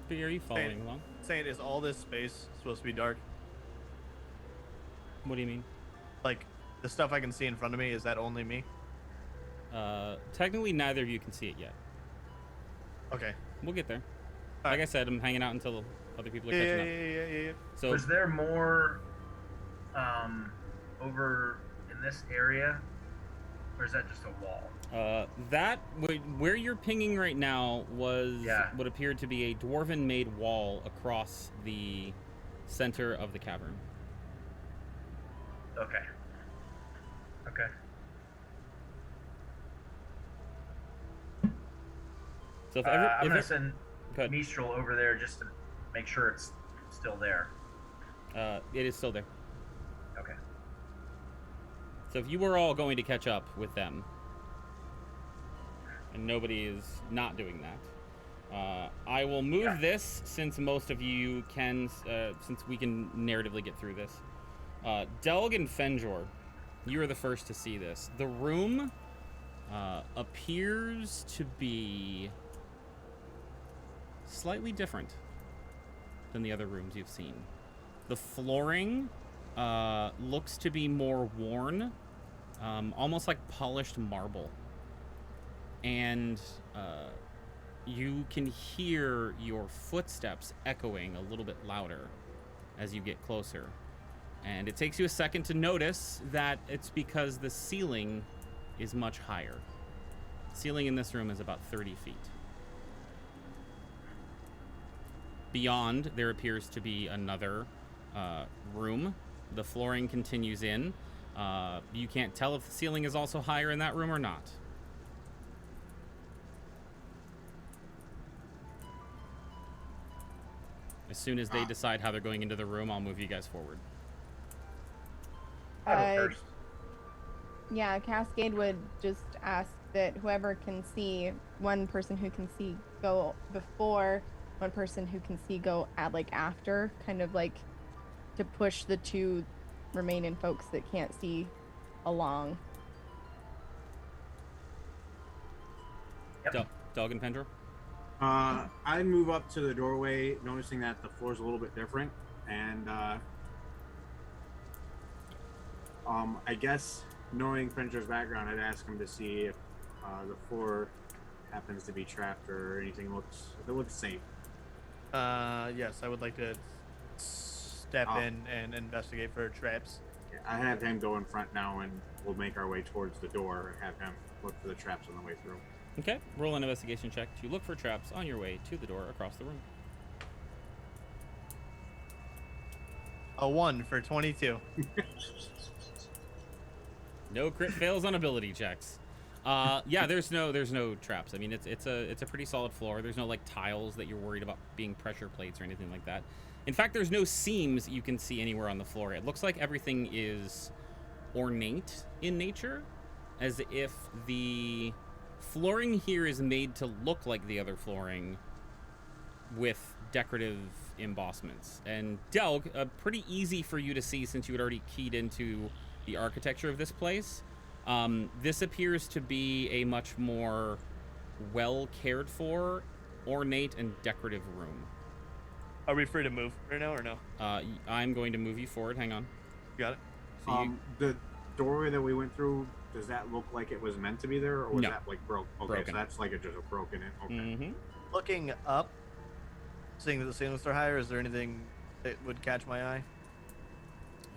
But are you following along? Saying, is all this space supposed to be dark? What do you mean? Like, the stuff I can see in front of me, is that only me? Technically, neither of you can see it yet. Okay. We'll get there. Like I said, I'm hanging out until other people are catching up. Yeah. So, was there more over in this area? Or is that just a wall? where you're pinging right now was what appeared to be a dwarven-made wall across the center of the cavern. Okay. So I'm gonna send Mistral over there just to make sure it's still there. It is still there. Okay. So if you were all going to catch up with them, and nobody is not doing that, I will move this since most of you can, since we can narratively get through this. Delg and Fenjor, you are the first to see this. The room appears to be slightly different than the other rooms you've seen. The flooring looks to be more worn, almost like polished marble. And you can hear your footsteps echoing a little bit louder as you get closer. And it takes you a second to notice that it's because the ceiling is much higher. The ceiling in this room is about 30 feet. Beyond, there appears to be another room. The flooring continues in. You can't tell if the ceiling is also higher in that room or not. As soon as they decide how they're going into the room, I'll move you guys forward. First. Yeah, Cascade would just ask that whoever can see, one person who can see go before, one person who can see go at after, kind of like to push the two remaining folks that can't see along. Yep. Dog and Pendra? I move up to the doorway, noticing that the floor's a little bit different, and I guess knowing Pendra's background, I'd ask him to see if the floor happens to be trapped or anything if it looks safe. Yes, I would like to step in and investigate for traps. I have him go in front now, and we'll make our way towards the door and have him look for the traps on the way through. Okay, roll an investigation check to look for traps on your way to the door across the room. A 1 for 22. No crit fails on ability checks. Yeah, there's no traps. I mean, it's a pretty solid floor. There's no like tiles that you're worried about being pressure plates or anything like that. In fact, there's no seams you can see anywhere on the floor. It looks like everything is ornate in nature, as if the flooring here is made to look like the other flooring with decorative embossments. And Delg, pretty easy for you to see since you had already keyed into the architecture of this place. This appears to be a much more well cared for, ornate, and decorative room. Are we free to move right now or no? I'm going to move you forward. Hang on. You got it? So you, The doorway that we went through, does that look like it was meant to be there, or was No. that like broke? Okay, Broken. so that's like just a broken in. Okay. mm-hmm. Looking up, seeing that the ceilings are higher, is there anything that would catch my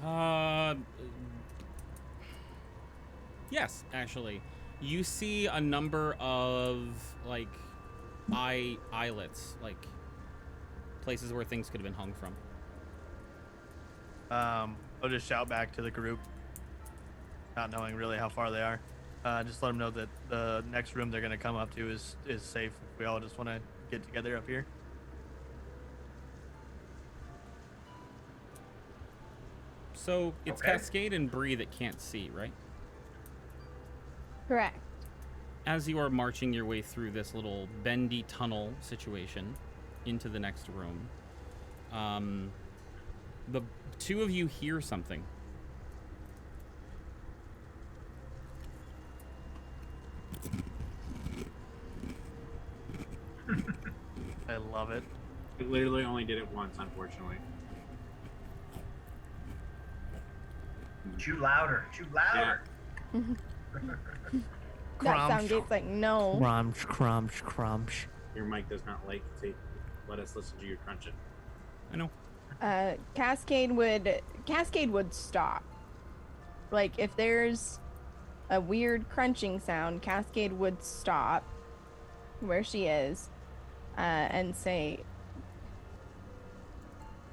eye? Yes, actually. You see a number of, like, eyelets, like, places where things could have been hung from. I'll just shout back to the group, not knowing really how far they are. Just let them know that the next room they're going to come up to is safe. We all just want to get together up here. So, it's Okay. Cascade and Bree that can't see, right? Correct. As you are marching your way through this little bendy tunnel situation into the next room, the two of you hear something. I love it. We literally only did it once, unfortunately. Chew louder. Chew louder. That sound gate's like, no. Crunch, crunch, crunch. Your mic does not like to let us listen to you crunch it. I know. Cascade would stop. Like, if there's a weird crunching sound, Cascade would stop where she is and say,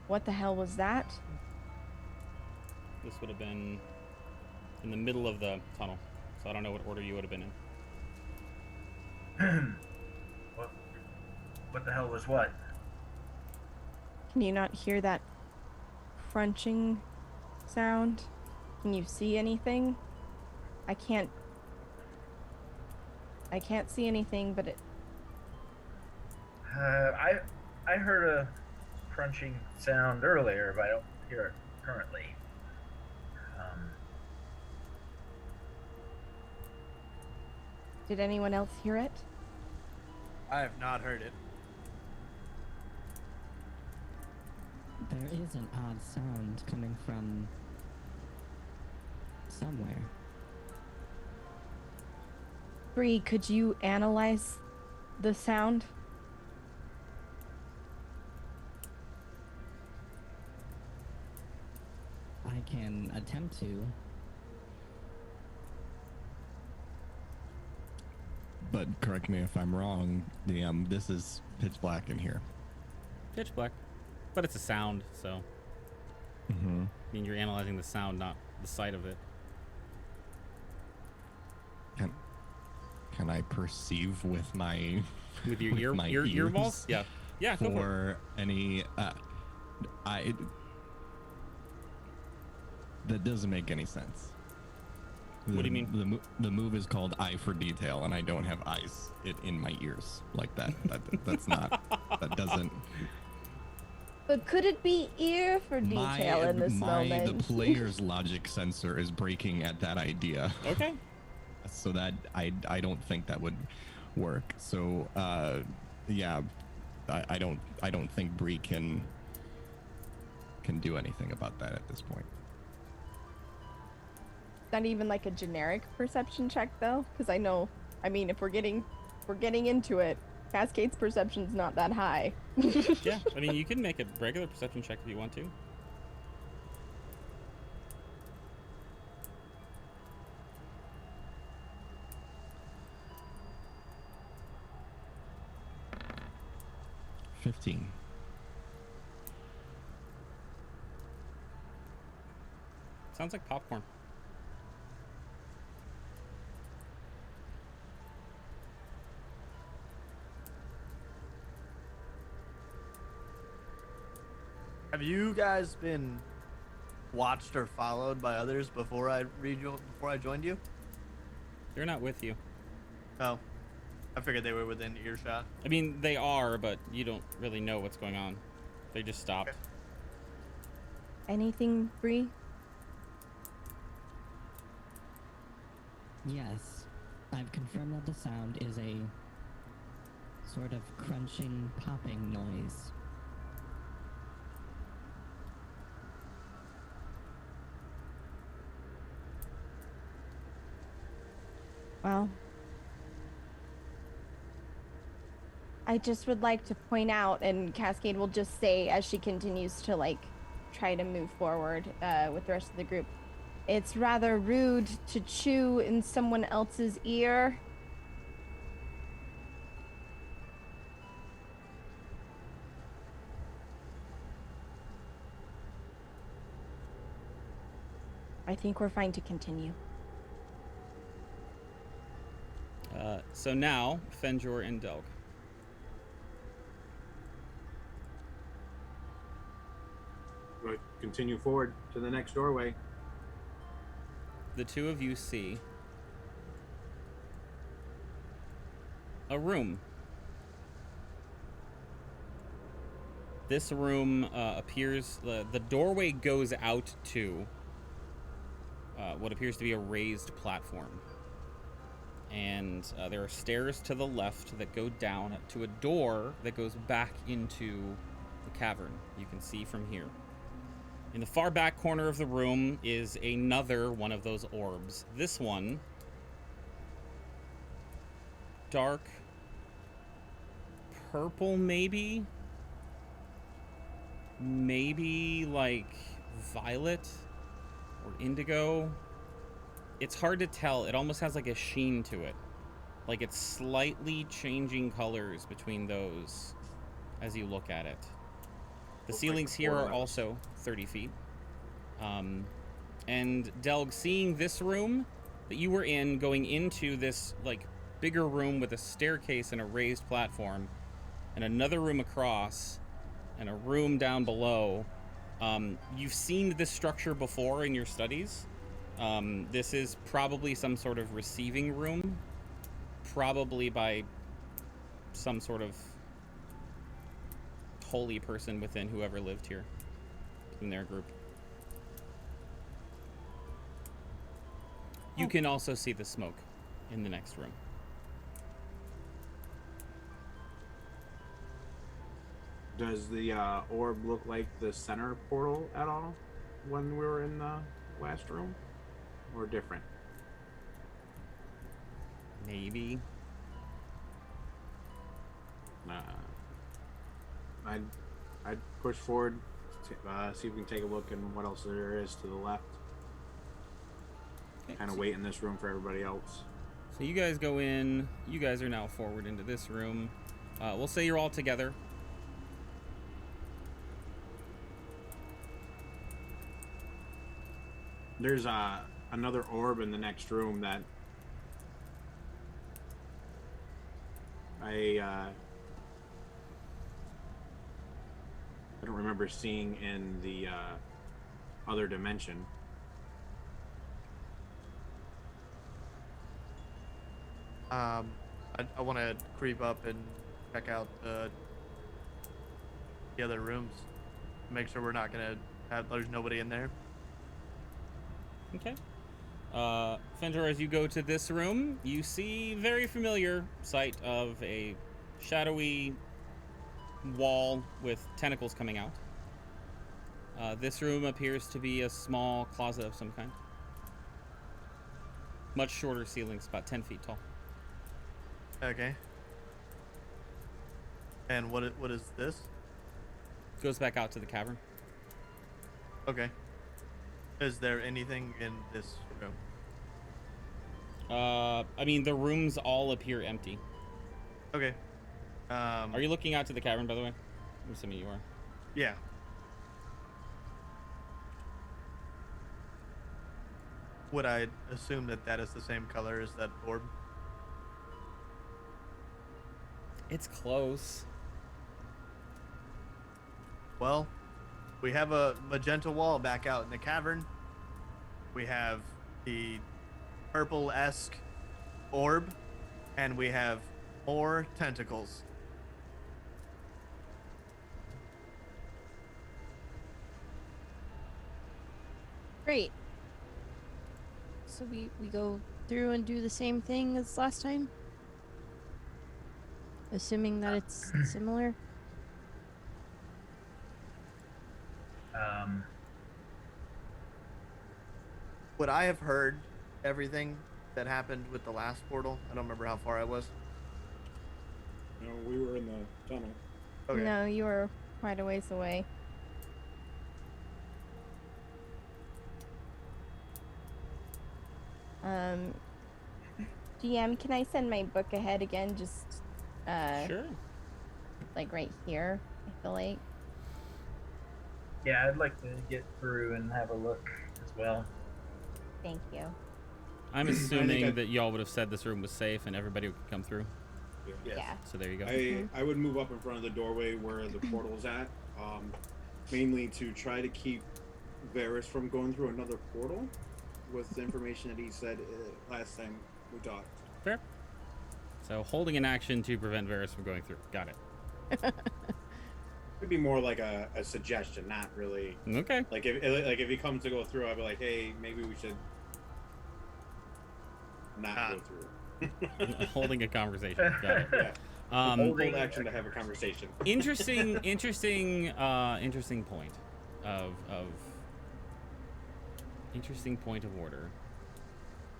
"What the hell was that?" This would have been in the middle of the tunnel, so I don't know what order you would have been in. What the hell was what? Can you not hear that crunching sound? Can you see anything? I can't see anything, but it... I heard a crunching sound earlier, but I don't hear it currently. Did anyone else hear it? I have not heard it. There is an odd sound coming from somewhere. Bree, could you analyze the sound? I can attempt to. But correct me if I'm wrong, DM, this is pitch black in here. Pitch black. But it's a sound, so. Mm-hmm. I mean, you're analyzing the sound, not the sight of it. Can I perceive with my With your my ear balls? ears Yeah. Yeah, go for it. for any that doesn't make any sense. What do you mean? The move is called eye for detail, and I don't have eyes in my ears like that. That's not. That doesn't. But could it be ear for detail in this moment? The player's logic sensor is breaking at that idea. Okay. So that I don't think that would work. So yeah, I don't think Bree can do anything about that at this point. Not even like a generic perception check though, because I mean, if we're getting into it, Cascade's perception's not that high. Yeah, I mean, you can make a regular perception check if you want to. 15. Sounds like popcorn. Have you guys been watched or followed by others before I joined you? They're not with you. Oh, I figured they were within earshot. I mean, they are, but you don't really know what's going on. They just stopped. Okay. Anything, Bree? Yes, I've confirmed that the sound is a sort of crunching, popping noise. Well, I just would like to point out, and Cascade will just say as she continues to like try to move forward with the rest of the group, it's rather rude to chew in someone else's ear. I think we're fine to continue. So now, Fenjor and Delg. We'll continue forward to the next doorway. The two of you see a room. This room appears, the doorway goes out to what appears to be a raised platform. And there are stairs to the left that go down to a door that goes back into the cavern. You can see from here. In the far back corner of the room is another one of those orbs. This one, dark purple maybe? Maybe like violet or indigo. It's hard to tell. It almost has like a sheen to it. Like it's slightly changing colors between those as you look at it. The ceilings here are also 30 feet. And Delg, seeing this room that you were in, going into this like bigger room with a staircase and a raised platform, and another room across, and a room down below, you've seen this structure before in your studies. This is probably some sort of receiving room, probably by some sort of holy person within whoever lived here in their group. You can also see the smoke in the next room. Does the orb look like the center portal at all when we were in the last room? Or different? Maybe. I'd push forward, see if we can take a look and what else there is to the left. Okay, Kind of so- wait in this room for everybody else. So you guys go in. You guys are now forward into this room. We'll say you're all together. There's another orb in the next room that I don't remember seeing in the other dimension. I want to creep up and check out the other rooms. Make sure we're not gonna have there's nobody in there. Okay. Fenjor, as you go to this room, you see very familiar sight of a shadowy wall with tentacles coming out. This room appears to be a small closet of some kind. Much shorter ceilings, about 10 feet tall. Okay. And what is this? Goes back out to the cavern. Okay. Is there anything in this room? I mean, the rooms all appear empty. Okay. Are you looking out to the cavern, by the way? I'm assuming you are. Yeah. Would I assume that that is the same color as that orb? It's close. Well, we have a magenta wall back out in the cavern. We have the purple-esque orb, and we have more tentacles. Great. So we go through and do the same thing as last time? Assuming that it's similar? Would I have heard everything that happened with the last portal? I don't remember how far I was. No, we were in the tunnel. Okay. No, you were quite a ways away. GM, can I send my book ahead again? Just, Sure. like right here, I feel like. Yeah, I'd like to get through and have a look as well. Thank you. I'm assuming that y'all would have said this room was safe and everybody would come through. Yes. Yeah. So there you go. I would move up in front of the doorway where the portal's at, mainly to try to keep Varys from going through another portal with the information that he said last time we talked. Fair. So holding an action to prevent Varys from going through. Got it. It'd be more like a suggestion, not really. Okay. Like if he comes to go through, I'd be like, hey, maybe we should not go through. Holding a conversation. Got it. Yeah. Hold action to have a conversation. Interesting point of interesting point of order.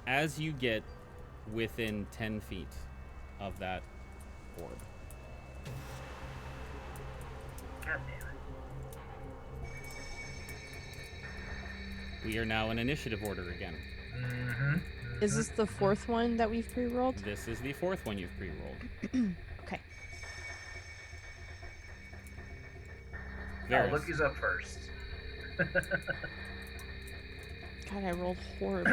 As you get within 10 feet of that orb, God damn it. we are now in initiative order again. Is this the fourth one that we've pre-rolled? This is the fourth one you've pre-rolled. Okay. Varys. Look who's up first. God, I rolled horribly.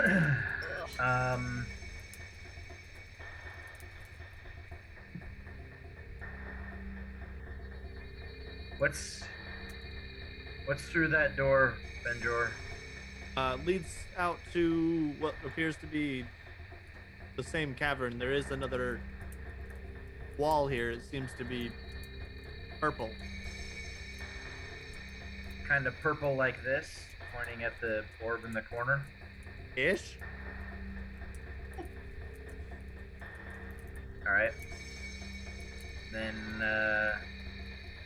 What's through that door, Benjor? Leads out to what appears to be the same cavern. There is another wall here. It seems to be purple. Kind of purple like this, pointing at the orb in the corner. Ish. All right. Then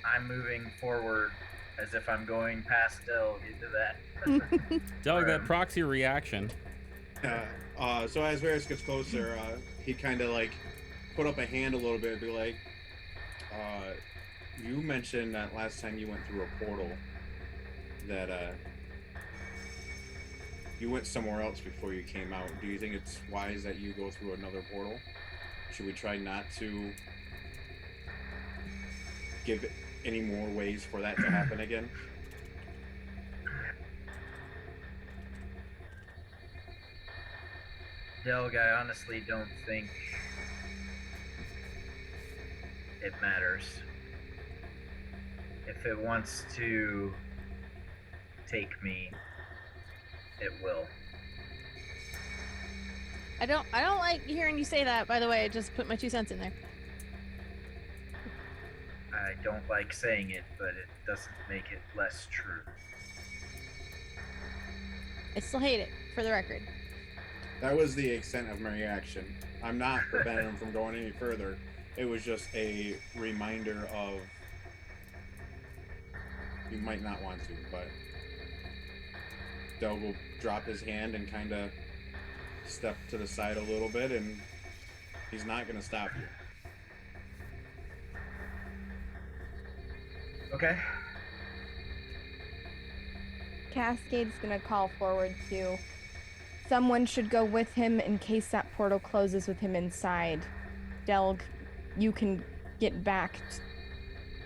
I'm moving forward as if I'm going past Delg into that. Doug, that proxy reaction. So as Varys gets closer, he kind of like put up a hand a little bit and be like, you mentioned that last time you went through a portal that you went somewhere else before you came out. Do you think it's wise that you go through another portal? Should we try not to give any more ways for that to happen again? Delg, I honestly don't think it matters. If it wants to take me, it will. I don't like hearing you say that, by the way. I just put my 2 cents in there. I don't like saying it, but it doesn't make it less true. I still hate it, for the record. That was the extent of my reaction. I'm not preventing him from going any further. It was just a reminder of you might not want to, but Doug will drop his hand and kind of step to the side a little bit, and he's not going to stop you. Okay. Cascade's gonna call forward to someone should go with him in case that portal closes with him inside. Delg, you can get back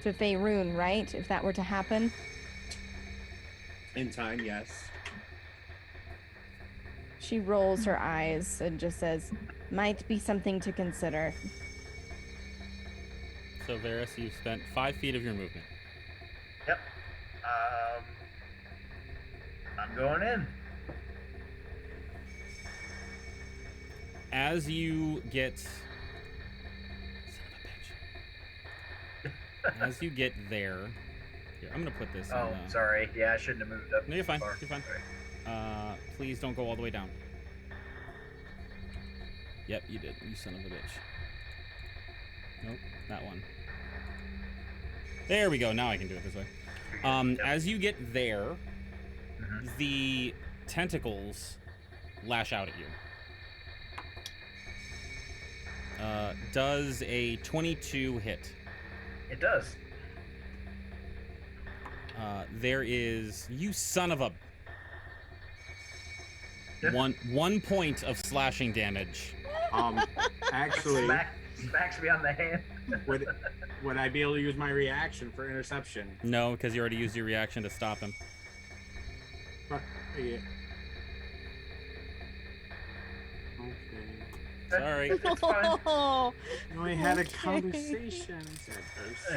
to Faerun, right? If that were to happen. In time, yes. She rolls her eyes and just says, might be something to consider. So, Varys, you've spent 5 feet of your movement. Yep. I'm going in. As you get... Son of a bitch. As you get there... Here, I'm going to put this in Oh, the... sorry. Yeah, I shouldn't have moved up. No, you're fine. far. You're fine. Sorry. Please don't go all the way down. Yep, you did. You son of a bitch. Nope, that one. There we go. Now I can do it this way. Yep. As you get there, Mhm. the tentacles lash out at you. Does a 22 hit? It does. There is... You son of a... One point of slashing damage. Actually, Smacks me on the hand. would I be able to use my reaction for interception? No, because you already used your reaction to stop him. But, yeah. Okay. Sorry. It's fine. Oh, We had a Okay. conversation. Said Bruce.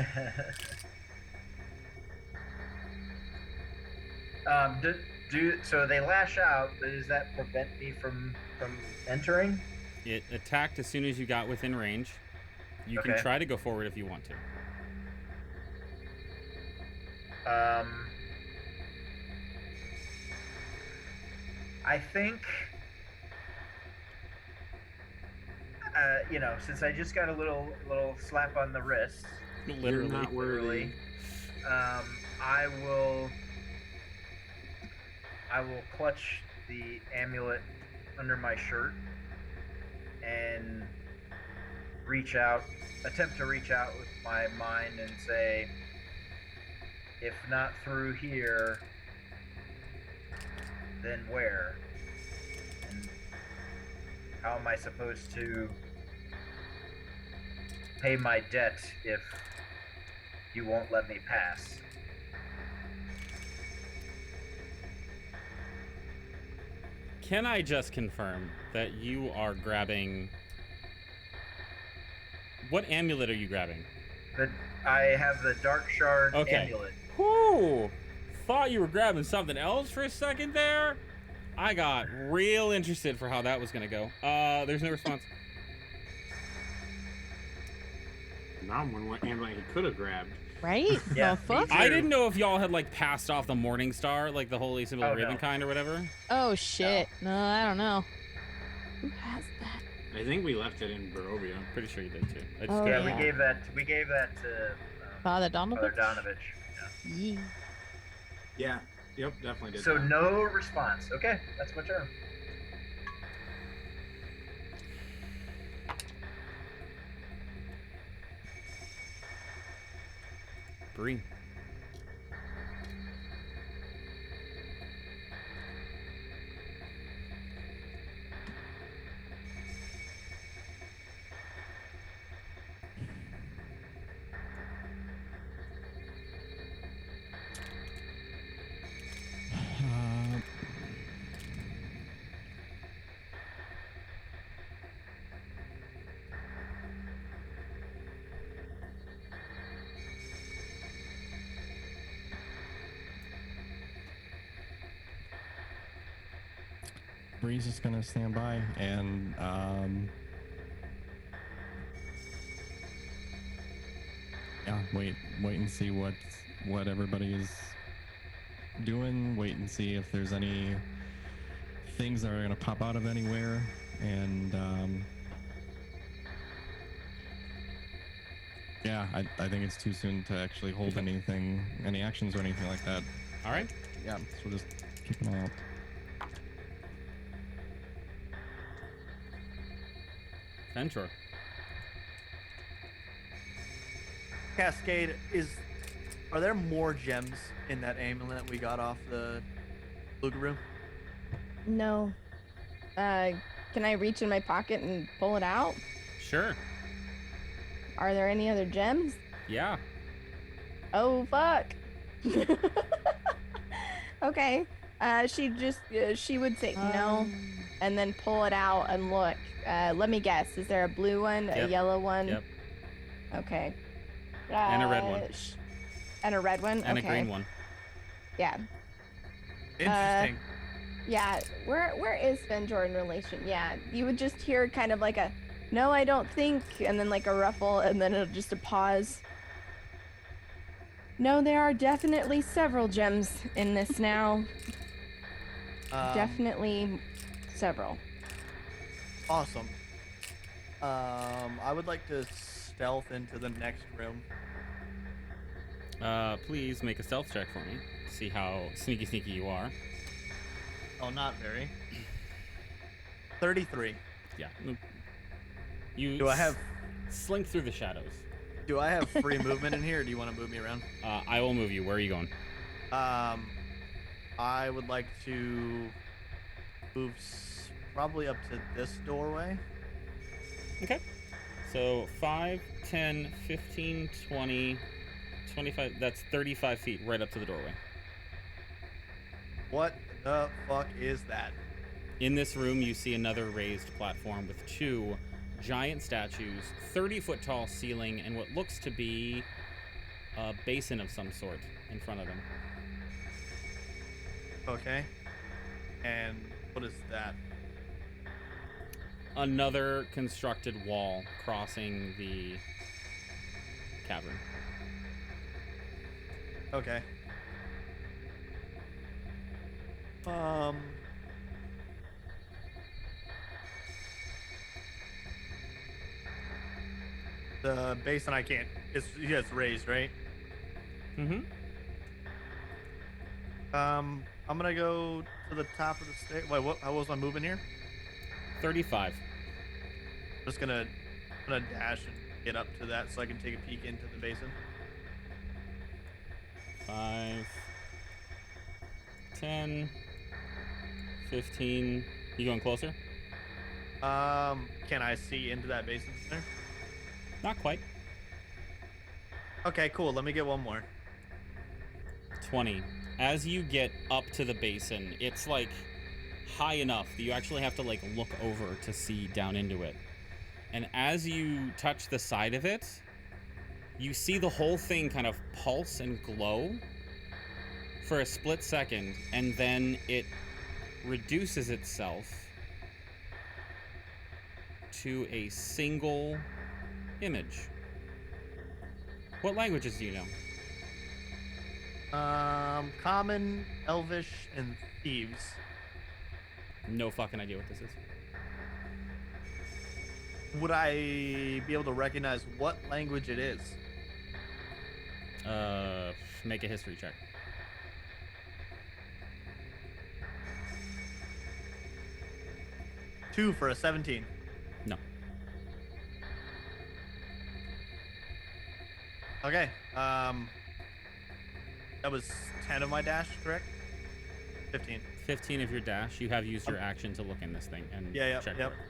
So they lash out, but does that prevent me from entering? It attacked as soon as you got within range. You can Okay. try to go forward if you want to. I think, since I just got a little slap on the wrist, Literally. You're not worthy. I will clutch the amulet under my shirt and attempt to reach out with my mind and say, if not through here, then where? And how am I supposed to pay my debt if you won't let me pass? Can I just confirm that you are grabbing... What amulet are you grabbing? I have the Dark Shard Okay. amulet. Whoo! Thought you were grabbing something else for a second there. I got real interested for how that was gonna go. There's no response. Now I'm wondering what amulet he could have grabbed. right? Yeah, The fuck? me I too. didn't know if y'all had like passed off the Morningstar, like the holy symbol of Oh, no. Ravenkind or whatever. Oh shit. No, I don't know. Who has that? I think we left it in Barovia. Pretty sure you did too. I just Oh, Yeah, couldn't- we gave that to Father Donovich? Father Donovich. Yeah. Yeah. Yeah. Yep. Definitely did. So that. no response. Okay, that's my turn. Bree. Uh, Bree's just gonna stand by and yeah, wait and see what everybody is doing. Wait and see if there's any things that are gonna pop out of anywhere, and yeah, I think it's too soon to actually hold anything, any actions or anything like that. All right. Yeah, so just keep an eye out. Venture. Cascade, are there more gems in that amulet we got off the Luga room? No. Can I reach in my pocket and pull it out? Sure. Are there any other gems? Yeah. Oh fuck. Okay. She would say no, and then pull it out and look. Let me guess. Is there a blue one, a Yep. yellow one? Yep. Okay. And a red one. And a red one. And okay. a green one. Yeah. Interesting. Yeah. Where is Fenjor in relation? Yeah. You would just hear kind of like a, no, I don't think, and then like a ruffle, and then just a pause. No, there are definitely several gems in this now. Definitely several. Awesome. I would like to stealth into the next room. Please make a stealth check for me. See how sneaky you are. Oh, not very. 33. Yeah. You Do I have slink through the shadows. Do I have free movement in here, or do you want to move me around? I will move you. Where are you going? I would like to move probably up to this doorway. Okay. So 5, 10, 15, 20, 25. That's 35 feet right up to the doorway. What the fuck is that? In this room, you see another raised platform with 2 giant statues, 30-foot tall ceiling, and what looks to be a basin of some sort in front of them. Okay. And what is that? Another constructed wall crossing the cavern. Okay. The basin I can't. It's raised, right? Mm-hmm. I'm gonna go to the top of the stairs. Wait, what? How was my movement here? 35. Just gonna dash and get up to that so I can take a peek into the basin. 5, 10, 15. You going closer? Can I see into that basin there? Not quite. Okay, cool. Let me get one more. 20. As you get up to the basin, it's like high enough that you actually have to like look over to see down into it. And as you touch the side of it, you see the whole thing kind of pulse and glow for a split second, and then it reduces itself to a single image. What languages do you know? Common, Elvish, and Thieves. No fucking idea what this is. Would I be able to recognize what language it is? Make a history check. Two for a 17. No. Okay. That was 10 of my dash, correct? 15. 15 of your dash. You have used your action to look in this thing and Yeah, check yep. for it.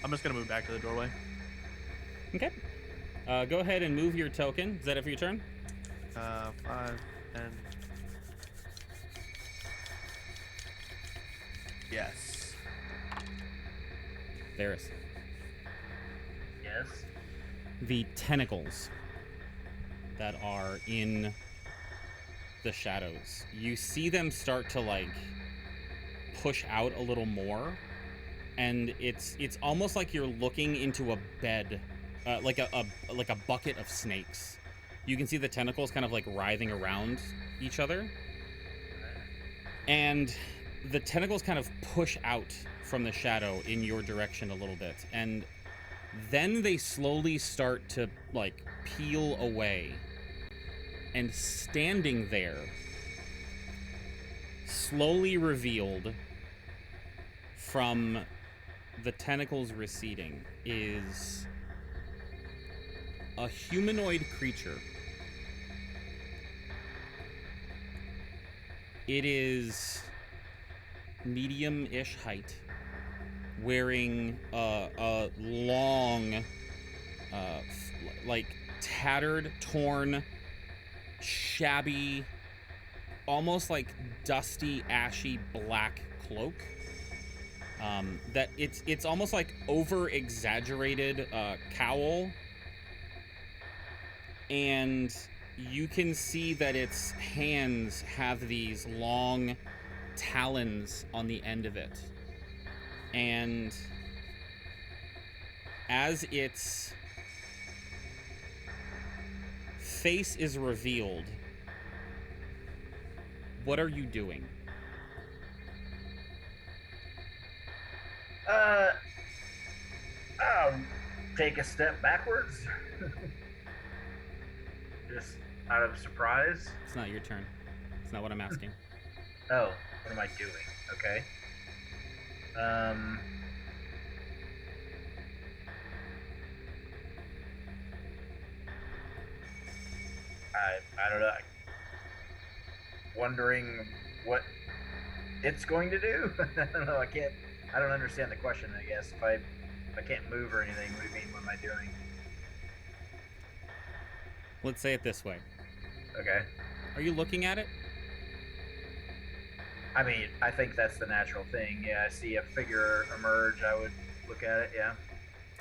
I'm just gonna move back to the doorway. Okay. Go ahead and move your token. Is that it for your turn? 5, 10. Yes. Varys. Yes. The tentacles that are in the shadows. You see them start to like push out a little more, and it's almost like you're looking into a bed, like a bucket of snakes. You can see the tentacles kind of like writhing around each other, and the tentacles kind of push out from the shadow in your direction a little bit, and then they slowly start to like peel away, and standing there, slowly revealed from the tentacles receding, is a humanoid creature. It is medium-ish height, wearing a long like tattered, torn, shabby, almost like dusty, ashy black cloak. That it's almost like over-exaggerated cowl, and you can see that its hands have these long talons on the end of it, and as its face is revealed, what are you doing? I'll take a step backwards. Just out of surprise. It's not your turn. It's not what I'm asking. Oh, what am I doing? Okay. I don't know. Wondering what it's going to do. I don't know. I don't understand the question. I guess if I can't move or anything, what do you mean? What am I doing? Let's say it this way. Okay. Are you looking at it? I mean, I think that's the natural thing. Yeah, I see a figure emerge. I would look at it. Yeah.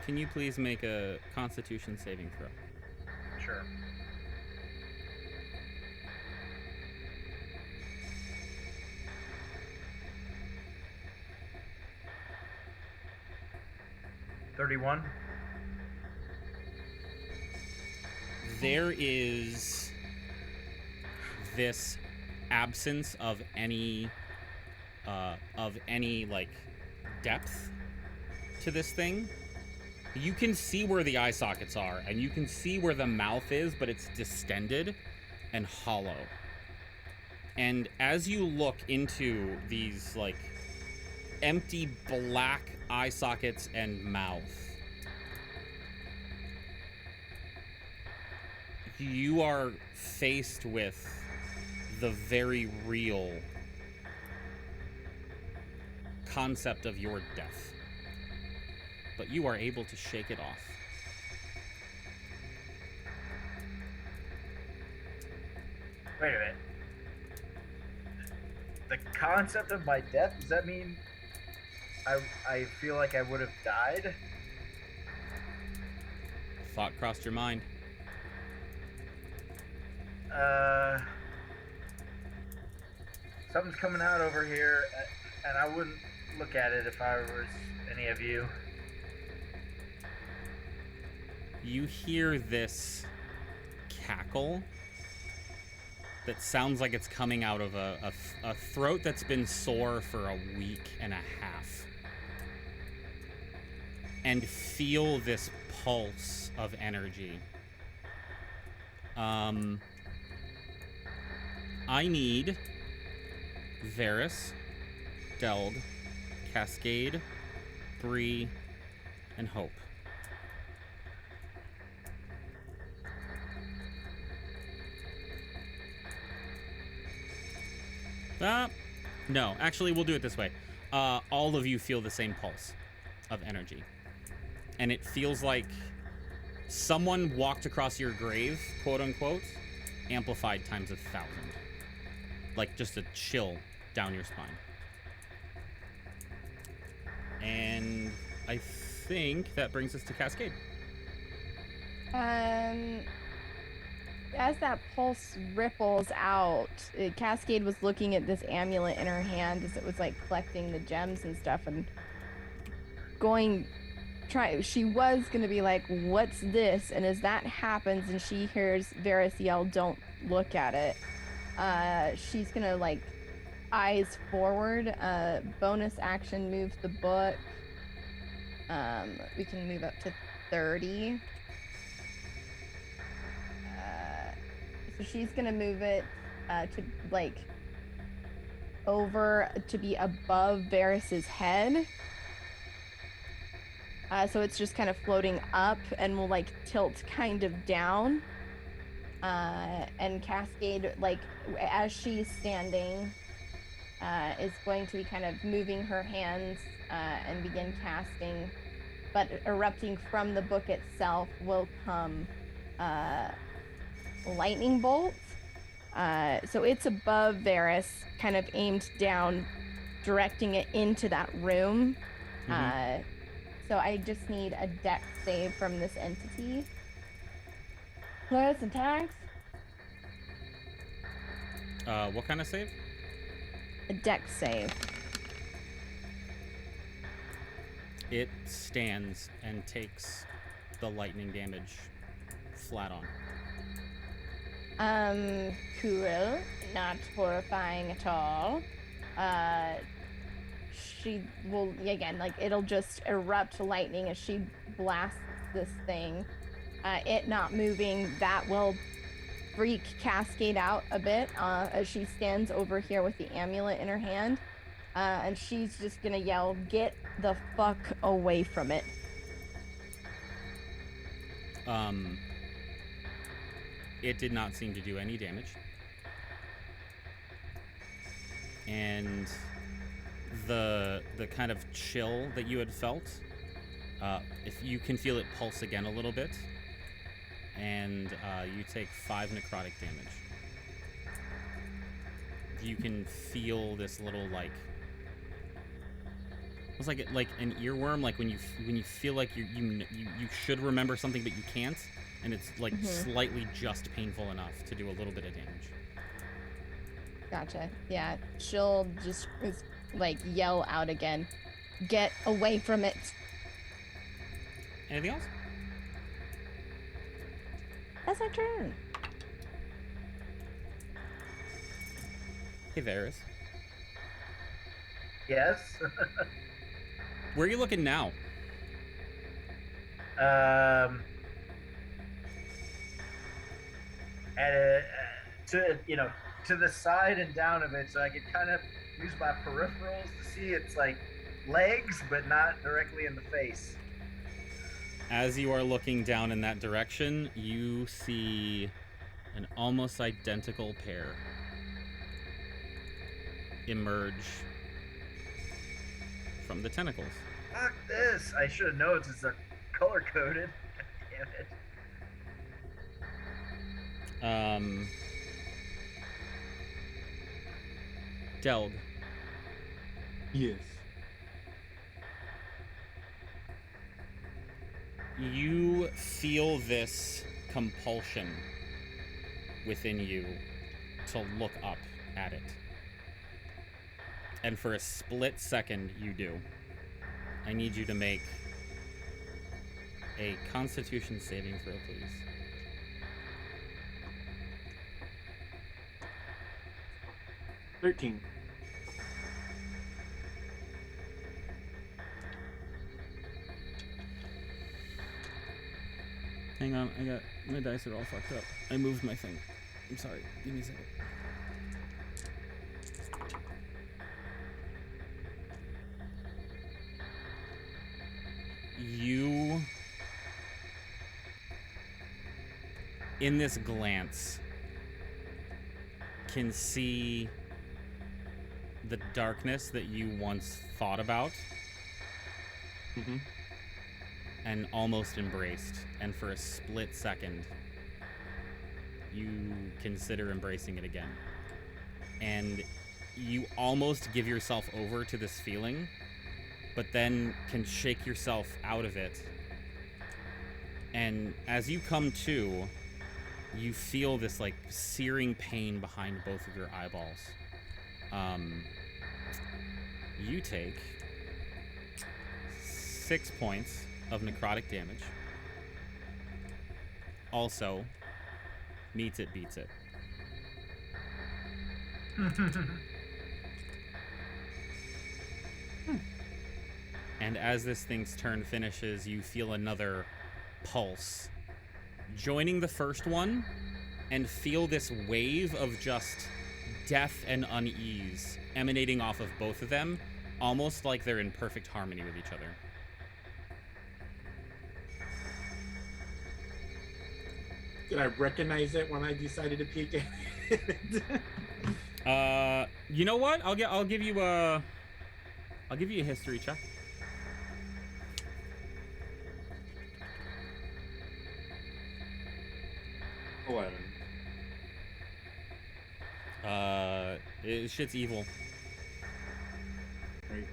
Can you please make a Constitution saving throw? Sure. $31. There is this absence of any like depth to this thing. You can see where the eye sockets are, and you can see where the mouth is, but it's distended and hollow. And as you look into these like empty black eye sockets and mouth, you are faced with the very real concept of your death. But you are able to shake it off. Wait a minute. The concept of my death, does that mean I feel like I would have died? Thought crossed your mind. Something's coming out over here, and I wouldn't look at it if I was any of you. You hear this cackle that sounds like it's coming out of a throat that's been sore for a week and a half. And feel this pulse of energy. I need Varys, Delg, Cascade, Bree, and Hope. No, actually, we'll do it this way. All of you feel the same pulse of energy. And it feels like someone walked across your grave, quote unquote, amplified times 1,000. Like just a chill down your spine. And I think that brings us to Cascade. As that pulse ripples out, Cascade was looking at this amulet in her hand as it was like collecting the gems and stuff, and she was gonna be like, what's this? And as that happens and she hears Varys yell, don't look at it, she's gonna like eyes forward, bonus action, move the book. We can move up to 30. So she's gonna move it to like over to be above Varys's head. So it's just kind of floating up and will like tilt kind of down. And Cascade, like as she's standing, is going to be kind of moving her hands and begin casting but erupting from the book itself will come lightning bolts. So it's above Varys, kind of aimed down, directing it into that room. So I just need a dex save from this entity. Plus attacks. What kind of save? A dex save. It stands and takes the lightning damage flat on. Cool. Not horrifying at all. She will, again, like, it'll just erupt lightning as she blasts this thing. It not moving, that will freak Cascade out a bit as she stands over here with the amulet in her hand. And she's just gonna yell, "Get the fuck away from it." It did not seem to do any damage. And the kind of chill that you had felt, if you can feel it pulse again a little bit, and you take 5 necrotic damage. You can feel this little, like, it's like an earworm, like when you feel like you should remember something but you can't, and it's like slightly just painful enough to do a little bit of damage. Gotcha. Yeah, she'll just like yell out again, "Get away from it." Anything else? That's our turn. Hey, Varys. Yes. Where are you looking now? To the side and down of it, so I could kind of use my peripherals to see its like legs, but not directly in the face. As you are looking down in that direction, you see an almost identical pair emerge from the tentacles. Fuck this! I should have noticed they're color coded. Damn it. Delg. Yes. You feel this compulsion within you to look up at it. And for a split second, you do. I need you to make a Constitution saving throw, please. $13. Hang on, my dice are all fucked up. I moved my thing. I'm sorry. Give me a second. You, in this glance, can see the darkness that you once thought about and almost embraced, and for a split second you consider embracing it again, and you almost give yourself over to this feeling, but then can shake yourself out of it, and as you come to, you feel this like searing pain behind both of your eyeballs. You take 6 points of necrotic damage. Also, meets it, beats it. And as this thing's turn finishes, you feel another pulse joining the first one, and feel this wave of just death and unease emanating off of both of them, almost like they're in perfect harmony with each other. Did I recognize it when I decided to peek at it? You know what? I'll give you a history check. 11. Shit's evil. Right.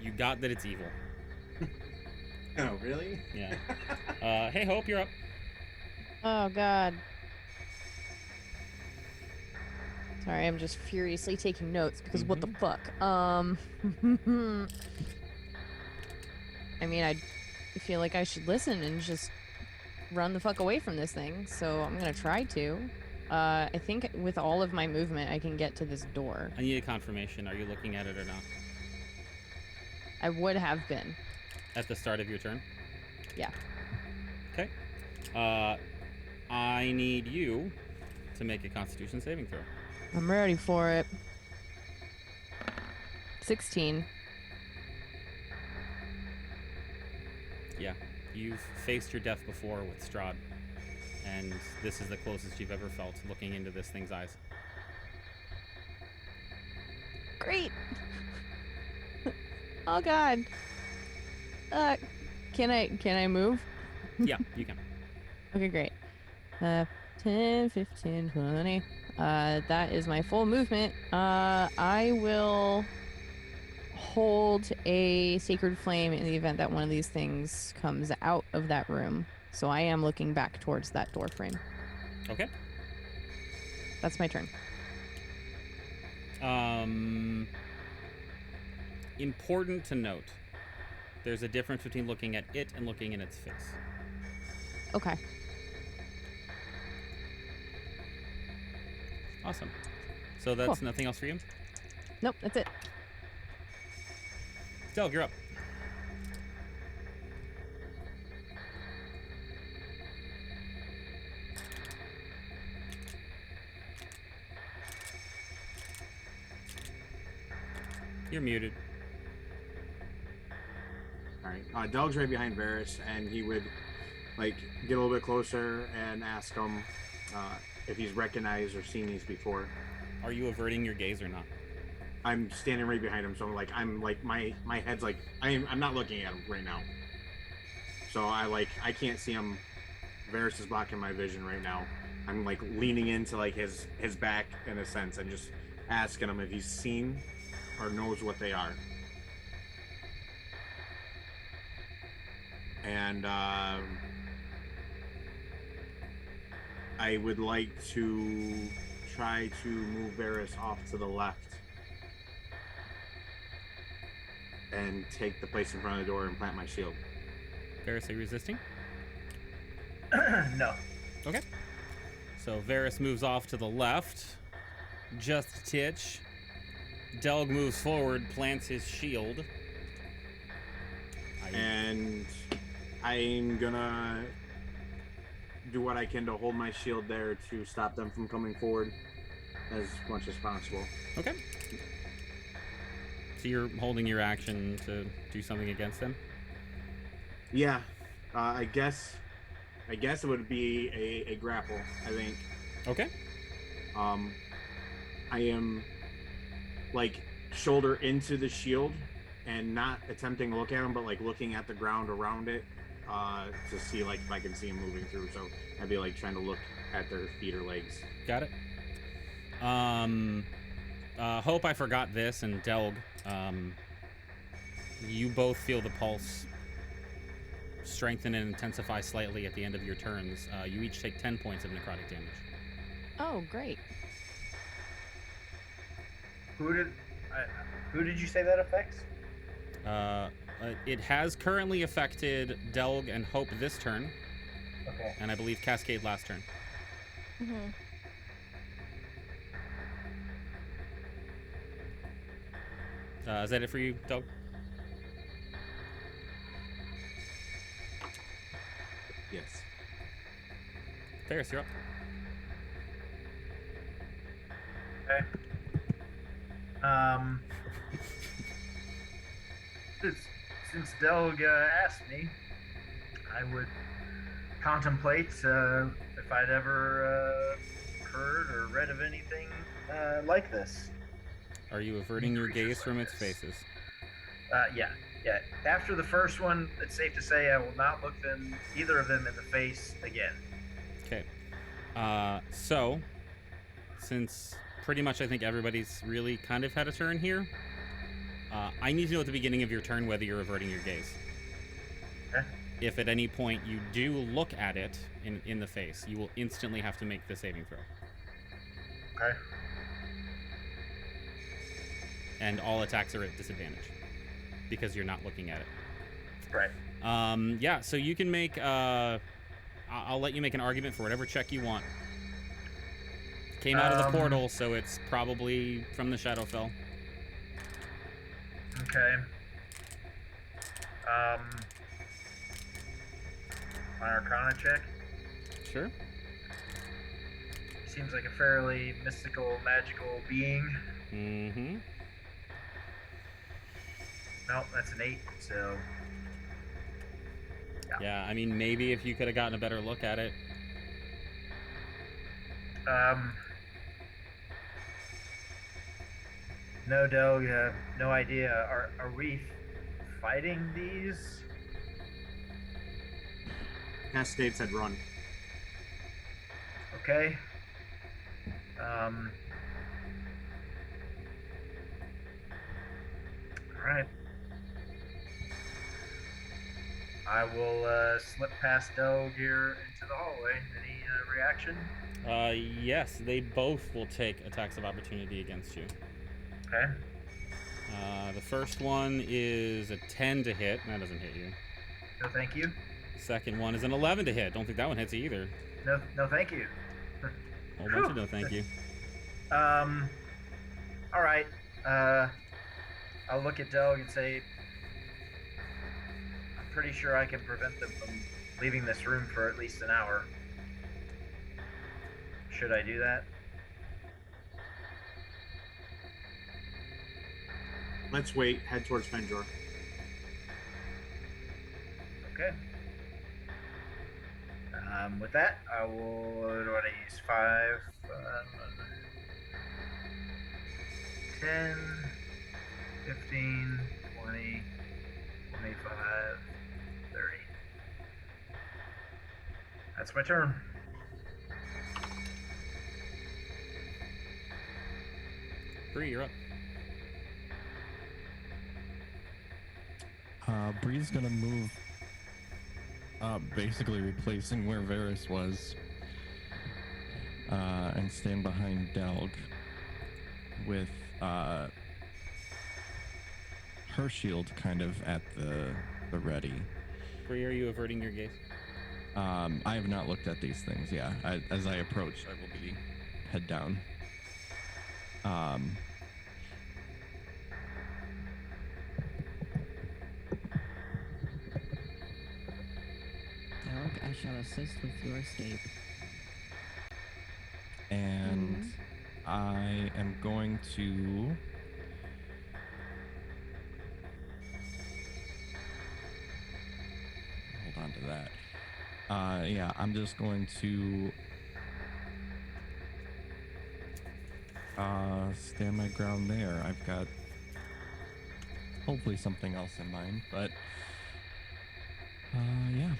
You got that it's evil. Oh, really? Yeah. Hey, Hope, you're up. Oh God. Sorry, I'm just furiously taking notes because what the fuck? I mean, I feel like I should listen and just run the fuck away from this thing, so I'm gonna try to. I think with all of my movement, I can get to this door. I need a confirmation. Are you looking at it or not? I would have been. At the start of your turn? Yeah. Okay. I need you to make a Constitution saving throw. I'm ready for it. 16. Yeah. You've faced your death before with Strahd, and this is the closest you've ever felt looking into this thing's eyes. Great. Oh God. Can I move? Yeah, you can. Okay, great. 10, 15, 20. That is my full movement. I will hold a sacred flame in the event that one of these things comes out of that room. So I am looking back towards that door frame. Okay. That's my turn. Important to note, there's a difference between looking at it and looking in its face. Okay. Awesome. So that's Cool. nothing else for you? Nope, that's it. Delg, you're up. You're muted. All right. Doug's right behind Varys, and he would like get a little bit closer and ask him if he's recognized or seen these before. Are you averting your gaze or not? I'm standing right behind him, so I'm like my head's like I'm not looking at him right now. So I can't see him. Varys is blocking my vision right now. I'm like leaning into like his back in a sense and just asking him if he's seen or knows what they are. And I would like to try to move Varys off to the left and take the place in front of the door and plant my shield. Varys, are you resisting? No. Okay. So Varys moves off to the left. Just a titch. Delg moves forward, plants his shield. And I'm gonna do what I can to hold my shield there to stop them from coming forward as much as possible. Okay. So you're holding your action to do something against them? Yeah, I guess it would be a grapple, I think. Okay. I am like shoulder into the shield and not attempting to look at him, but like looking at the ground around it to see like if I can see him moving through. So I'd be like trying to look at their feet or legs. Got it. Hope I forgot this, and Delg, you both feel the pulse strengthen and intensify slightly at the end of your turns. You each take 10 points of necrotic damage. Oh, great. Who did you say that affects? It has currently affected Delg and Hope this turn, Okay. and I believe Cascade last turn. Mm-hmm. Is that it for you, Delg? Yes. Ferris, you're up. Okay. Since Delg asked me, I would contemplate if I'd ever heard or read of anything like this. Are you averting your gaze from its faces? Yeah. After the first one, it's safe to say I will not look either of them in the face again. Okay. So, since pretty much I think everybody's really kind of had a turn here, I need to know at the beginning of your turn whether you're averting your gaze. Okay. If at any point you do look at it in the face, you will instantly have to make the saving throw. Okay. And all attacks are at disadvantage because you're not looking at it. Right. Yeah, so you can make, I'll let you make an argument for whatever check you want. Came out of the portal, so it's probably from the Shadowfell. Okay. My Arcana check. Sure. Seems like a fairly mystical, magical being. Mm-hmm. Nope, that's an 8, so... Yeah, I mean, maybe if you could have gotten a better look at it. No, Doug, no idea. Are we fighting these? Cascade said run. Okay. Alright. I will slip past Doug here into the hallway. Any reaction? Yes, they both will take attacks of opportunity against you. Okay. The first one is a 10 to hit. That doesn't hit you. No, thank you. Second one is an 11 to hit. Don't think that one hits you either. No, thank you. Whole bunch of no thank you. All right. I'll look at Doug and say, I'm pretty sure I can prevent them from leaving this room for at least an hour. Should I do that? Let's wait. Head towards Fenjor. Okay. With that, I will. What do I use? 5, 10, 15, 20, 25, 30. That's my turn. Bree, you're up. Bree's gonna move, basically replacing where Varys was, and stand behind Delg with her shield kind of at the ready. Bree, are you averting your gaze? I have not looked at these things. Yeah, as I approach, I will be head down. Dog, I shall assist with your escape. And I am going to hold on to that. Yeah, I'm just going to stand my ground there. I've got hopefully something else in mind, but yeah.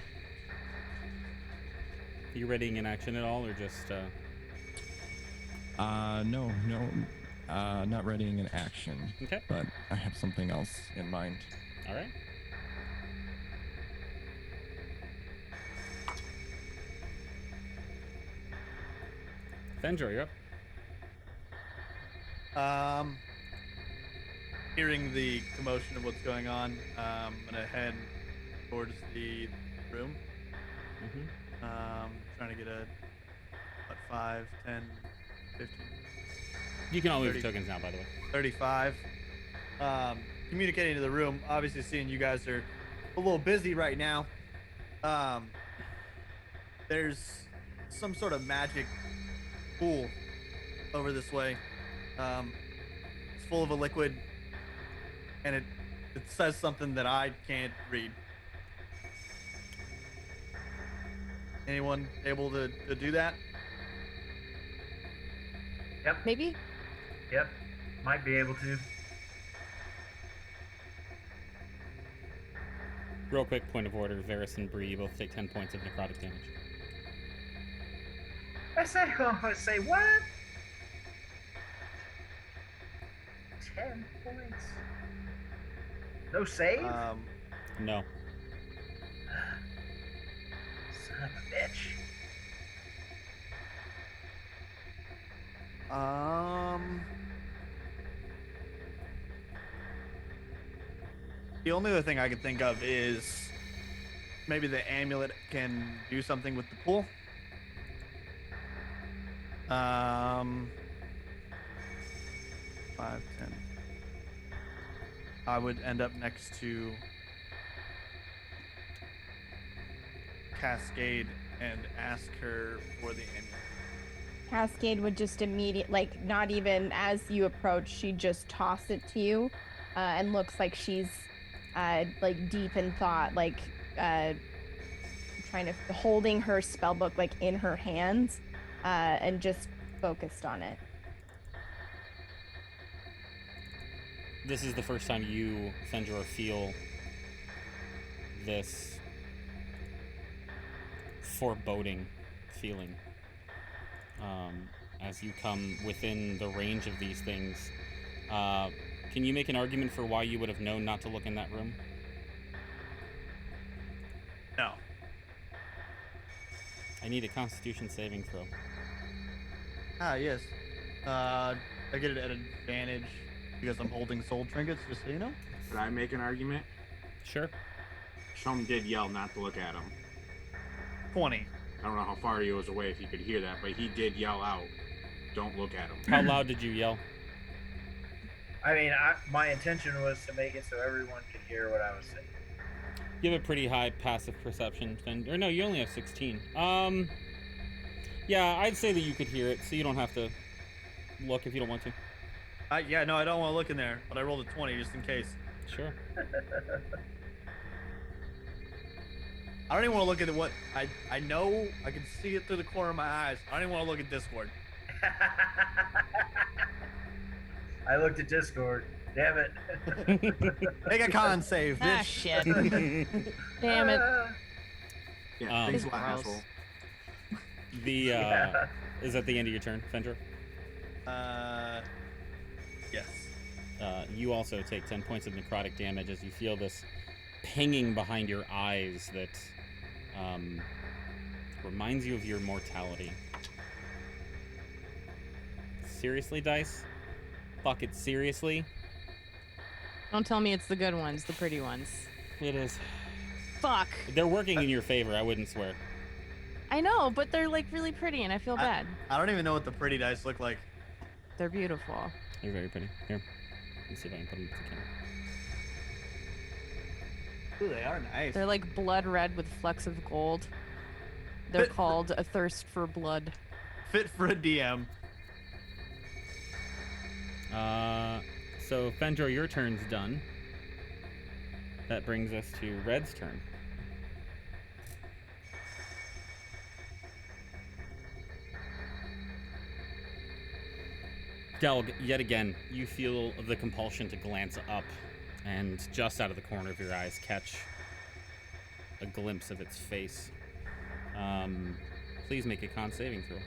Are you readying an action at all, or just No, not readying an action. Okay. But I have something else in mind. All right. Fenjor, you're up. Hearing the commotion of what's going on, I'm gonna head towards the room. Trying to get a 5, 10, 15. You can all move 30. tokens now, by the way. 35. Communicating to the room, obviously seeing you guys are a little busy right now. There's some sort of magic pool over this way. It's full of a liquid, and it says something that I can't read. Anyone able to do that? Yep. Maybe? Yep. Might be able to. Real quick point of order, Varys and Bree, you both take 10 points of necrotic damage. I say what? 10 points. No save? No. Son of a bitch. The only other thing I could think of is maybe the amulet can do something with the pool. 5, 10. I would end up next to Cascade and ask her for the amulet. Cascade would just like, not even as you approach, she'd just toss it to you, and looks like she's, like, deep in thought, like, holding her spellbook, like, in her hands, and just focused on it. This is the first time you, Fenjor, feel this foreboding feeling. As you come within the range of these things, can you make an argument for why you would have known not to look in that room? No. I need a Constitution saving throw. Ah, yes. I get it at advantage because I'm holding soul trinkets, just so you know. Could I make an argument? Sure. Shum did yell not to look at him. 20. I don't know how far he was away if you could hear that, but he did yell out, "Don't look at him." How loud did you yell? I mean, my intention was to make it so everyone could hear what I was saying. You have a pretty high passive perception, or no, you only have 16. Yeah, I'd say that you could hear it, so you don't have to look if you don't want to. Yeah, no, I don't want to look in there, but I rolled a 20 just in case. Sure. I don't even want to look at what I know. I can see it through the corner of my eyes. I don't even want to look at Discord. I looked at Discord. Damn it. Make a con save, bitch. Ah, shit. Damn it. Yeah, thanks a lot, gross. asshole. Is that the end of your turn, Fendra? Yes. You also take 10 points of necrotic damage as you feel this pinging behind your eyes that reminds you of your mortality. Seriously, Dice? Fuck it, seriously? Don't tell me it's the good ones, the pretty ones. It is. Fuck. They're working in your favor, I wouldn't swear. I know, but they're like really pretty and I feel bad. I don't even know what the pretty dice look like. They're beautiful. They're very pretty. Here. Let's see if I can put them to the camera. Ooh, they are nice. They're like blood red with flecks of gold. They're called A Thirst for Blood. Fit for a DM. So Fendro, your turn's done. That brings us to Red's turn. Delg, yet again, you feel the compulsion to glance up and just out of the corner of your eyes catch a glimpse of its face. Please make a con saving throw.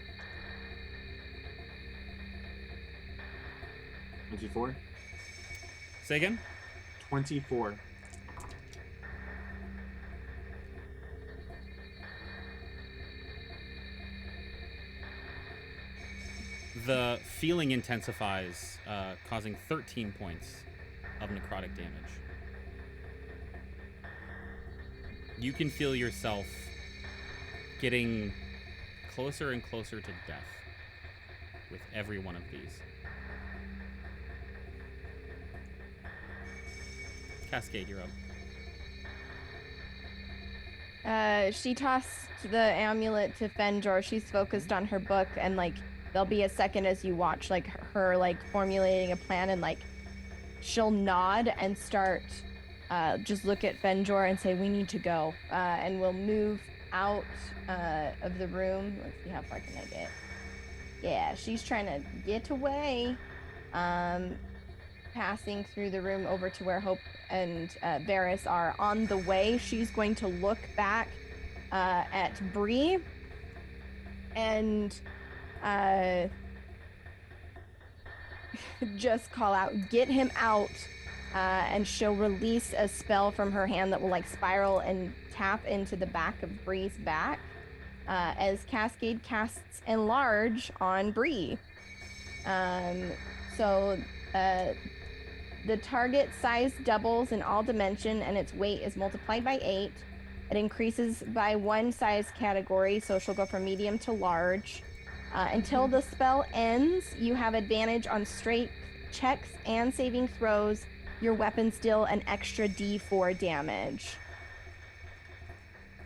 24. Say again? 24. The feeling intensifies, causing 13 points of necrotic damage. You can feel yourself getting closer and closer to death with every one of these. Cascade, you're up. She tossed the amulet to Fenjor. She's focused on her book, and like there'll be a second as you watch like her like formulating a plan, and like she'll nod and start just look at Fenjor and say, "We need to go," and we'll move out of the room. Let's see how far can I get. Yeah, she's trying to get away. Passing through the room over to where Hope and Varys are. On the way, she's going to look back at Bree and just call out, "Get him out," and she'll release a spell from her hand that will like spiral and tap into the back of Bree's back, as Cascade casts Enlarge on Bree. So the target size doubles in all dimension and its weight is multiplied by 8. It increases by 1 size category, so she'll go from medium to large. Until the spell ends, you have advantage on straight checks and saving throws. Your weapons deal an extra D4 damage.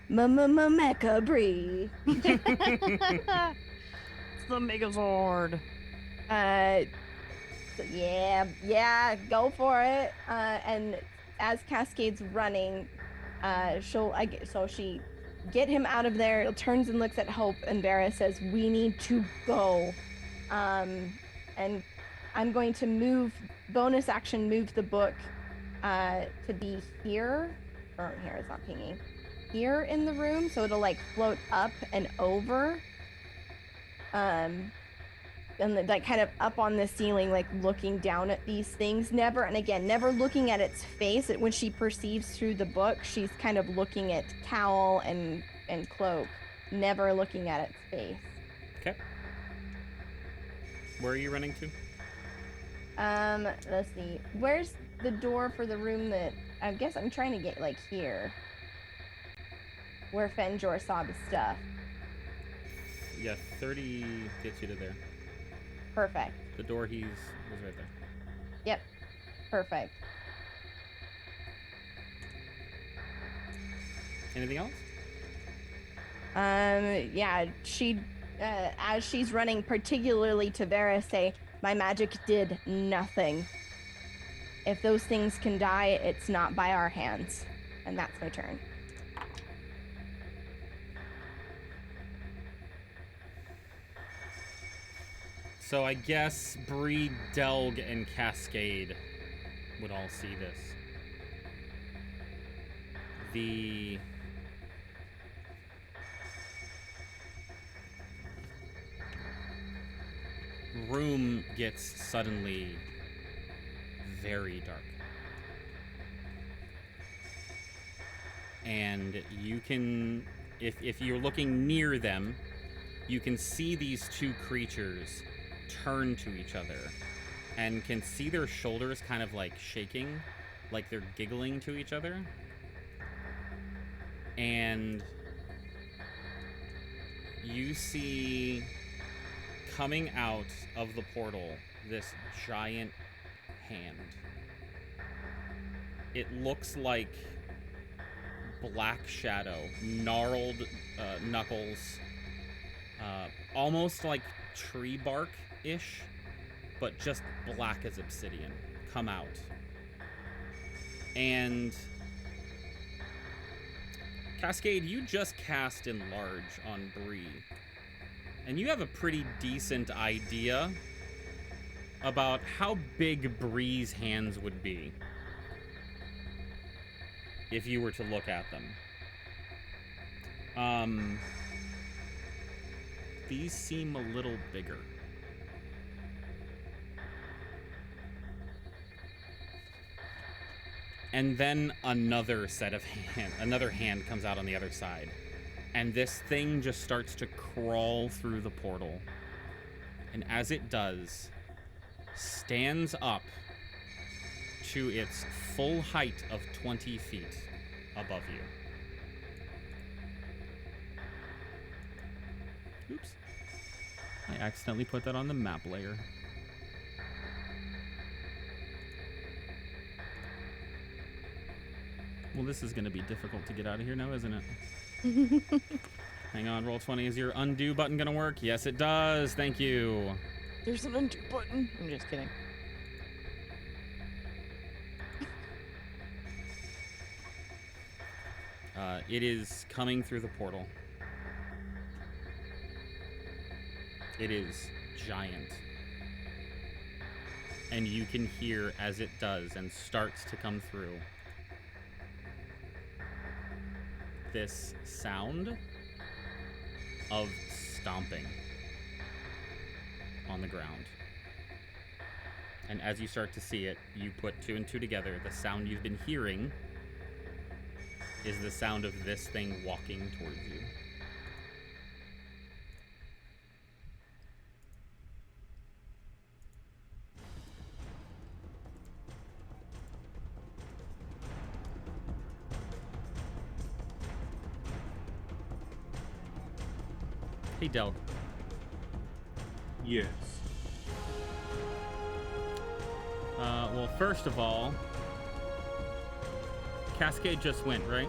Mecha Bree. It's the Megazord. So yeah, go for it. And as Cascade's running, she get him out of there, turns and looks at Hope, and Vera says, "We need to go." And I'm going to bonus action move the book to be here. Or here, it's not pinging. Here in the room, so it'll like float up and over. And like kind of up on the ceiling, like looking down at these things. Never looking at its face. When she perceives through the book, she's kind of looking at cowl and cloak, never looking at its face. Okay. Where are you running to? Let's see. Where's the door for the room that I guess I'm trying to get like here, where Fenjor saw the stuff. Yeah, 30 gets you to there. Perfect. The door was right there. Yep. Perfect. Anything else? Yeah, she, as she's running particularly to Vera, say, "My magic did nothing. If those things can die, it's not by our hands." And that's my turn. So I guess Bree, Delg, and Cascade would all see this. The room gets suddenly very dark. And you can, if you're looking near them, you can see these two creatures turn to each other and can see their shoulders kind of like shaking, like they're giggling to each other. And you see coming out of the portal this giant hand. It looks like black shadow, gnarled knuckles, almost like tree bark-ish, but just black as obsidian, come out. And Cascade, you just cast Enlarge on Bree, and you have a pretty decent idea about how big Bree's hands would be if you were to look at them. These seem a little bigger. And then another hand comes out on the other side. And this thing just starts to crawl through the portal. And as it does, stands up to its full height of 20 feet above you. Oops. I accidentally put that on the map layer. Well, this is going to be difficult to get out of here now, isn't it? Hang on, roll 20. Is your undo button going to work? Yes, it does. Thank you. There's an undo button. I'm just kidding. It is coming through the portal. It is giant. And you can hear as it does and starts to come through this sound of stomping. on the ground. And as you start to see it, you put 2 and 2 together. The sound you've been hearing is the sound of this thing walking towards you. Hey, Delg. Yes. Well, first of all, Cascade just went, right?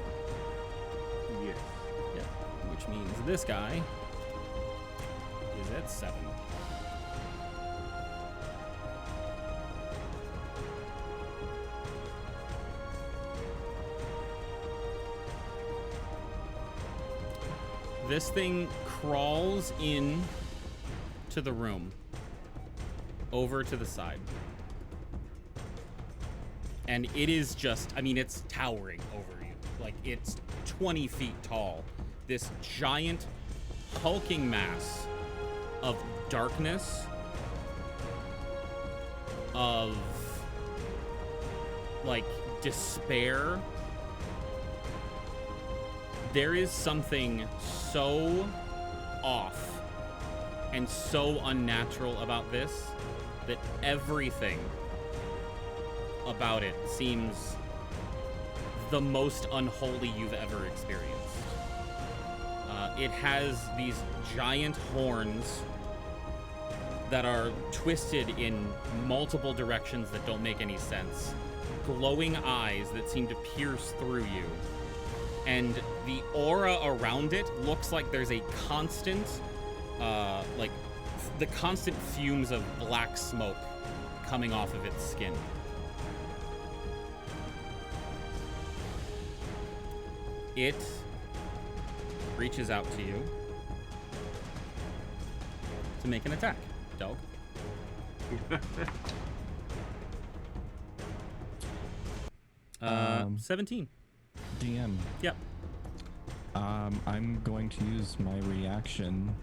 Yes. Yep. Which means this guy is at 7. This thing crawls in to the room, over to the side. And it is just, I mean, it's towering over you. Like, it's 20 feet tall. This giant, hulking mass of darkness, of, like, despair. There is something so off and so unnatural about this that everything about it seems the most unholy you've ever experienced. It has these giant horns that are twisted in multiple directions that don't make any sense, glowing eyes that seem to pierce through you, and the aura around it looks like there's a constant, like the constant fumes of black smoke coming off of its skin. It reaches out to you to make an attack, Delg. 17. DM. Yep. I'm going to use my reaction,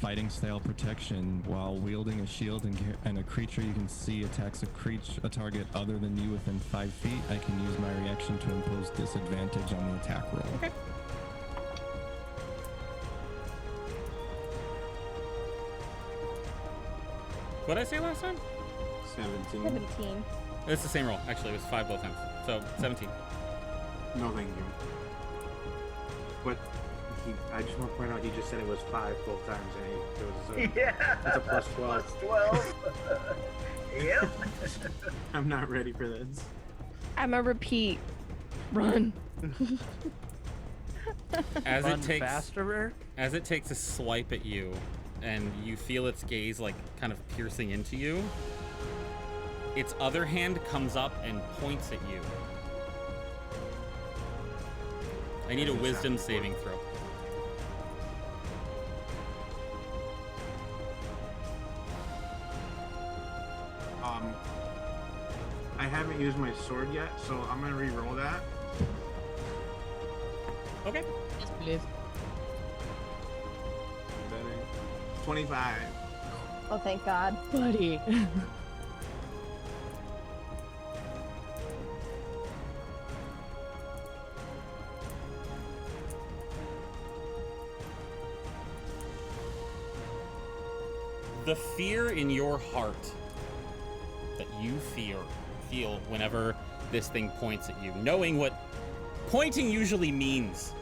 fighting style protection, while wielding a shield and a creature you can see attacks a target other than you within 5 feet. I can use my reaction to impose disadvantage on the attack roll. Okay. What did I say last time? 17. 17. It's the same roll. Actually, it was 5 both times. So, 17. No, thank you. But I just want to point out he just said it was 5 both times, and it was Yeah. that's a plus 12. Plus 12. Yep. I'm not ready for this. I'm a repeat. Run. As Run it takes faster. as it takes a swipe at you, and you feel its gaze like kind of piercing into you, its other hand comes up and points at you. I need a wisdom saving throw. I haven't used my sword yet, so I'm gonna re-roll that. Okay. Yes, please. Better. 25. Oh, thank God. Buddy. The fear in your heart that you feel whenever this thing points at you, knowing what pointing usually means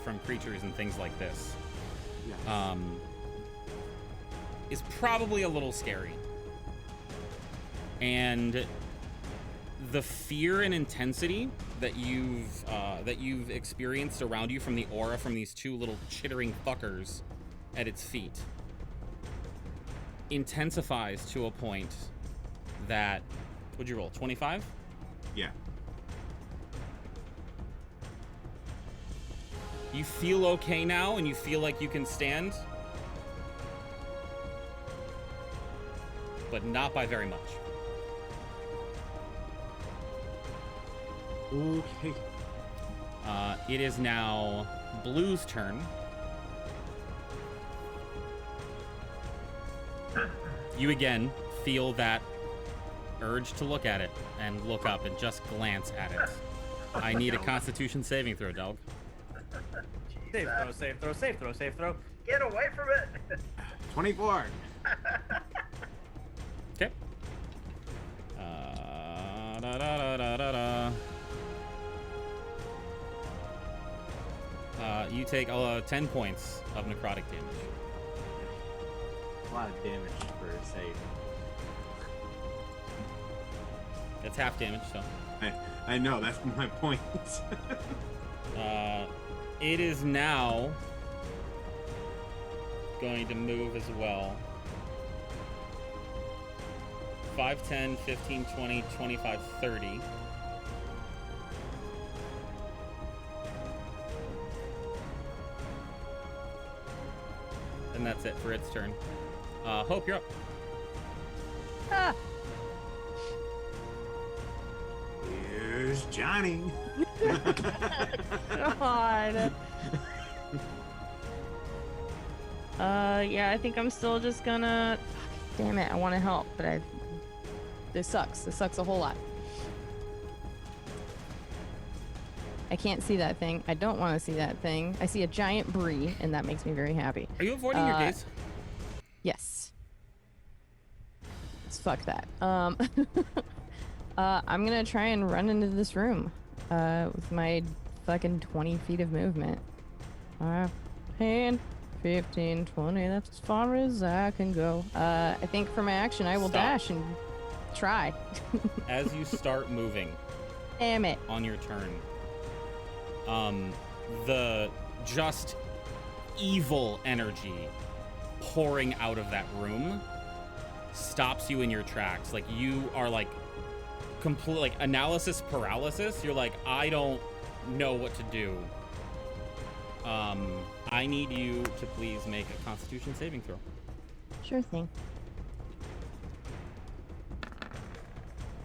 from creatures and things like this, Yeah. is probably a little scary. And the fear and intensity that you've experienced around you from the aura from these 2 little chittering fuckers at its feet intensifies to a point that, what'd you roll, 25? Yeah. You feel okay now and you feel like you can stand, but not by very much. Okay. It is now Blue's turn. You again feel that urge to look at it and look up and just glance at it. I need a Constitution saving throw, Delg. Save throw, save throw, save throw, save throw. Get away from it! 24. Okay. Da, da, da, da, da, da. You take 10 points of necrotic damage. A lot of damage for a save. That's half damage, so. I know, that's my point. It is now going to move as well. 5, 10, 15, 20, 25, 30. And that's it for its turn. Hope, you're up. Ah! Here's Johnny. God. Yeah, I think I'm still just gonna. Damn it! I want to help, but this sucks. This sucks a whole lot. I can't see that thing. I don't want to see that thing. I see a giant brie, and that makes me very happy. Are you avoiding your gaze? Yes. Fuck that. I'm gonna try and run into this room with my fucking 20 feet of movement. 10, 15, 20, that's as far as I can go. I think for my action, I will Stop. dash and try. As you start moving Damn it. on your turn, the just evil energy pouring out of that room stops you in your tracks. Like, you are like complete, like, analysis paralysis. You're like, I don't know what to do. I need you to please make a Constitution saving throw. Sure thing.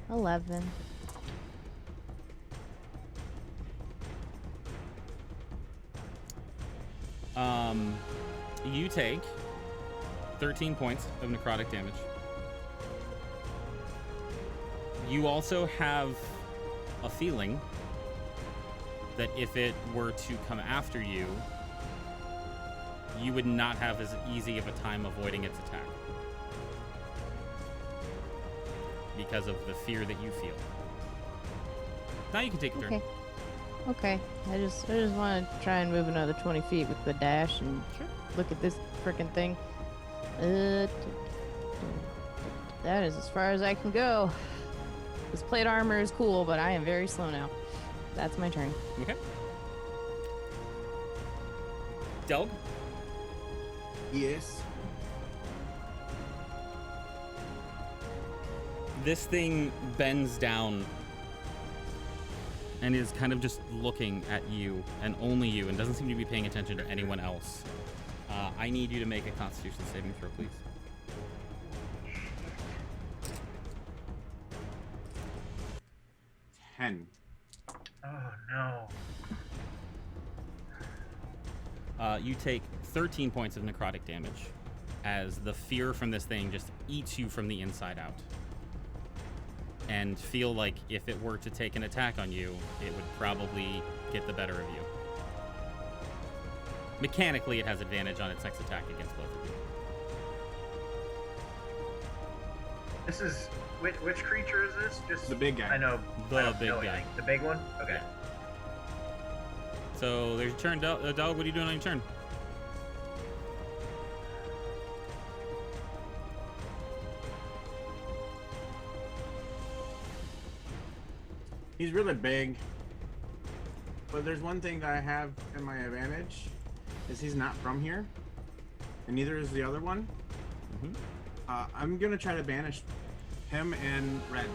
11. You take 13 points of necrotic damage. You also have a feeling that if it were to come after you, you would not have as easy of a time avoiding its attack because of the fear that you feel. Now you can take a turn. Okay. Okay. I just want to try and move another 20 feet with the dash and look at this freaking thing. That is as far as I can go. This plate armor is cool, but I am very slow now. That's my turn. Okay. Delg? Yes. This thing bends down and is kind of just looking at you and only you and doesn't seem to be paying attention to anyone else. I need you to make a Constitution saving throw, please. Ten. Oh no. You take 13 points of necrotic damage as the fear from this thing just eats you from the inside out. And feel like if it were to take an attack on you, it would probably get the better of you. Mechanically, it has advantage on its next attack against both of you. This is which creature is this? Just The big guy. I know. The I don't big know guy. anything. The big one. Okay. Yeah. So there's your turn, Dog. What are you doing on your turn? He's really big. But there's one thing that I have in my advantage is he's not from here. And neither is the other one. Mm-hmm. I'm gonna try to banish him and Red.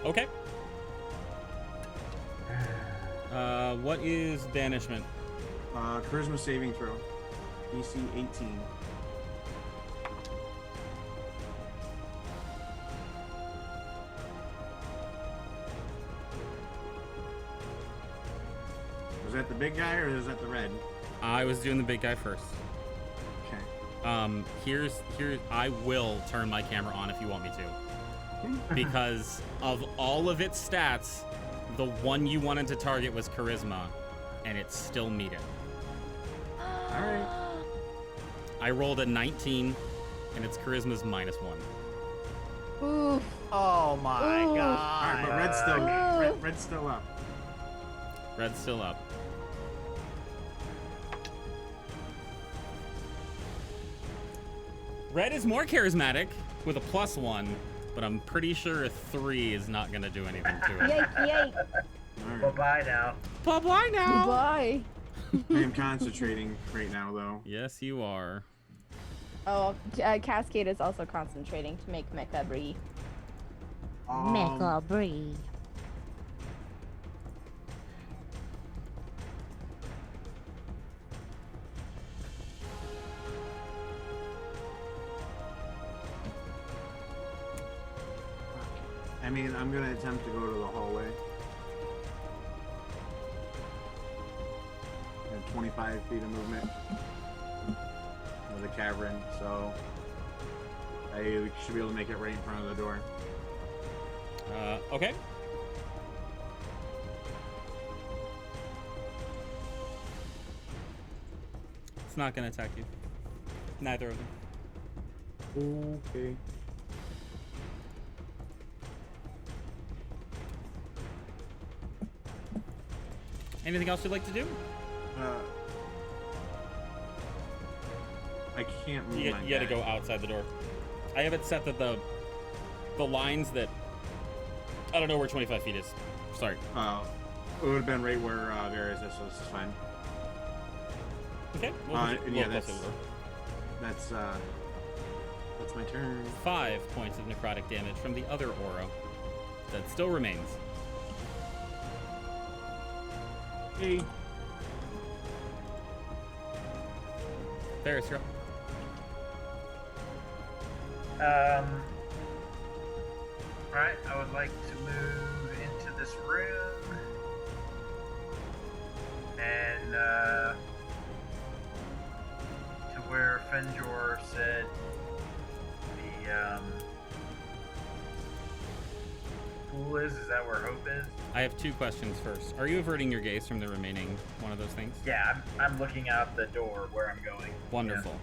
Okay. What is banishment? Charisma saving throw. DC 18. Was that the big guy or is that the red? I was doing the big guy first. Okay. Here's I will turn my camera on if you want me to. Because of all of its stats, the one you wanted to target was charisma, and it still meet it. All right. I rolled a 19, and its charisma's -1. Oof. Oh my Ooh. All god. right, but red's still up. Red's still up. Red is more charismatic with a +1, but I'm pretty sure a 3 is not gonna do anything to it. Yike, yike. All right. Bye-bye now. Bye-bye now. Bye. I am concentrating right now, though. Yes, you are. Oh, Cascade is also concentrating to make Mecha Brie. Brie. I mean, I'm gonna attempt to go to the hallway. I have 25 feet of movement with a cavern, so I should be able to make it right in front of the door. Okay. It's not gonna attack you. Neither of them. Okay. Anything else you'd like to do? I can't move You my gotta guy. go outside the door. I have it set that the lines that I don't know where 25 feet is. Sorry. It would have been right where Varys is, so this is fine. Okay. And yeah, closer to the door. that's my turn. 5 points of necrotic damage from the other aura that still remains. Hey. Ferris, you're up. Alright, I would like to move into this room and to where Fenjor said the pool is. Is that where Hope is? I have 2 questions first. Are you averting your gaze from the remaining one of those things? Yeah, I'm looking out the door where I'm going. Wonderful.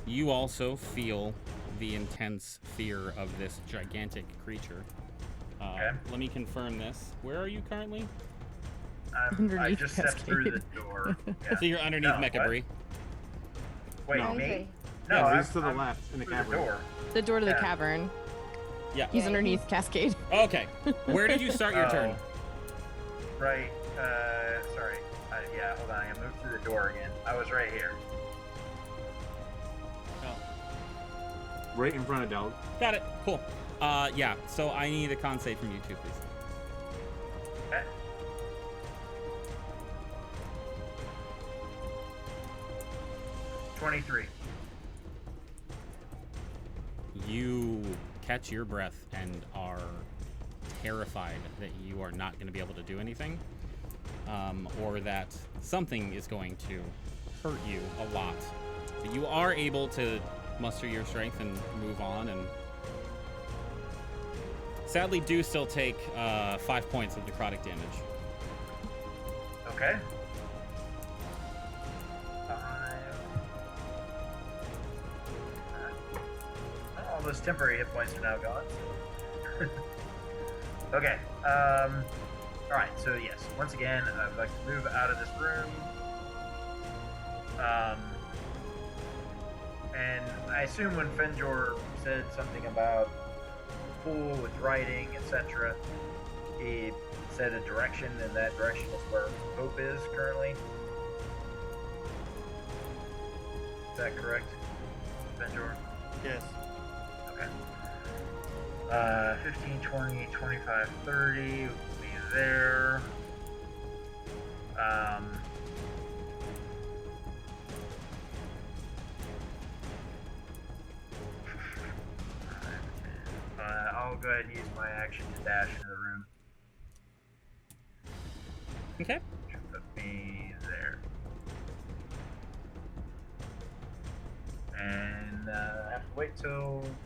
You also feel the intense fear of this gigantic creature. Okay. Let me confirm this. Where are you currently? I Underneath just stepped through the Cascade. door. Yeah. So you're underneath No, Mecha what? Brie. Wait, No. me? Yeah, No, he's to the I'm left in the through cavern. door. The door to the Yeah. cavern. Yeah. He's underneath Cascade. Okay. Where did you start your turn? Right. Sorry. Yeah, hold on. I moved through the door again. I was right here. Oh, Right in front of Delg. got it. Cool. Yeah. So I need a con save from you too, please. Okay. $23. You catch your breath and are terrified that you are not going to be able to do anything, or that something is going to hurt you a lot. But you are able to muster your strength and move on, and sadly do still take 5 points of necrotic damage. Okay. 5. All those temporary hit points are now gone. Okay. All right. So yes, once again, I'd like to move out of this room. And I assume when Fenjor said something about pool with writing, etc., he said a direction, and that direction is where Hope is currently. Is that correct, Fenjor? Yes. Okay. 15, 20, 25, 30 will be there. I'll go ahead and use my action to dash into the room. Okay. Which will put me there. then I have to wait till.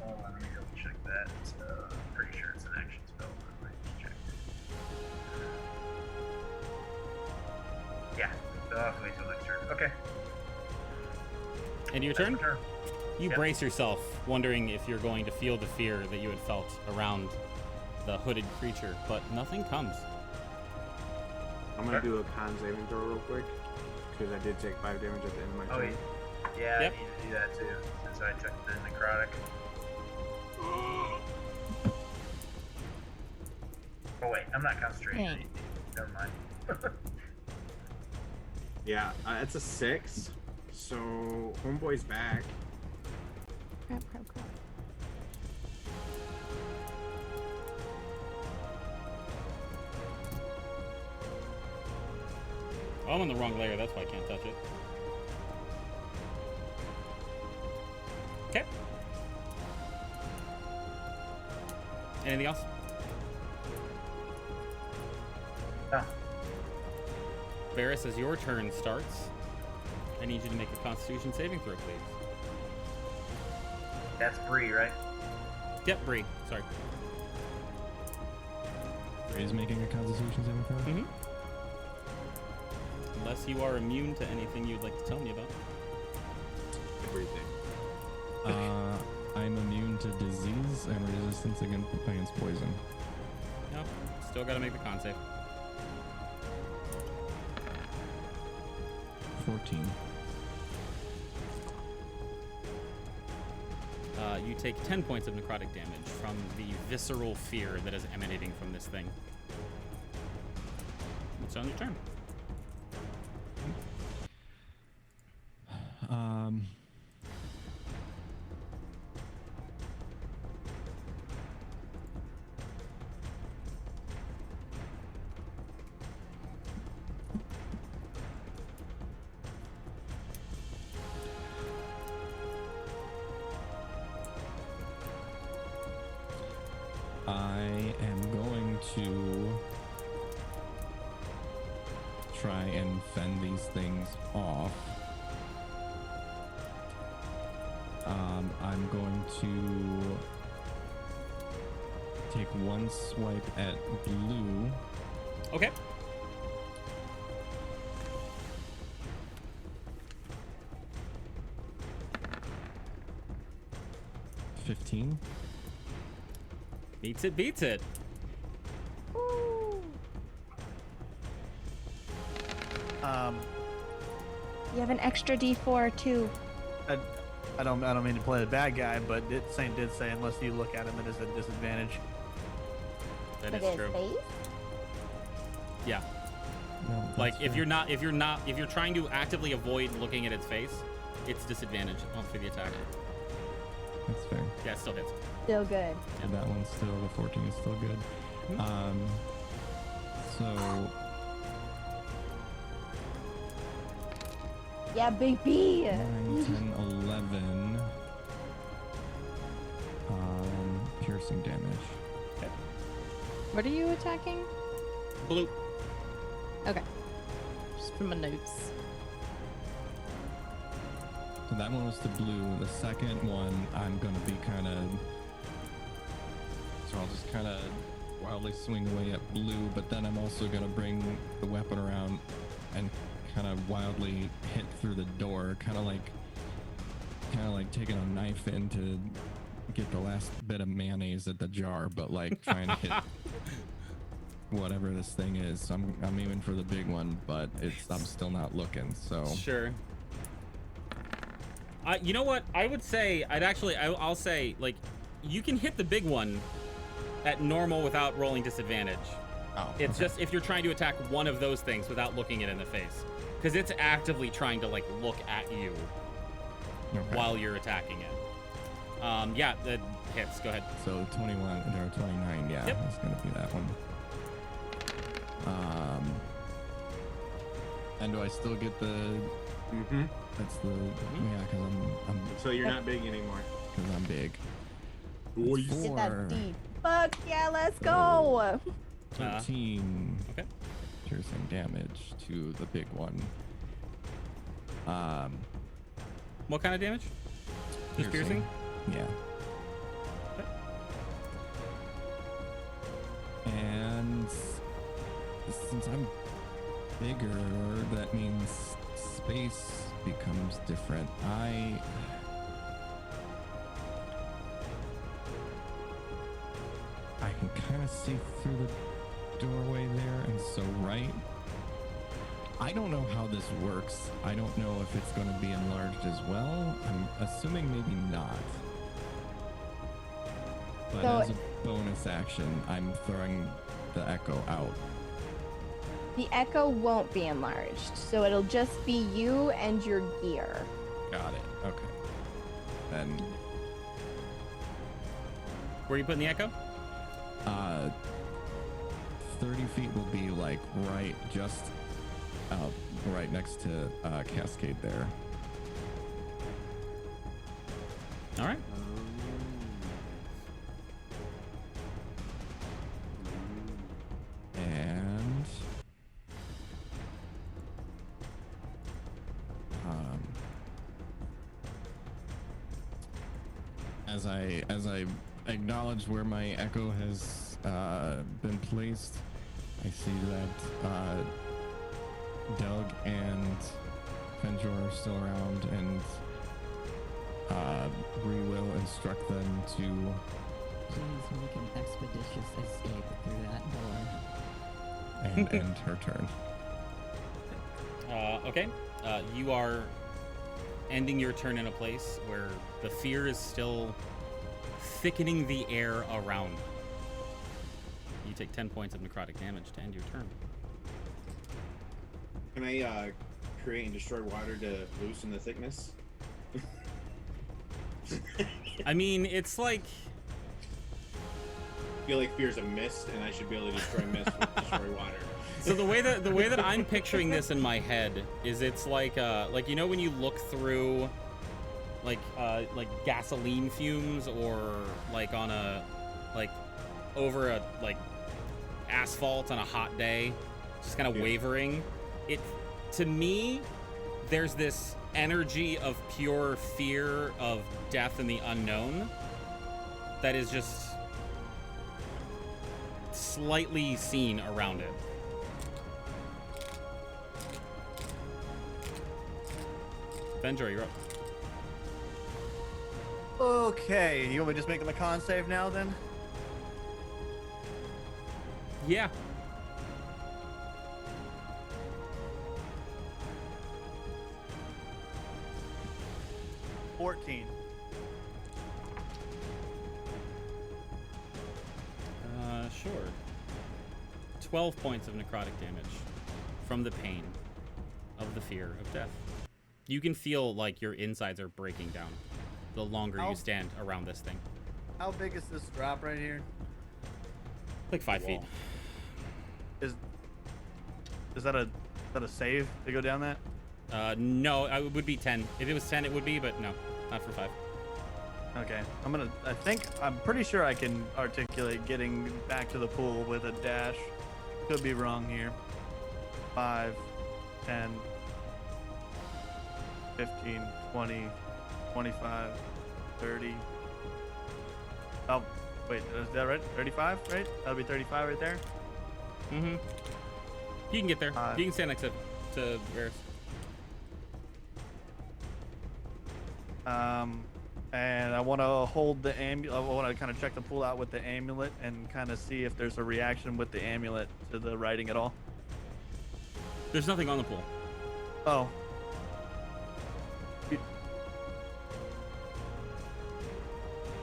Hold on, let me double check that. I'm pretty sure it's an action spell. But let me just check. Yeah, so I'll have to wait till next turn. Okay. End of your That's turn? my turn. You Yep. brace yourself, wondering if you're going to feel the fear that you had felt around the hooded creature, but nothing comes. I'm gonna do a con saving throw real quick because I did take 5 damage at the end of my Oh, turn. yeah, Yep. I need to do that too, since I took the necrotic. Oh wait, I'm not concentrating. Dang. Never mind. Yeah, it's a 6. So homeboy's back. Crap. Oh, I'm on the wrong layer, that's why I can't touch it. Okay. Anything else? No. Varys, as your turn starts, I need you to make a Constitution saving throw, please. That's Bree, right? Yep, Bree. Sorry. Is making a Constitution saving throw. Mm-hmm. Unless you are immune to anything you'd like to tell me about. Everything. I'm immune to disease and resistance against poison. No, still got to make the con save. 14. You take 10 points of necrotic damage from the visceral fear that is emanating from this thing. It's on your turn. I am going to try and fend these things off. I'm going to take one swipe at blue. Okay. $15. Beats it, beats it. Woo. You have an extra D4 too. I don't mean to play the bad guy, but Saint did say unless you look at him, it is a disadvantage. That Look is at true. his face. Yeah. No, Like that's if fair. you're trying to actively avoid looking at its face, it's disadvantage for the attack. That's fair. Yeah, it still hits. Still good. So that one's still, the 14 is still good. So Yeah, baby. 9, 10, 11 piercing damage. What are you attacking? Blue. Okay. Just from my notes. So that one was the blue. The second one, I'm going to be kind of... So I'll just kind of wildly swing away at blue, but then I'm also going to bring the weapon around and kind of wildly hit through the door, kind of like taking a knife in to get the last bit of mayonnaise at the jar, but like trying to hit whatever this thing is. So I'm aiming for the big one, but I'm still not looking. So Sure. You know what? I would say I'll say like you can hit the big one at normal without rolling disadvantage. oh, It's okay. just if you're trying to attack one of those things without looking it in the face, because it's actively trying to like look at you Okay. while you're attacking it. Yeah, that hits. Go ahead. So 21 or 29, yeah, Yep. it's gonna be that one. And do I still get the? Mm-hmm. That's the yeah, because I'm So you're not big anymore. because I'm big. Boys. That's Get that 4, D. Fuck yeah, let's go. 13 Okay. piercing damage to the big one. What kind of damage? Just piercing? Yeah. And since I'm bigger, that means space becomes different. I can kind of see through the doorway there, and so right. I don't know how this works. I don't know if it's going to be enlarged as well. I'm assuming maybe not. But So- as a bonus action, I'm throwing the echo out. The echo won't be enlarged, so it'll just be you and your gear. Got it. Okay. Then, Where are you putting the echo? 30 feet will be like right next to Cascade there. All right. And as I acknowledge where my echo has been placed, I see that Doug and Fenjor are still around, and Bree will instruct them to Please make an expeditious escape through that door. and end her turn. Okay. You are ending your turn in a place where the fear is still thickening the air around. You take 10 points of necrotic damage to end your turn. Can I create and destroy water to loosen the thickness? I mean, it's like... I feel like fear's a mist, and I should be able to destroy mist with destroy water. So the way that I'm picturing this in my head is it's like you know when you look through like gasoline fumes, or like on a over a asphalt on a hot day, just kind of wavering. It, to me, there's this energy of pure fear of death and the unknown that is just slightly seen around it. Benjor, you're up. Okay, you want me to just make them a con save now then? Yeah. Sure. 12 points of necrotic damage from the pain of the fear of death. You can feel like your insides are breaking down the longer you stand around this thing. How big is this drop right here? Like 5 feet. Is that a save to go down that? No, it would be 10. If it was 10, it would be, but no, not for 5. Okay, I'm pretty sure I can articulate getting back to the pool with a dash. Could be wrong here. 5, 10, 15, 20, 25, 30. Oh, wait, is that right? 35, right? That'll be 35 right there. Mm-hmm. You can get there. You can stand next to Varys. And I want to hold the amulet. I want to kind of check the pool out with the amulet and kind of see if there's a reaction with the amulet to the writing at all. There's nothing on the pool. Oh.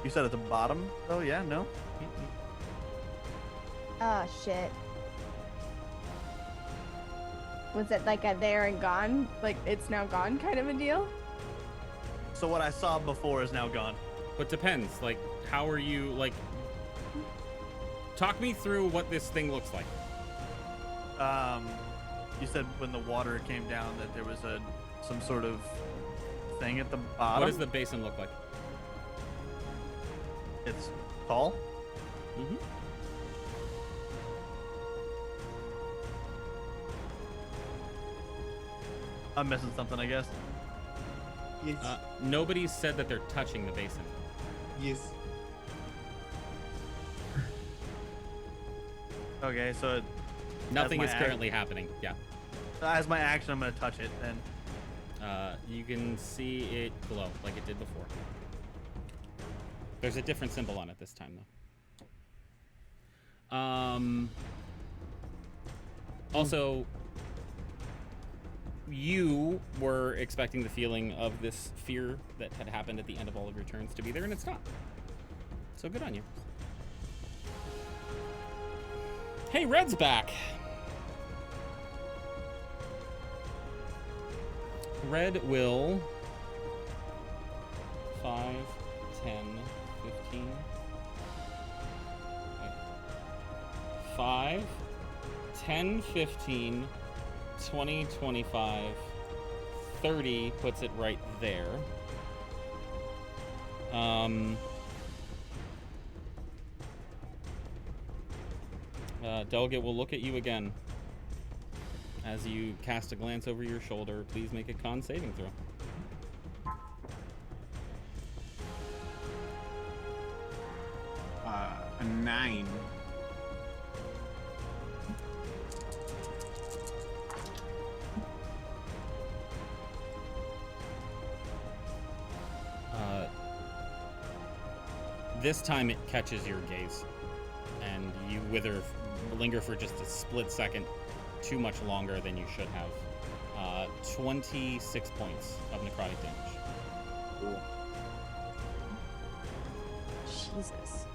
You said at the bottom? Oh, yeah, no? Oh, shit. Was it like a there and gone? Like, it's now gone kind of a deal? So what I saw before is now gone. But depends. Like, how are you, like... Talk me through what this thing looks like. You said when the water came down that there was some sort of thing at the bottom. What does the basin look like? It's tall? Mm-hmm. I'm missing something, I guess. Yes. Nobody said that they're touching the basin. Yes. Okay, so Nothing my is currently happening. Yeah. as my action, I'm gonna touch it then. You can see it glow like it did before. There's a different symbol on it this time, though. Also, you were expecting the feeling of this fear that had happened at the end of all of your turns to be there, and it's not. So good on you. Hey, Red's back. Red will 5, 10, 15. 5, 10, 15, 20, 25, 30 puts it right there. Delegate will look at you again. As you cast a glance over your shoulder, please make a con saving throw. A 9. This time it catches your gaze, and you linger for just a split second, too much longer than you should have. 26 points of necrotic damage. Cool. Jesus.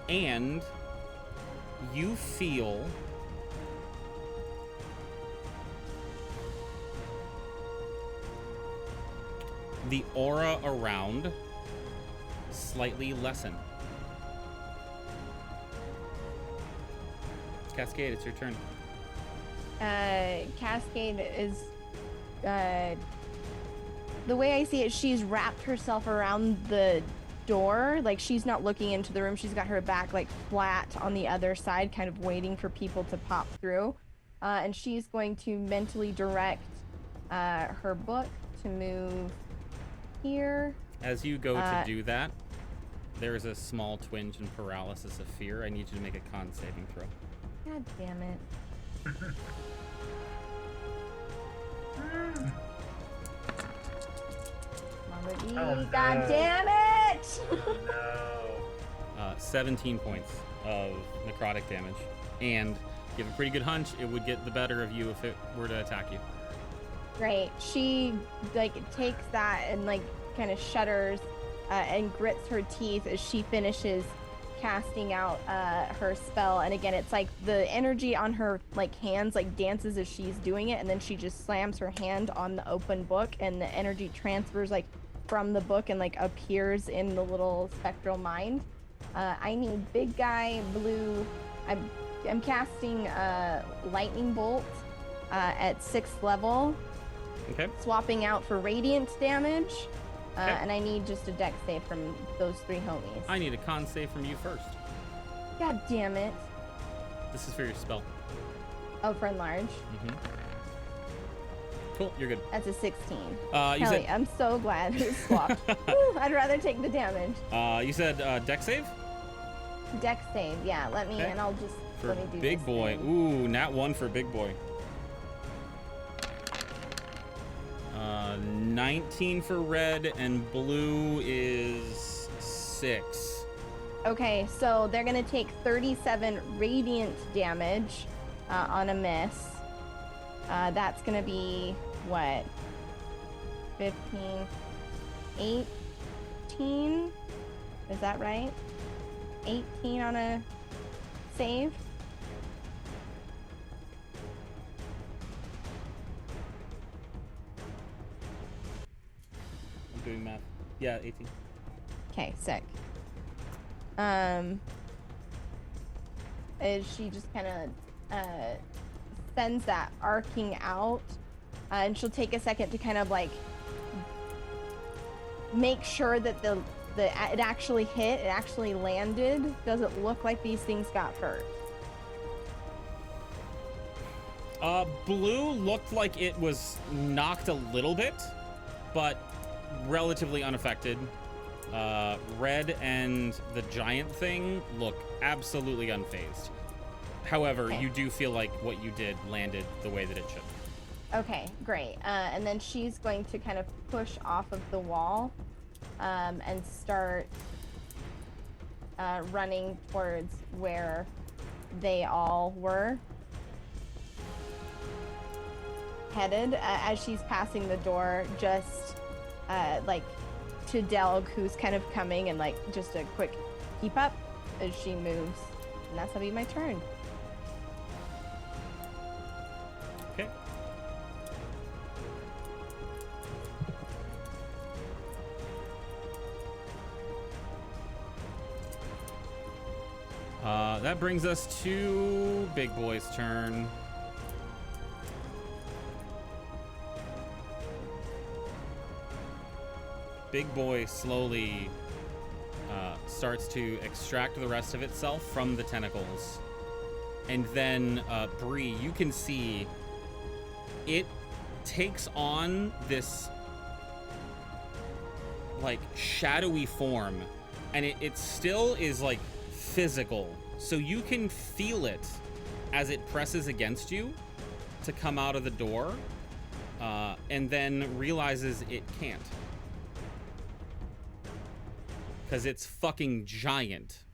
And you feel the aura around slightly lessen. Cascade, it's your turn. Cascade is, the way I see it, she's wrapped herself around the door. Like, she's not looking into the room. She's got her back, like, flat on the other side, kind of waiting for people to pop through. And she's going to mentally direct her book to move here. As you go to do that, there is a small twinge and paralysis of fear. I need you to make a con saving throw. God damn it. Come on, baby. God damn it! No. 17 points of necrotic damage. And you have a pretty good hunch it would get the better of you if it were to attack you. Great. She, like, takes that and, like, kind of shudders and grits her teeth as she finishes casting out her spell. And again, it's like the energy on her, like, hands, like, dances as she's doing it, and then she just slams her hand on the open book, and the energy transfers, like, from the book and, like, appears in the little spectral mind. I need big guy blue. I'm casting lightning bolt at 6th level. Okay. Swapping out for radiant damage. Okay. And I need just a dex save from those 3 homies. I need a con save from you first. God damn it. This is for your spell. Oh, for enlarge. Mm-hmm. Cool, you're good. That's a 16. You Kelly, said I'm so glad it swapped. Woo, I'd rather take the damage. you said dex save? Dex save, yeah. Let me, Okay. and I'll just For let me do big this boy. thing. Ooh, nat 1 for big boy. 19 for red, and blue is 6. Okay, so they're gonna take 37 radiant damage on a miss. That's gonna be what? 15, 18? Is that right? 18 on a save? I'm doing math. Yeah, 18. Okay, sick. As she just kind of sends that arcing out, and she'll take a second to kind of like make sure that it actually hit, it actually landed. Doesn't look like these things got hurt. Blue looked like it was knocked a little bit, but relatively unaffected. Red and the giant thing look absolutely unfazed. However, Okay. you do feel like what you did landed the way that it should. Okay, great. And then she's going to kind of push off of the wall and start running towards where they all were headed. As she's passing the door, just like to Delg, who's kind of coming, and like just a quick keep up as she moves. And that's gonna be my turn. Okay. That brings us to Big Boy's turn. Big Boy slowly starts to extract the rest of itself from the tentacles. And then, Bree, you can see it takes on this, like, shadowy form. And it still is, like, physical. So you can feel it as it presses against you to come out of the door. And then realizes it can't. Because it's fucking giant.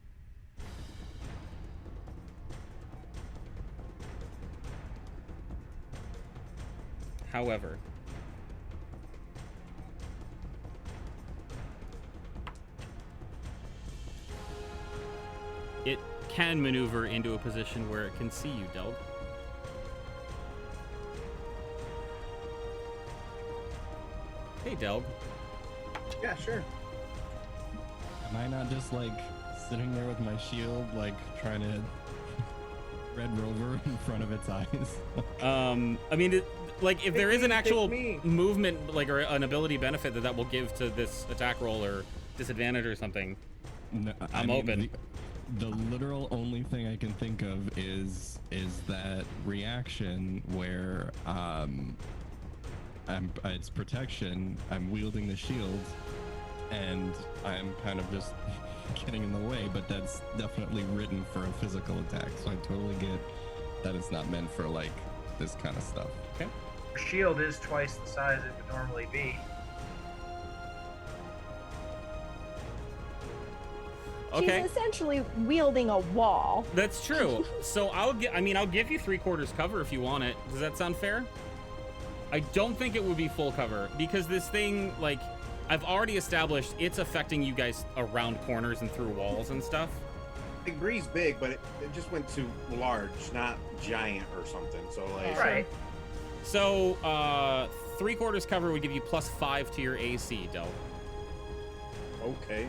However, it can maneuver into a position where it can see you, Delg. Hey, Delg. Yeah, sure. Am I not just like sitting there with my shield, like trying to Red Rover in front of its eyes? I mean, like, if there is an actual me. movement, like, or an ability benefit that will give to this attack roll or disadvantage or something, No, I'm open. The literal only thing I can think of is that reaction where it's protection. I'm wielding the shield, and I'm kind of just getting in the way. But that's definitely written for a physical attack, so I totally get that it's not meant for like this kind of stuff. Okay. Her shield is twice the size it would normally be. Okay. She's essentially wielding a wall. That's true. So I'll give you 3/4 cover if you want it. Does that sound fair? I don't think it would be full cover because this thing, like, I've already established it's affecting you guys around corners and through walls and stuff. Like Bree's big, but it just went to large, not giant or something. So like, Right. So 3/4 cover would give you +5 to your AC, Del. okay.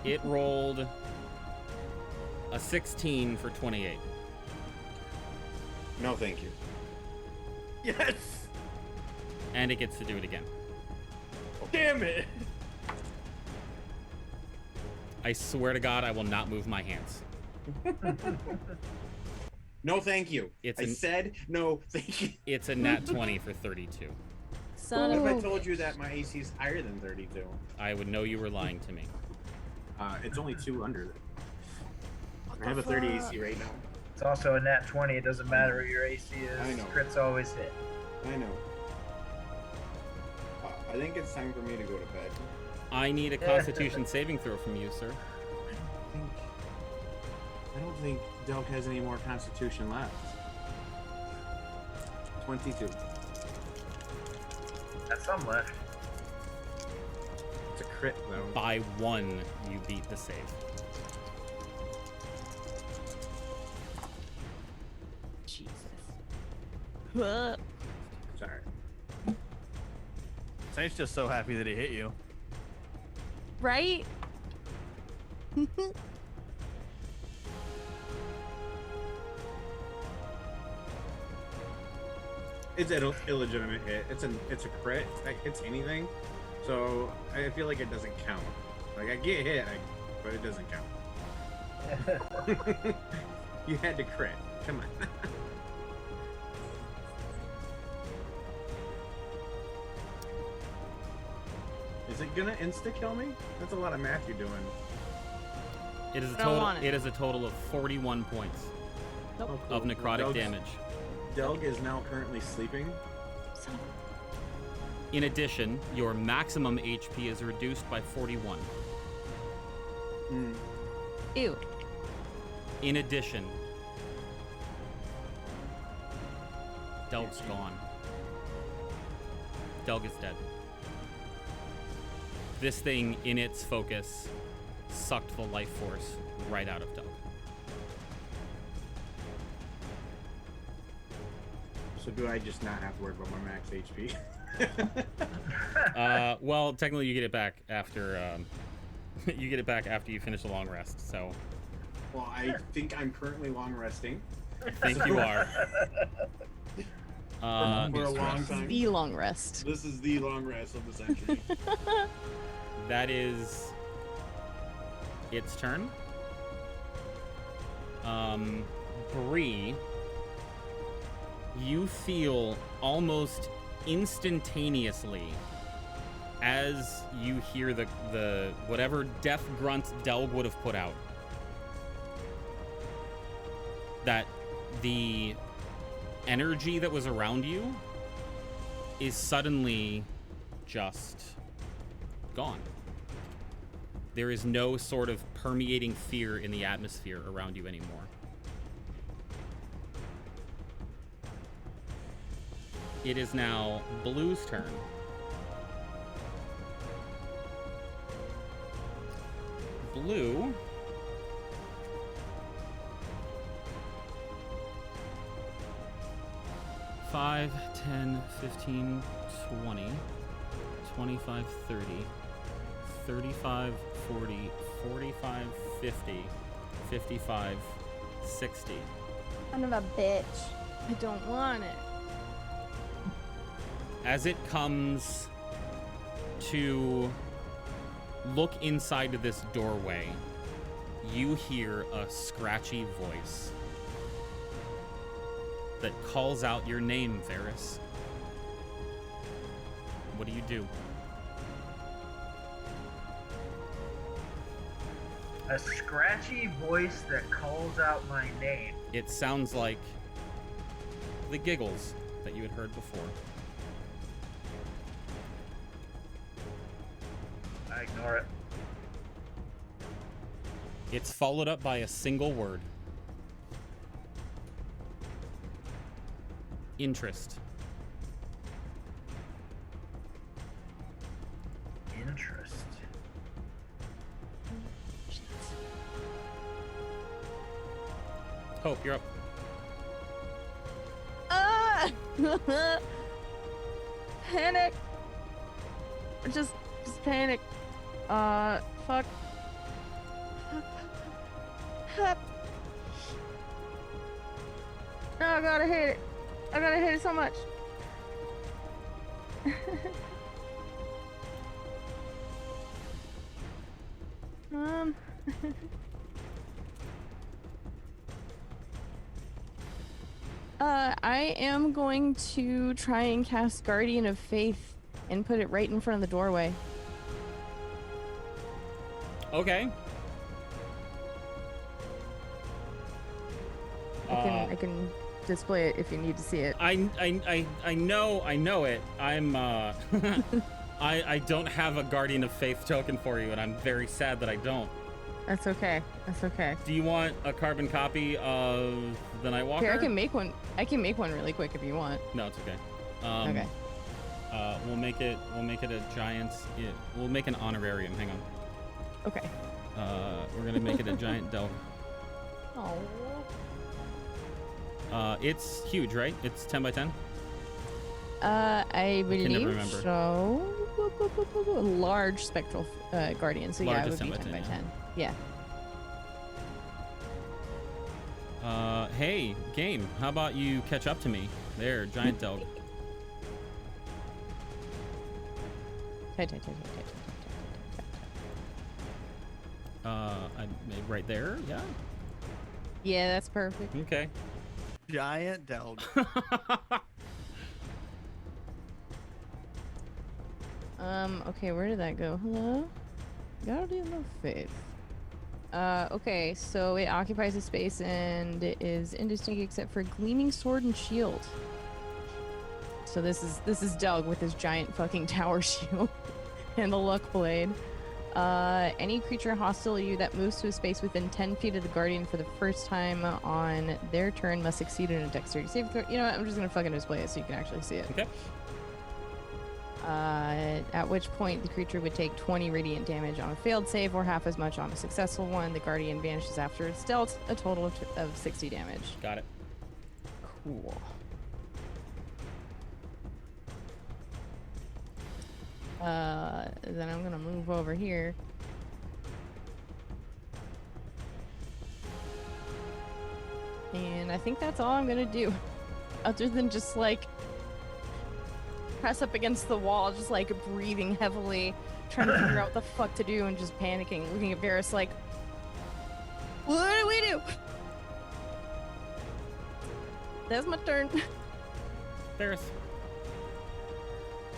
It rolled a 16 for 28. No, thank you. Yes! And it gets to do it again. Damn it! I swear to God, I will not move my hands. No, thank you. It's I said no, thank you. It's a nat 20 for 32. Son What of if I told you that my AC is higher than 32? I would know you were lying to me. It's only 2 under. I have a 30 AC right now. It's also a nat 20. It doesn't matter what your AC is. I know. Crits always hit. I know. I think it's time for me to go to bed. I need a Constitution saving throw from you, sir. I don't think Delk has any more Constitution left. 22. That's some left. It's a crit though. By 1, you beat the save. Jesus. Sorry. Saint's just so happy that he hit you. Right? It's an illegitimate hit. It's a crit. That hits anything. So I feel like it doesn't count. Like I get hit, but it doesn't count. You had to crit. Come on. Is it gonna insta kill me? That's a lot of math you're doing. It is a I don't total. want it. It is a total of 41 points Nope. Oh, of cool. necrotic Delg's- damage. Delg is now currently sleeping. In addition, your maximum HP is reduced by 41. Ew. In addition, Delg's gone. Delg is dead. This thing, in its focus, sucked the life force right out of Delg. So do I just not have to worry about my max HP? Well, technically, you get it back after you get it back after you finish a long rest. So Well, I think I'm currently long resting. I think you are. For a long time. The long rest. This is the long rest of the century. That is its turn. Bree, you feel almost instantaneously as you hear the whatever death grunt Delg would have put out, that the energy that was around you is suddenly just gone. There is no sort of permeating fear in the atmosphere around you anymore. It is now Blue's turn. Blue (5, 10, 15, 20, 25, 30, 35, 40, 45, 50, 55, 60. Son of a bitch. I don't want it. As it comes to look inside of this doorway, you hear a scratchy voice that calls out your name, Varys. What do? A scratchy voice that calls out my name. It sounds like the giggles that you had heard before. I ignore it. It's followed up by a single word. Interest. Interest. Hope, you're up. Ah! Panic. Just panic. Fuck. Fuck. Oh, I gotta hit it. I gotta hit it so much. I am going to try and cast Guardian of Faith and put it right in front of the doorway. Okay. I can display it if you need to see it. I know it. I'm I don't have a Guardian of Faith token for you, and I'm very sad that I don't. That's okay. That's okay. Do you want a carbon copy of the Nightwalker? Here, I can make one. I can make one really quick if you want. No, it's okay. Okay. We'll make it a giant's. Yeah, we'll make an honorarium. Hang on. Okay. We're gonna make it a giant delve. Oh. It's huge, right? It's 10 by 10. I believe never remember. so. Large spectral guardian. So yeah, it would Largest be 10 by 10 by 10, 10. Yeah. Hey, game. How about you catch up to me? There, giant delve. I made right there. Yeah. Yeah, that's perfect. Okay. Giant Delg. Okay, where did that go? Hello? God in the faith. Okay, so it occupies a space and it is indistinct except for gleaming sword and shield. So this is Doug with his giant fucking tower shield and the luck blade. Any creature hostile to you that moves to a space within 10 feet of the guardian for the first time on their turn must succeed in a dexterity saving throw. You know what? I'm just gonna fucking display it so you can actually see it. Okay. At which point the creature would take 20 radiant damage on a failed save or half as much on a successful one. The guardian vanishes after it's dealt a total of 60 damage. Got it. Cool. Then I'm gonna move over here. And I think that's all I'm gonna do. Other than just like press up against the wall, just like breathing heavily, trying to figure out what the fuck to do and just panicking, looking at Varys like, what do we do? That's my turn. Varys.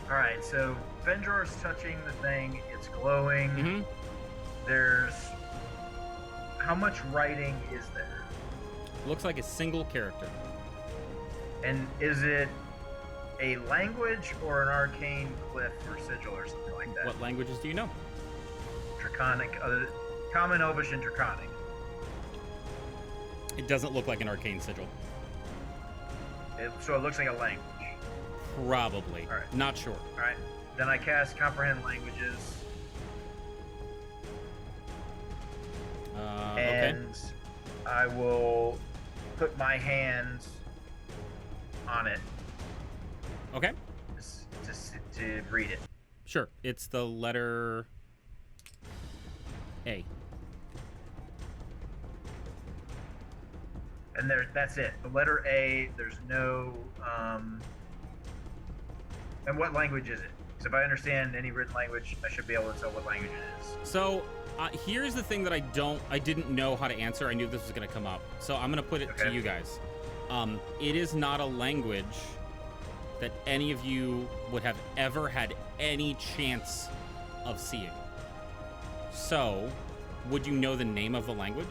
All right, so Venjor's touching the thing. It's glowing. Mm-hmm. There's how much writing is there? Looks like a single character. And is it a language or an arcane glyph or sigil or something like that? What languages do you know? Draconic, Common, Elvish, and Draconic. It doesn't look like an arcane sigil. So it looks like a language. Probably. All right. Not sure. All right. Then I cast Comprehend Languages. Okay. And I will put my hands on it Okay. to read it. Sure. It's the letter A. And that's it. The letter A, there's no... And what language is it? Because if I understand any written language, I should be able to tell what language it is. So here's the thing that I didn't know how to answer. I knew this was going to come up. So I'm going to put it to you guys. It is not a language that any of you would have ever had any chance of seeing. So, would you know the name of the language?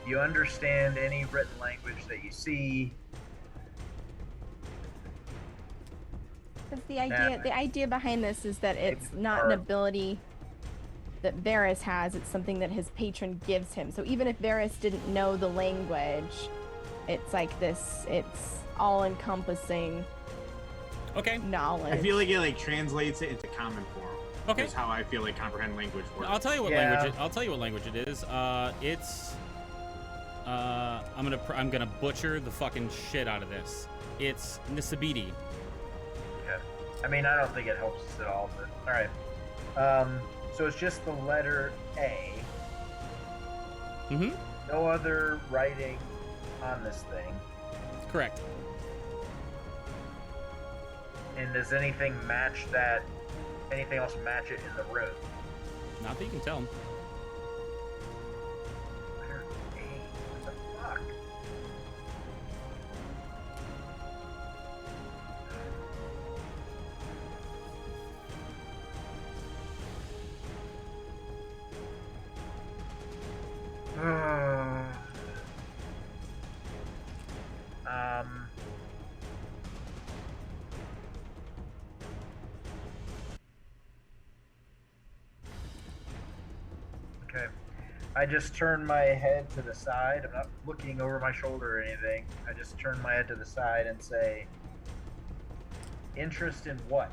You understand any written language that you see. Because the idea behind this is that it's not an ability that Varys has, it's something that his patron gives him. So even if Varys didn't know the language, it's like this, it's all-encompassing knowledge. I feel like it translates it into common form. Okay. That's how I feel like comprehend language works. I'll tell you what language. I'll tell you what language it is. It's. I'm gonna butcher the fucking shit out of this. It's Nisabidi. Okay. I mean, I don't think it helps us at all, but all right. So it's just the letter A. Mm-hmm. No other writing on this thing. Correct. And does anything match that? Anything else match it in the room? Not that you can tell. Letter A. What the fuck? Okay. I just turn my head to the side. I'm not looking over my shoulder or anything. I just turn my head to the side and say, interest in what?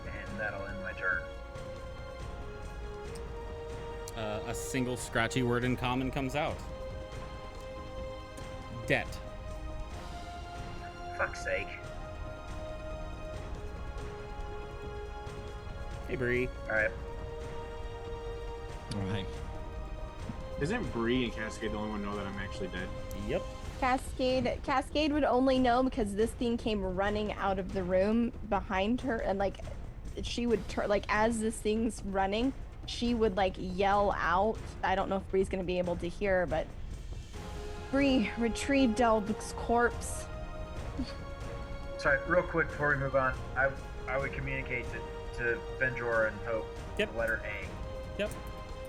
And that'll end my turn. A single scratchy word in common comes out. Debt. Fuck's sake. Hey, Bree. Alright. All right. Isn't Bree and Cascade the only one know that I'm actually dead? Yep. Cascade would only know because this thing came running out of the room behind her, and she would turn, as this thing's running, she would like yell out. I don't know if Bree's gonna be able to hear, but Bree, retrieve Delg's corpse. Sorry, real quick before we move on, I would communicate to Benjor and Hope Yep. the letter A. Yep.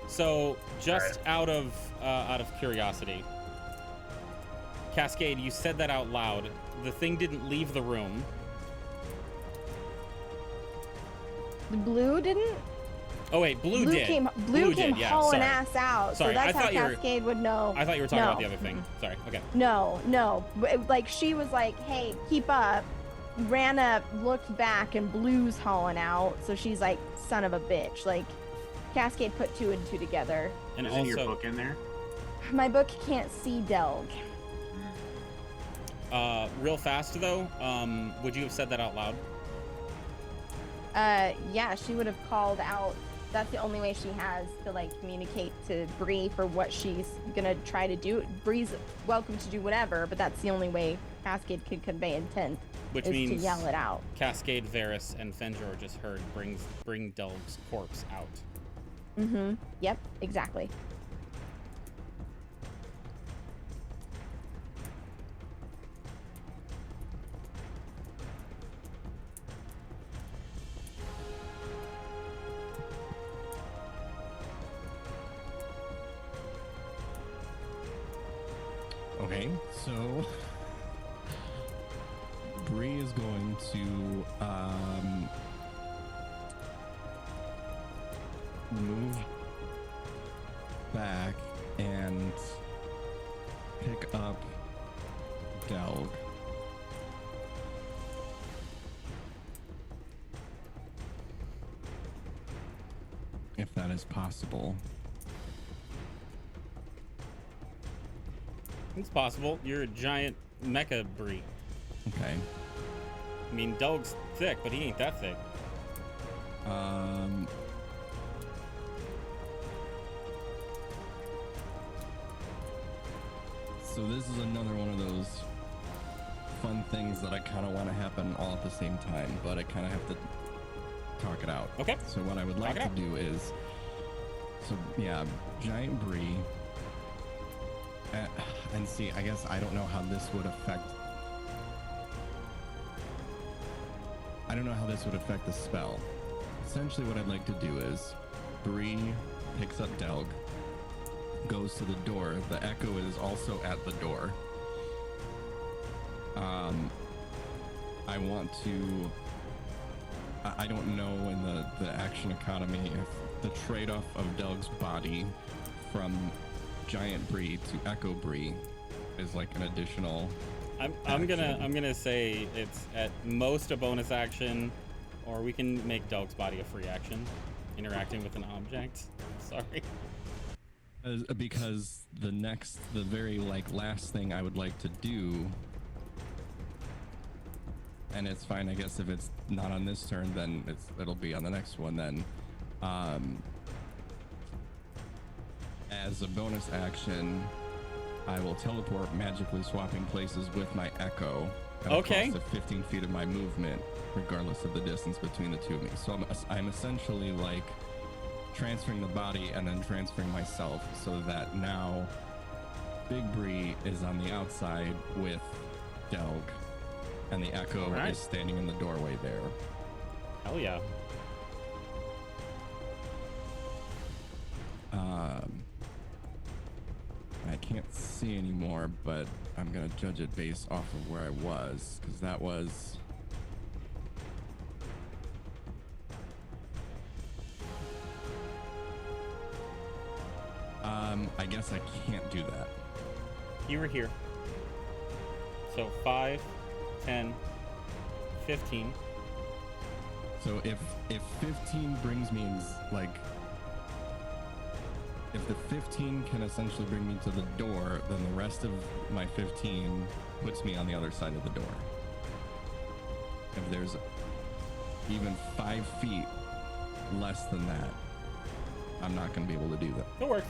So just Alright. out of curiosity, Cascade, you said that out loud. The thing didn't leave the room. The blue didn't. Oh wait, Blue did. Blue came did, yeah, hauling sorry. ass out. Sorry, so that's I how thought you were- Cascade would know. I thought you were talking No. about the other thing. Sorry. Okay. No. Like she was like, "Hey, keep up." Ran up, looked back, and Blue's hauling out. So she's like, "Son of a bitch!" Like Cascade put 2 and 2 together. And Isn't also, your book in there? My book can't see Delg. real fast though, would you have said that out loud? Yeah, she would have called out. That's the only way she has to like communicate to Bree for what she's gonna try to do. Bree's welcome to do whatever, but that's the only way Cascade could convey intent. Which is means to yell it out. Cascade, Varys, and Fenjor just heard bring Delg's corpse out. Mm-hmm. Yep, exactly. Okay, so Bree is going to move back and pick up Delg. If that is possible. It's possible. You're a giant mecha Bree. Okay. I mean, Delg's thick, but he ain't that thick. So this is another one of those fun things that I kind of want to happen all at the same time, but I kind of have to talk it out. Okay. So what I would like Talk it to out. do is, so yeah, giant Bree. And see, I guess I don't know how this would affect. I don't know how this would affect the spell. Essentially, what I'd like to do is, Bree picks up Delg, goes to the door. The echo is also at the door. I want to. I don't know in the action economy if the trade-off of Delg's body from Giant Bree to Echo Bree is like an additional. I'm gonna say it's at most a bonus action, or we can make Delg's body a free action, interacting with an object. Sorry. Because the very like last thing I would like to do, and it's fine, I guess if it's not on this turn, then it'll be on the next one. Then, as a bonus action, I will teleport, magically swapping places with my Echo at Okay. a cost of 15 feet of my movement, regardless of the distance between the two of me. So I'm essentially like transferring the body and then transferring myself, so that now Big Bree is on the outside with Delg, and the Echo Alright. is standing in the doorway there. Hell yeah. I can't see anymore, but I'm gonna judge it based off of where I was, because that was. I guess I can't do that. You were here. So 5, 10, 15. So if 15 brings me like, if the 15 can essentially bring me to the door, then the rest of my 15 puts me on the other side of the door. If there's even 5 feet less than that, I'm not going to be able to do that. It works.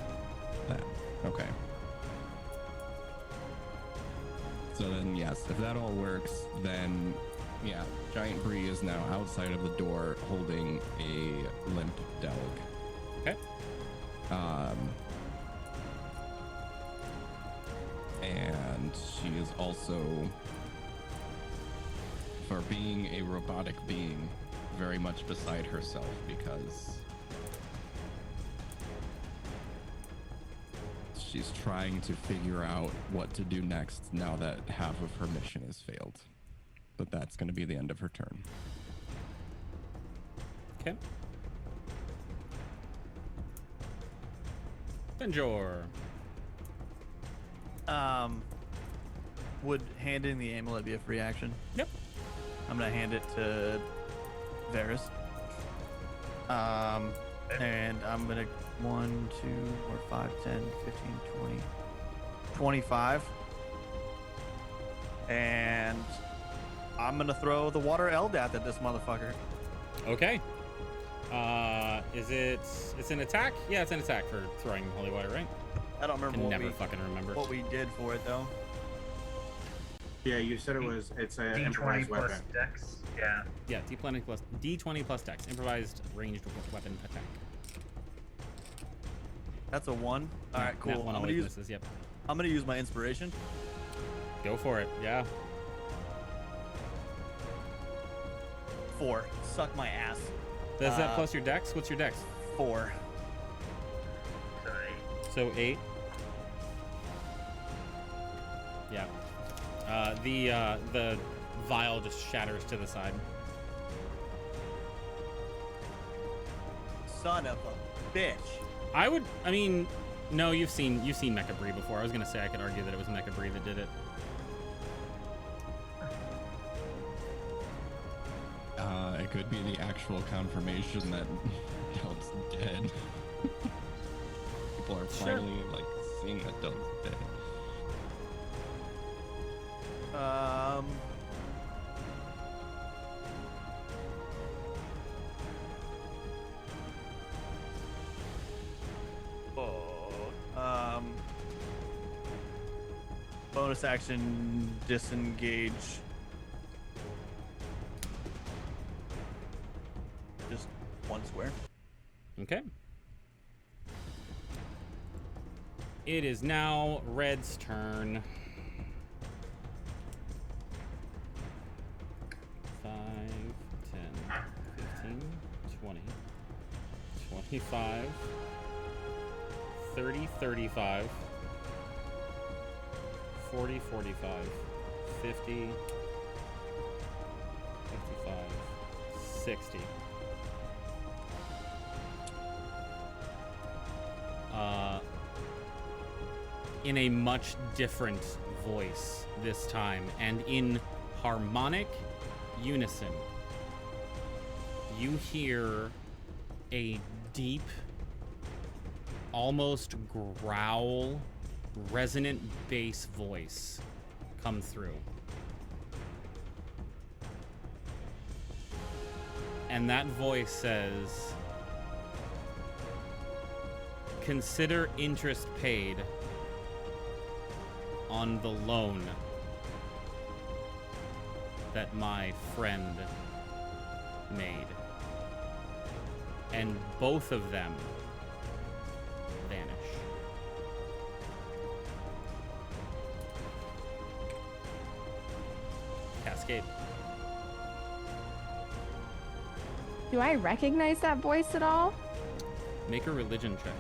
That. Okay. So then, yes, if that all works, then yeah, Giant Bree is now outside of the door holding a limp Delg. Okay. And she is also, for being a robotic being, very much beside herself because she's trying to figure out what to do next now that half of her mission has failed. But that's going to be the end of her turn. Okay. Benjor. Would handing the amulet be a free action? Yep. I'm gonna hand it to Varys. And I'm gonna 1, 2, 4, 5, 10, 15, 20, 25. And I'm gonna throw the water Eldath at this motherfucker. Okay. It's an attack? Yeah, it's an attack for throwing holy water, right? I don't I remember can what never we fucking remember. what we did for it though. Yeah, you said it's a D20 improvised plus weapon. Dex. Yeah. Yeah, D20 plus Dex, improvised ranged weapon attack. That's a 1. All right, cool. That one I'm always gonna use misses. Yep. my inspiration. Go for it. Yeah. 4. Suck my ass. Does that plus your Dex? What's your Dex? 4. So 8. So 8. Yeah. The vial just shatters to the side. Son of a bitch. I mean, no, you've seen Mecha Bree before. I was gonna say I could argue that it was Mecha Bree that did it. It could be the actual confirmation that Del's dead. People are finally like seeing that Del's dead. Bonus action, disengage. Just 1 square. Okay. It is now Red's turn. 5, 10, 15, 20, 25, 30, 35, 40, 45, 50, 55, 60. In a much different voice this time, and in harmonic unison, you hear a deep, almost growl, resonant bass voice come through. And that voice says, "Consider interest paid on the loan that my friend made." And both of them vanish. Cascade. Do I recognize that voice at all? Make a religion check.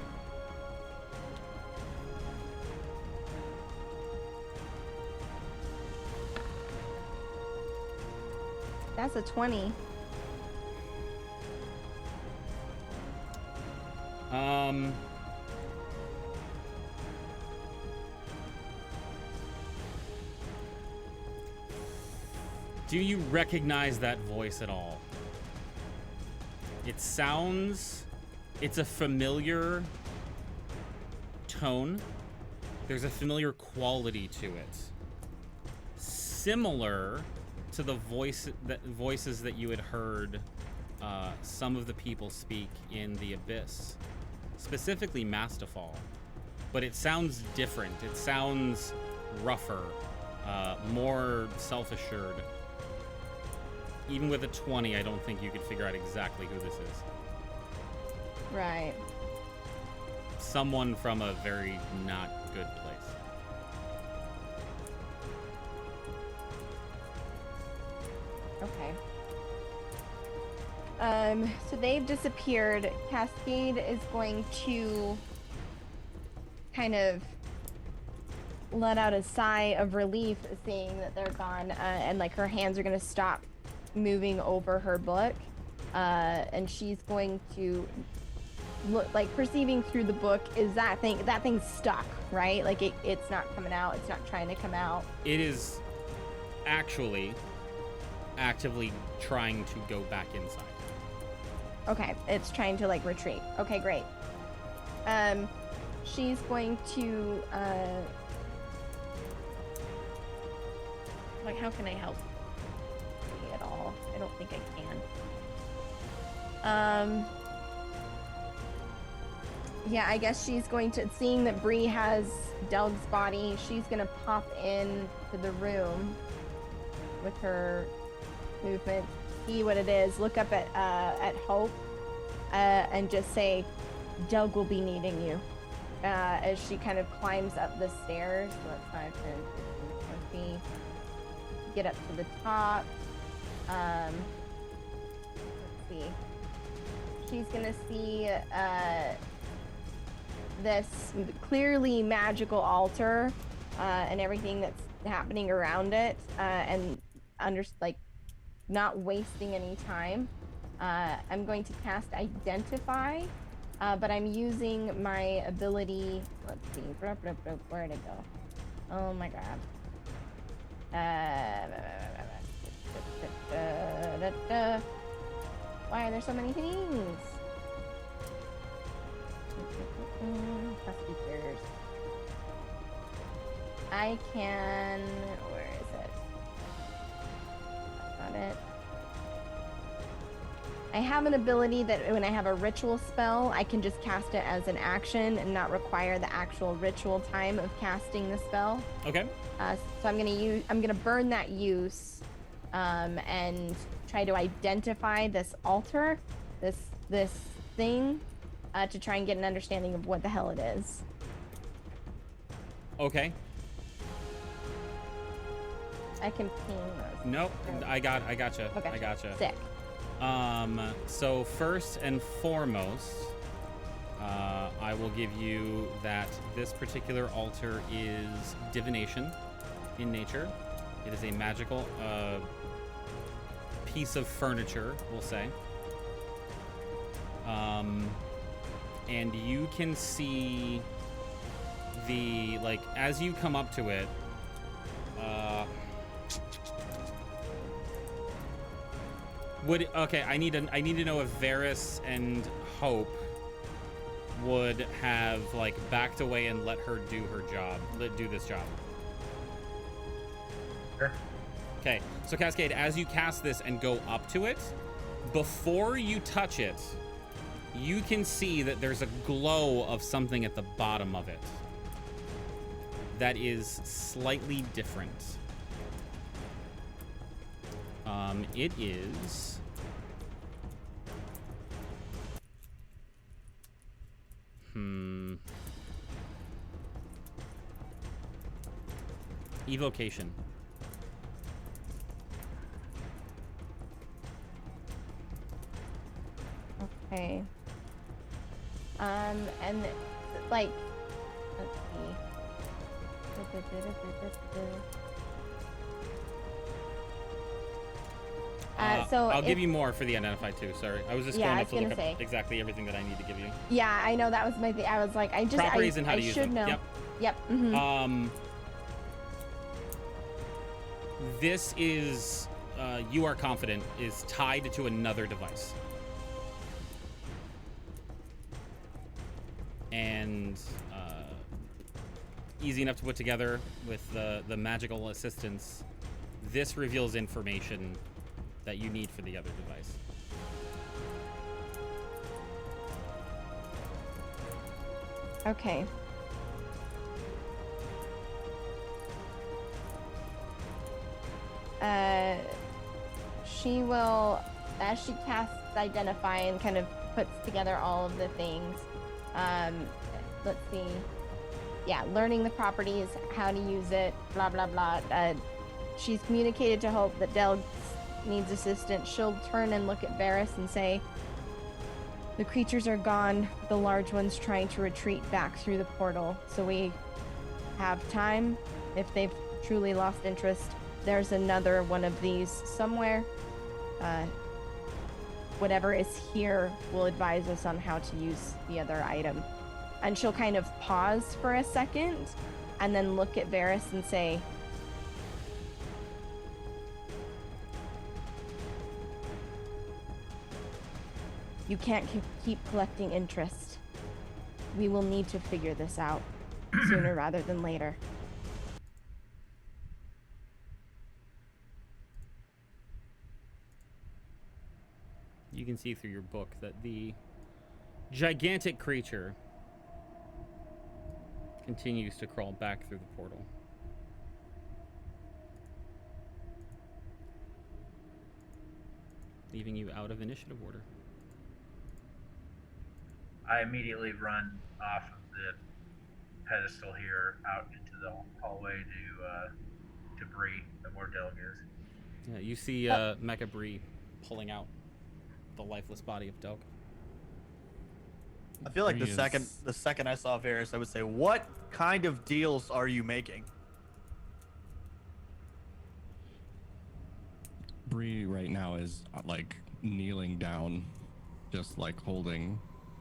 That's a 20. Do you recognize that voice at all? It sounds, it's a familiar tone. There's a familiar quality to it. Similar to the voices that you had heard some of the people speak in the Abyss, specifically Mastafall. But it sounds different. It sounds rougher, more self-assured. Even with a 20, I don't think you could figure out exactly who this is. Right. someone from a very not good place. Okay. So they've disappeared. Cascade is going to kind of let out a sigh of relief seeing that they're gone, and like her hands are going to stop moving over her book, and she's going to look, like, perceiving through the book, is that thing's stuck, right? Like it's not coming out, it's not trying to come out. It is actually actively trying to go back inside. Okay, it's trying to like retreat. Okay, great. She's going to like, how can I help at all? I don't think I can. Yeah, I guess she's going to, seeing that Bree has Delg's body, she's gonna pop in to the room with her movement, see what it is, look up at Hope, and just say, Delg will be needing you, as she kind of climbs up the stairs. So that's 5, 10, 15, 20. Get up to the top. Let's see. She's gonna see this clearly magical altar, and everything that's happening around it, and not wasting any time. I'm going to cast Identify, but I'm using my ability. Let's see, where'd it go? Oh my god. Why are there so many things? Features. I can. Where is it? Got it. I have an ability that when I have a ritual spell, I can just cast it as an action and not require the actual ritual time of casting the spell. Okay. So I'm gonna burn that use, and try to identify this altar, this thing, to try and get an understanding of what the hell it is. Okay. I can ping those. Nope. I gotcha. Okay. I gotcha. Sick. So first and foremost, I will give you that this particular altar is divination in nature. It is a magical piece of furniture, we'll say. And you can see the, like, as you come up to it, I need to know if Varys and Hope would have, like, backed away and let her do this job. Sure. Okay, so Cascade, as you cast this and go up to it, before you touch it, you can see that there's a glow of something at the bottom of it that is slightly different. It is... Evocation. Okay. And like, let's see. So I'll give you more for the identify too. Sorry, I was just going up to look up exactly everything that I need to give you. Yeah, I know, that was my thing. I was like, properties and how to use should them. know. Yep. Yep. Mm-hmm. This is, you are confident, is tied to another device. And easy enough to put together with the magical assistance. This reveals information that you need for the other device. Okay. She will, as she casts Identify and kind of puts together all of the things, let's see. Yeah, learning the properties, how to use it, blah, blah, blah. She's communicated to Hope that Delg needs assistance. She'll turn and look at Varys and say, the creatures are gone. The large one's trying to retreat back through the portal. So we have time. If they've truly lost interest, there's another one of these somewhere. Whatever is here will advise us on how to use the other item. And she'll kind of pause for a second and then look at Varys and say, you can't keep collecting interest. We will need to figure this out sooner rather than later. You can see through your book that the gigantic creature continues to crawl back through the portal. Leaving you out of initiative order. I immediately run off of the pedestal here out into the hallway to Bree, the more Delg is. Yeah, you see Mecha Bree pulling out the lifeless body of Delg. I feel like Bree the second I saw Varys, I would say, what kind of deals are you making? Bree right now is like kneeling down, just like holding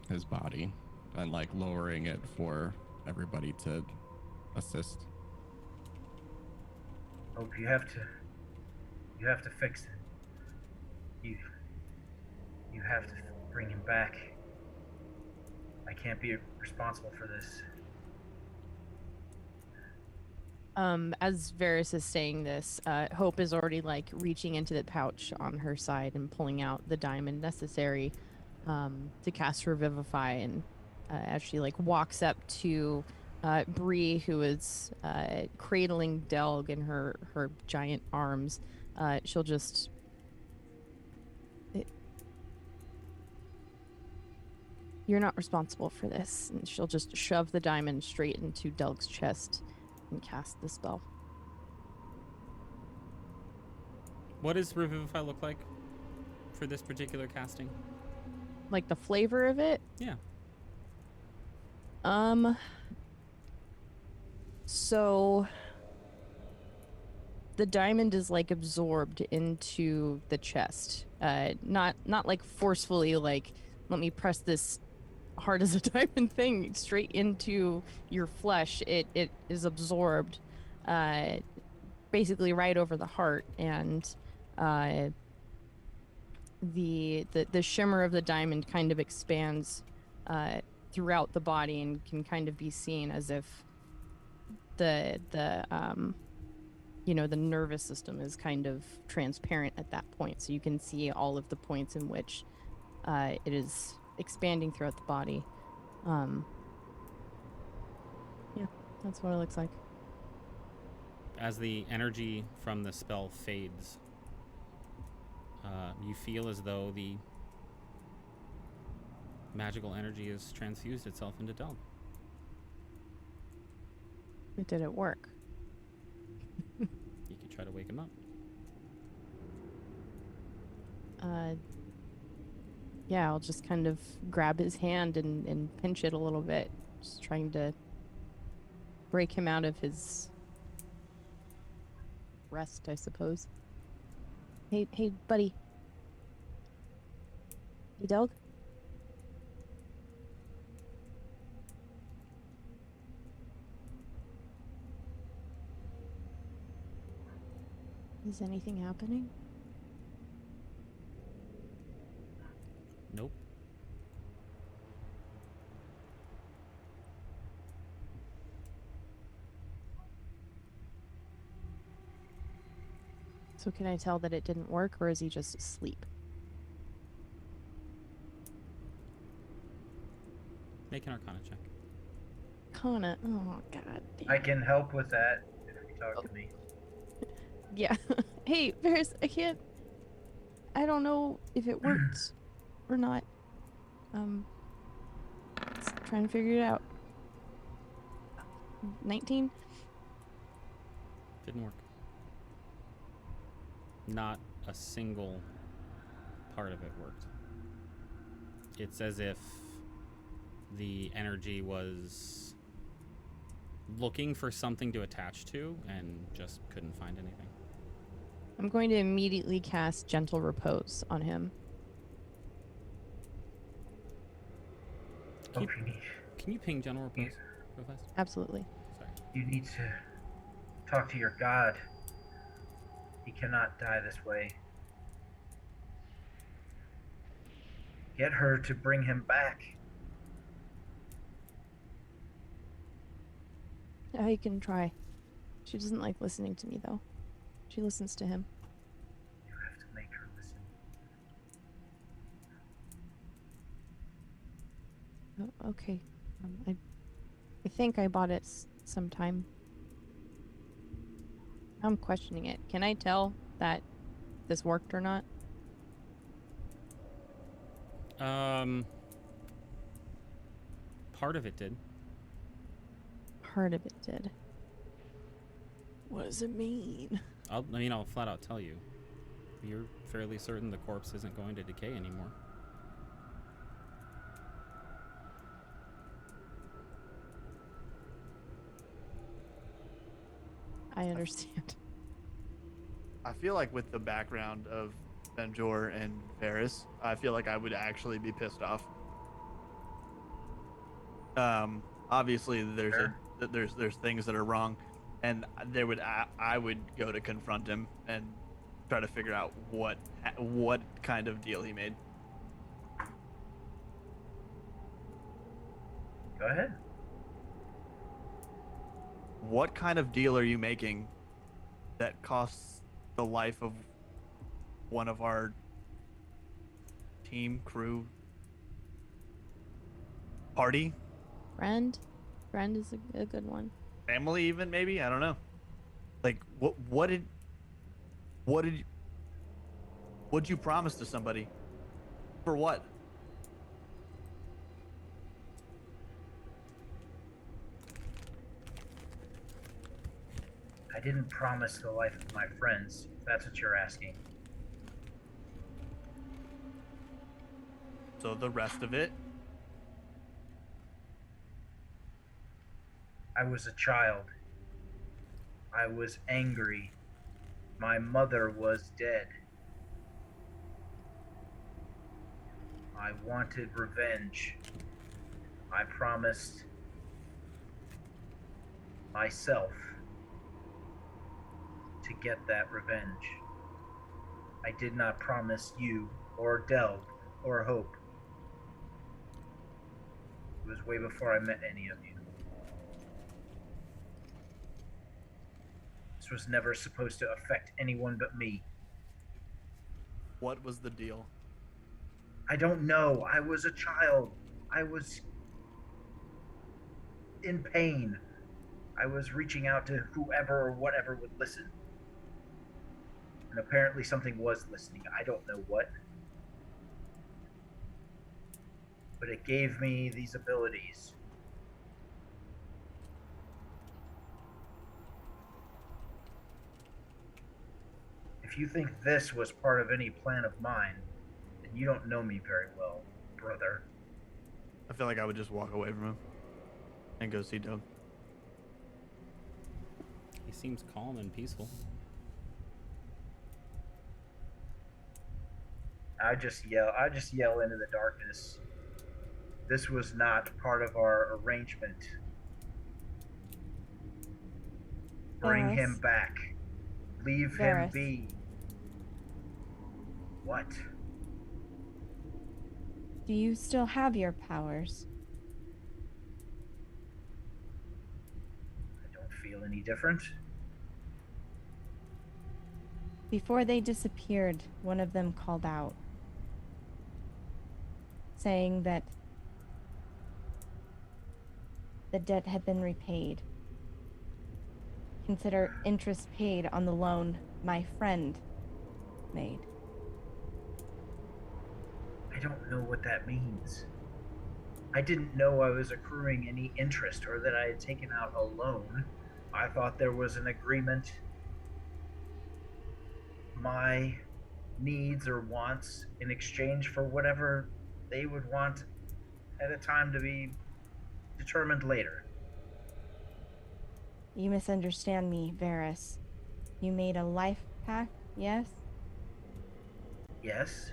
his body and like lowering it for everybody to assist. Hope you have to fix it. You have to bring him back. I can't be responsible for this. As Varys is saying this, Hope is already like reaching into the pouch on her side and pulling out the diamond necessary to cast Revivify. And as she like walks up to Bree, who is cradling Delg in her giant arms, she'll just you're not responsible for this. And she'll just shove the diamond straight into Delg's chest and cast the spell. What does Revivify look like for this particular casting? Like the flavor of it? Yeah. So the diamond is like absorbed into the chest. Not like forcefully, like let me press this hard as a diamond thing straight into your flesh. It is absorbed basically right over the heart, and the shimmer of the diamond kind of expands throughout the body and can kind of be seen as if the nervous system is kind of transparent at that point, so you can see all of the points in which it is expanding throughout the body. Yeah, that's what it looks like. As the energy from the spell fades, you feel as though the magical energy has transfused itself into Delg. Did it work? You could try to wake him up. Yeah, I'll just kind of grab his hand and pinch it a little bit, just trying to break him out of his rest, I suppose. Hey, buddy. Hey, Delg? Is anything happening? Nope. So can I tell that it didn't work, or is he just asleep? Make an Arcana check. Arcana. Oh, god damn. I can help with that if you talk to me. Yeah. Hey, Varys, I don't know if it works or not. Just trying to figure it out. 19? Didn't work. Not a single part of it worked. It's as if the energy was looking for something to attach to and just couldn't find anything. I'm going to immediately cast Gentle Repose on him. Hope you need. Can you ping General Repose real fast? Absolutely. Sorry. You need to talk to your god. He cannot die this way. Get her to bring him back. I can try. She doesn't like listening to me, though. She listens to him. You have to make her listen. Oh, okay. I think I bought it some time. I'm questioning it. Can I tell that this worked or not? Part of it did. Part of it did. What does it mean? I'll flat out tell you. You're fairly certain the corpse isn't going to decay anymore. I understand. I feel like with the background of Benjor and Varys, I feel like I would actually be pissed off. Obviously there's things that are wrong, and I would go to confront him and try to figure out what kind of deal he made. Go ahead. What kind of deal are you making that costs the life of one of our team, crew, party? Friend is a good one. Family, even, maybe? I don't know. Like, what'd you promise to somebody? For what? I didn't promise the life of my friends, if that's what you're asking. So the rest of it? I was a child. I was angry. My mother was dead. I wanted revenge. I promised myself to get that revenge. I did not promise you, or Delg, or Hope. It was way before I met any of you. This was never supposed to affect anyone but me. What was the deal? I don't know. I was a child. I was in pain. I was reaching out to whoever or whatever would listen. And apparently something was listening. I don't know what. But it gave me these abilities. If you think this was part of any plan of mine, then you don't know me very well, brother. I feel like I would just walk away from him and go see Doug. He seems calm and peaceful. I just yell into the darkness. This was not part of our arrangement. Bring him back. Leave him be. What? Do you still have your powers? I don't feel any different. Before they disappeared, one of them called out, saying that the debt had been repaid. Consider interest paid on the loan my friend made. I don't know what that means. I didn't know I was accruing any interest or that I had taken out a loan. I thought there was an agreement. My needs or wants in exchange for whatever they would want at a time to be determined later. You misunderstand me, Varys. You made a life pact, yes? Yes?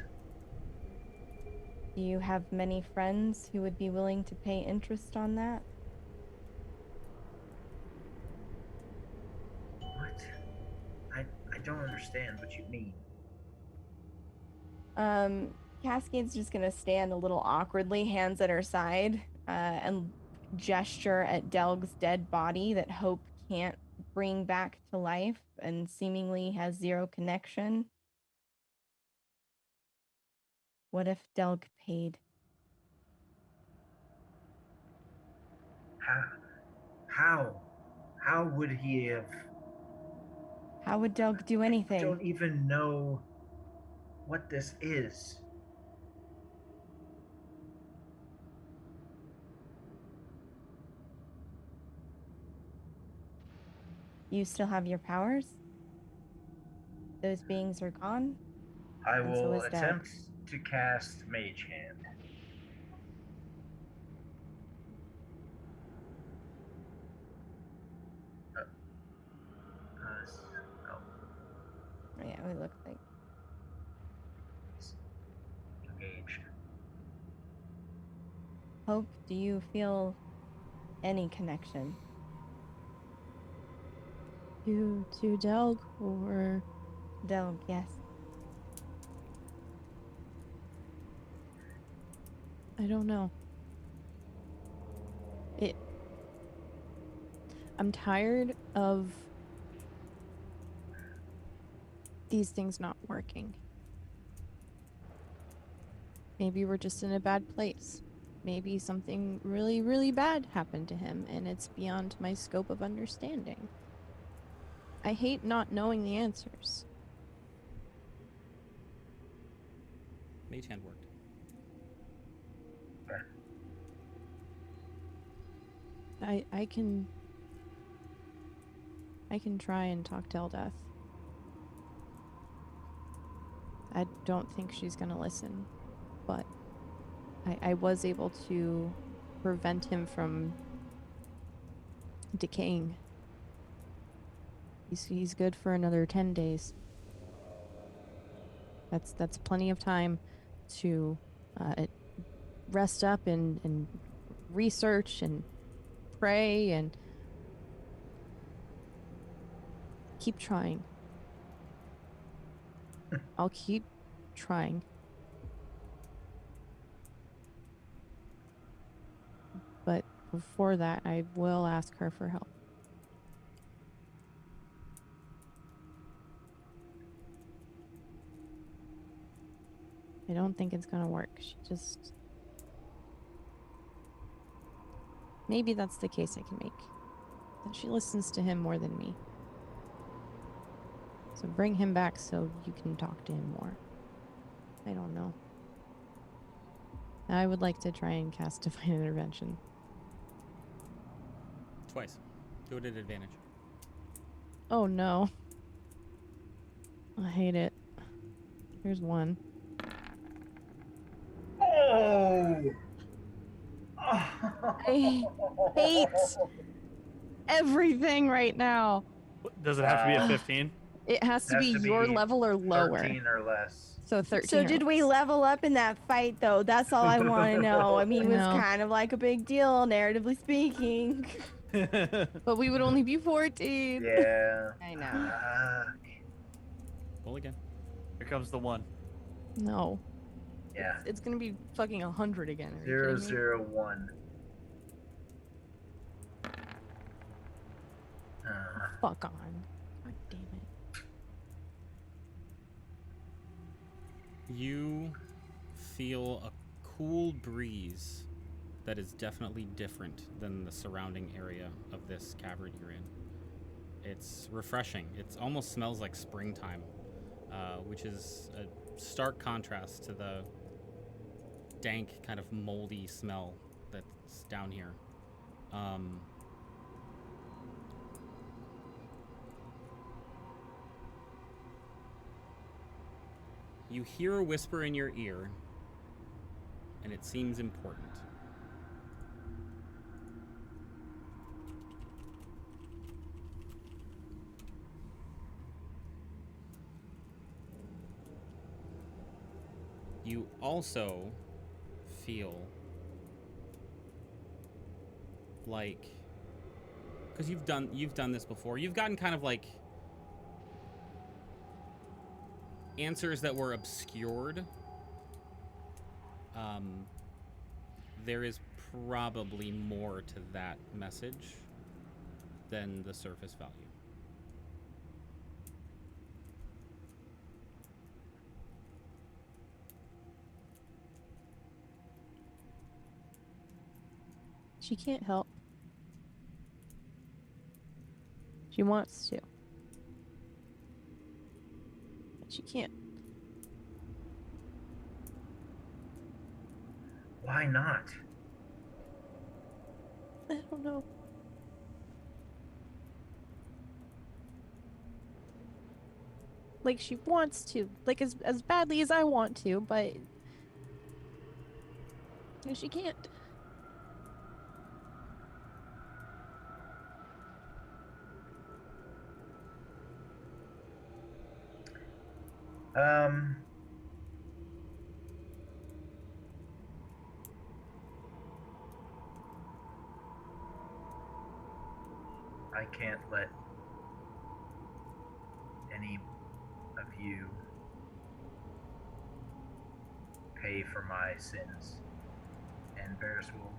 Do you have many friends who would be willing to pay interest on that? What? I don't understand what you mean. Cascade's just gonna stand a little awkwardly, hands at her side, and gesture at Delg's dead body that Hope can't bring back to life and seemingly has zero connection. What if Delg paid? How would he have? How would Delg do I anything? don't even know what this is. You still have your powers? Those beings are gone? I And so will is Delg. attempt to cast Mage Hand. Oh, yeah, it looks like. Engaged. Hope, do you feel any connection? To Delg or Delg, yes. I don't know. I'm tired of these things not working. Maybe we're just in a bad place. Maybe something really, really bad happened to him and it's beyond my scope of understanding. I hate not knowing the answers. Mage hand worked. I can try and talk to Eldeath. I don't think she's gonna listen, but I was able to prevent him from decaying. He's good for another 10 days. That's plenty of time to rest up and research and pray and keep trying. I'll keep trying. But before that, I will ask her for help. I don't think it's gonna work. She just... Maybe that's the case I can make. That she listens to him more than me. So bring him back so you can talk to him more. I don't know. I would like to try and cast Divine Intervention. Twice. Do it at advantage. Oh no. I hate it. Here's one. Oh! I hate everything right now. Does it have to be a 15? It has to be your level or lower. 13 or less. So 13. So did we level up in that fight, though? That's all I want to know. I mean, it was No. kind of like a big deal, narratively speaking. But we would only be 14. Yeah. I know. Roll again. Here comes the one. No. Yeah. It's gonna be fucking 100 again. Are you kidding me? 001. Fuck on. God damn it. You feel a cool breeze that is definitely different than the surrounding area of this cavern you're in. It's refreshing. It almost smells like springtime, which is a stark contrast to the dank, kind of moldy smell that's down here. You hear a whisper in your ear, and it seems important. You also feel like, because you've done this before, you've gotten kind of like answers that were obscured. There is probably more to that message than the surface value. She can't help. She wants to. But she can't. Why not? I don't know. Like, she wants to. Like, as badly as I want to, but she can't. I can't let any of you pay for my sins. And Varys will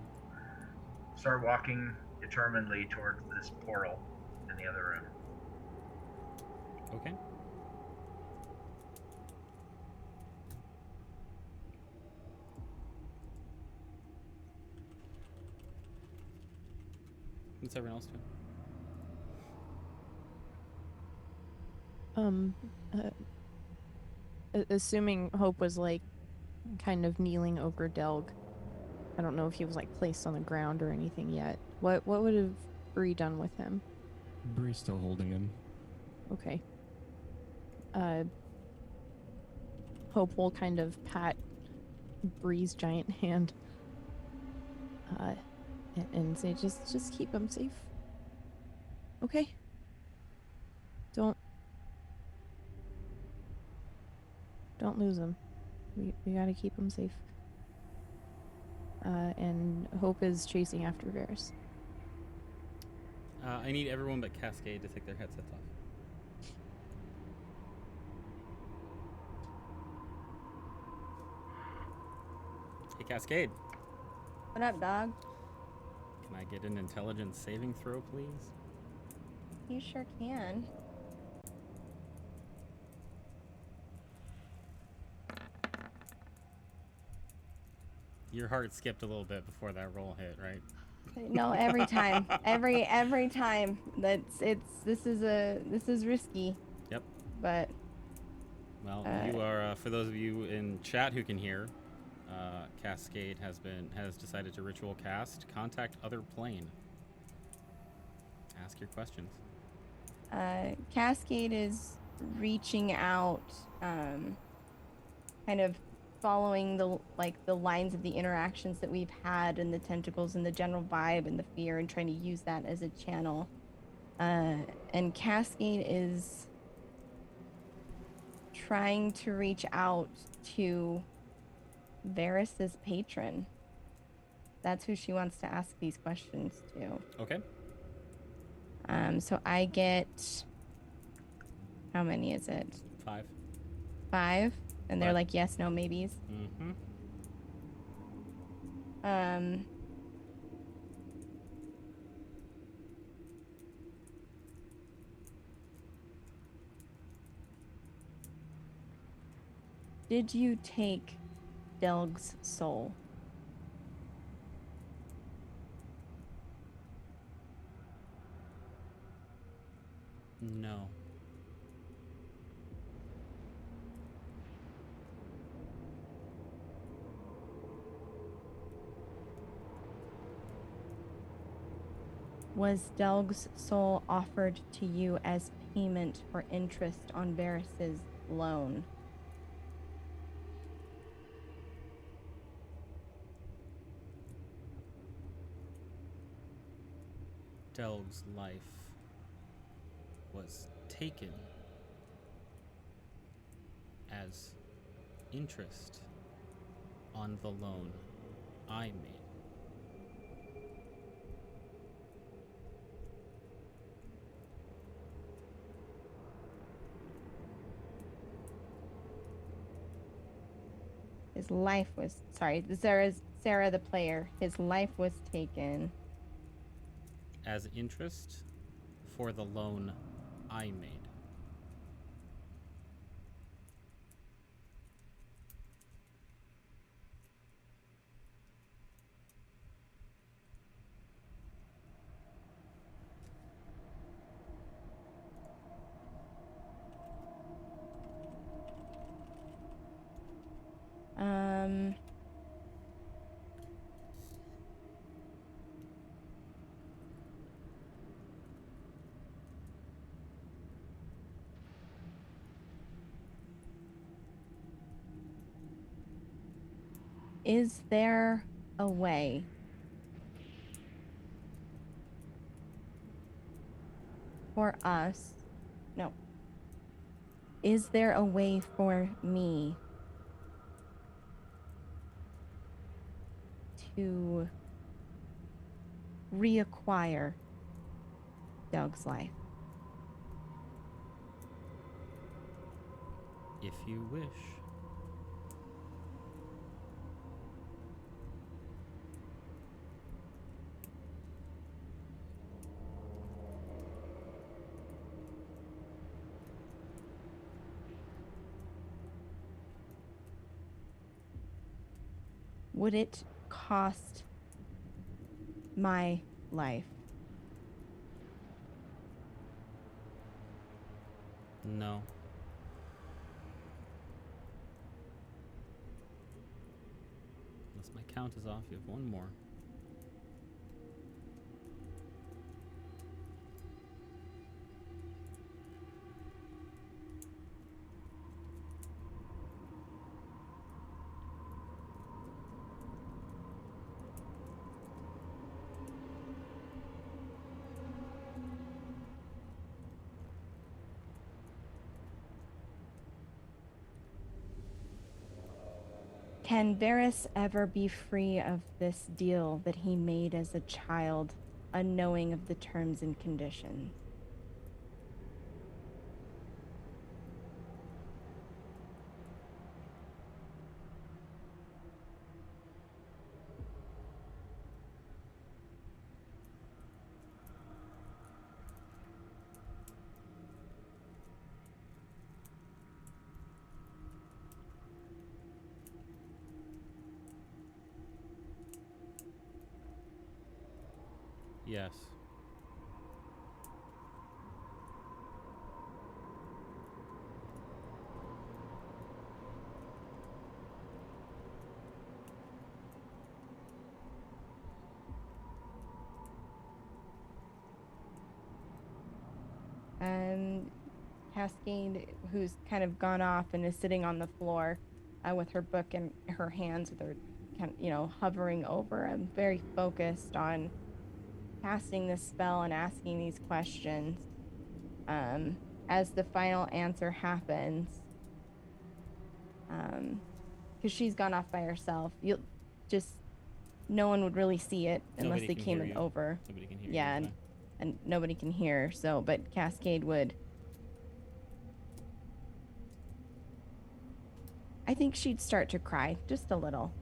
start walking determinedly towards this portal in the other room. Okay. What's everyone else doing? Assuming Hope was like kind of kneeling over Delg. I don't know if he was like placed on the ground or anything yet. What would have Bree done with him? Bree's still holding him. Okay. Hope will kind of pat Bree's giant hand. And say, just keep him safe. Okay. Don't lose him. We gotta keep him safe. And Hope is chasing after Varys. I need everyone but Cascade to take their headsets off. Hey, Cascade. What up, dog? Can I get an intelligence saving throw, please? You sure can. Your heart skipped a little bit before that roll hit, right? No, every time. every time. This is risky. Yep. But Well, you are for those of you in chat who can hear, Cascade has decided to ritual cast Contact Other Plane. Ask your questions. Cascade is reaching out, kind of following the lines of the interactions that we've had and the tentacles and the general vibe and the fear, and trying to use that as a channel. And Cascade is trying to reach out to Varys' patron. That's who she wants to ask these questions to. Okay. So I get, how many is it? 5. 5? And they're Right. like yes, no, maybes. Mm-hmm. Did you take Delg's soul? No. Was Delg's soul offered to you as payment for interest on Varys's loan? Delg's life was taken as interest on the loan I made. His life was, sorry, Sarah the player. His life was taken. As interest for the loan I made. Is there a way for us? No. Is there a way for me to reacquire Doug's life? If you wish. Would it cost my life? No. Unless my count is off, you have one more. Can Varys ever be free of this deal that he made as a child, unknowing of the terms and conditions? Yes. Cascade, who's kind of gone off and is sitting on the floor with her book in her hands, with her kind of, hovering over him, very focused on casting this spell and asking these questions. As the final answer happens, because she's gone off by herself, no one would really see it unless Nobody they can came hear in you. over. Nobody can hear Yeah, you. and nobody can hear. So, but Cascade would. I think she'd start to cry just a little.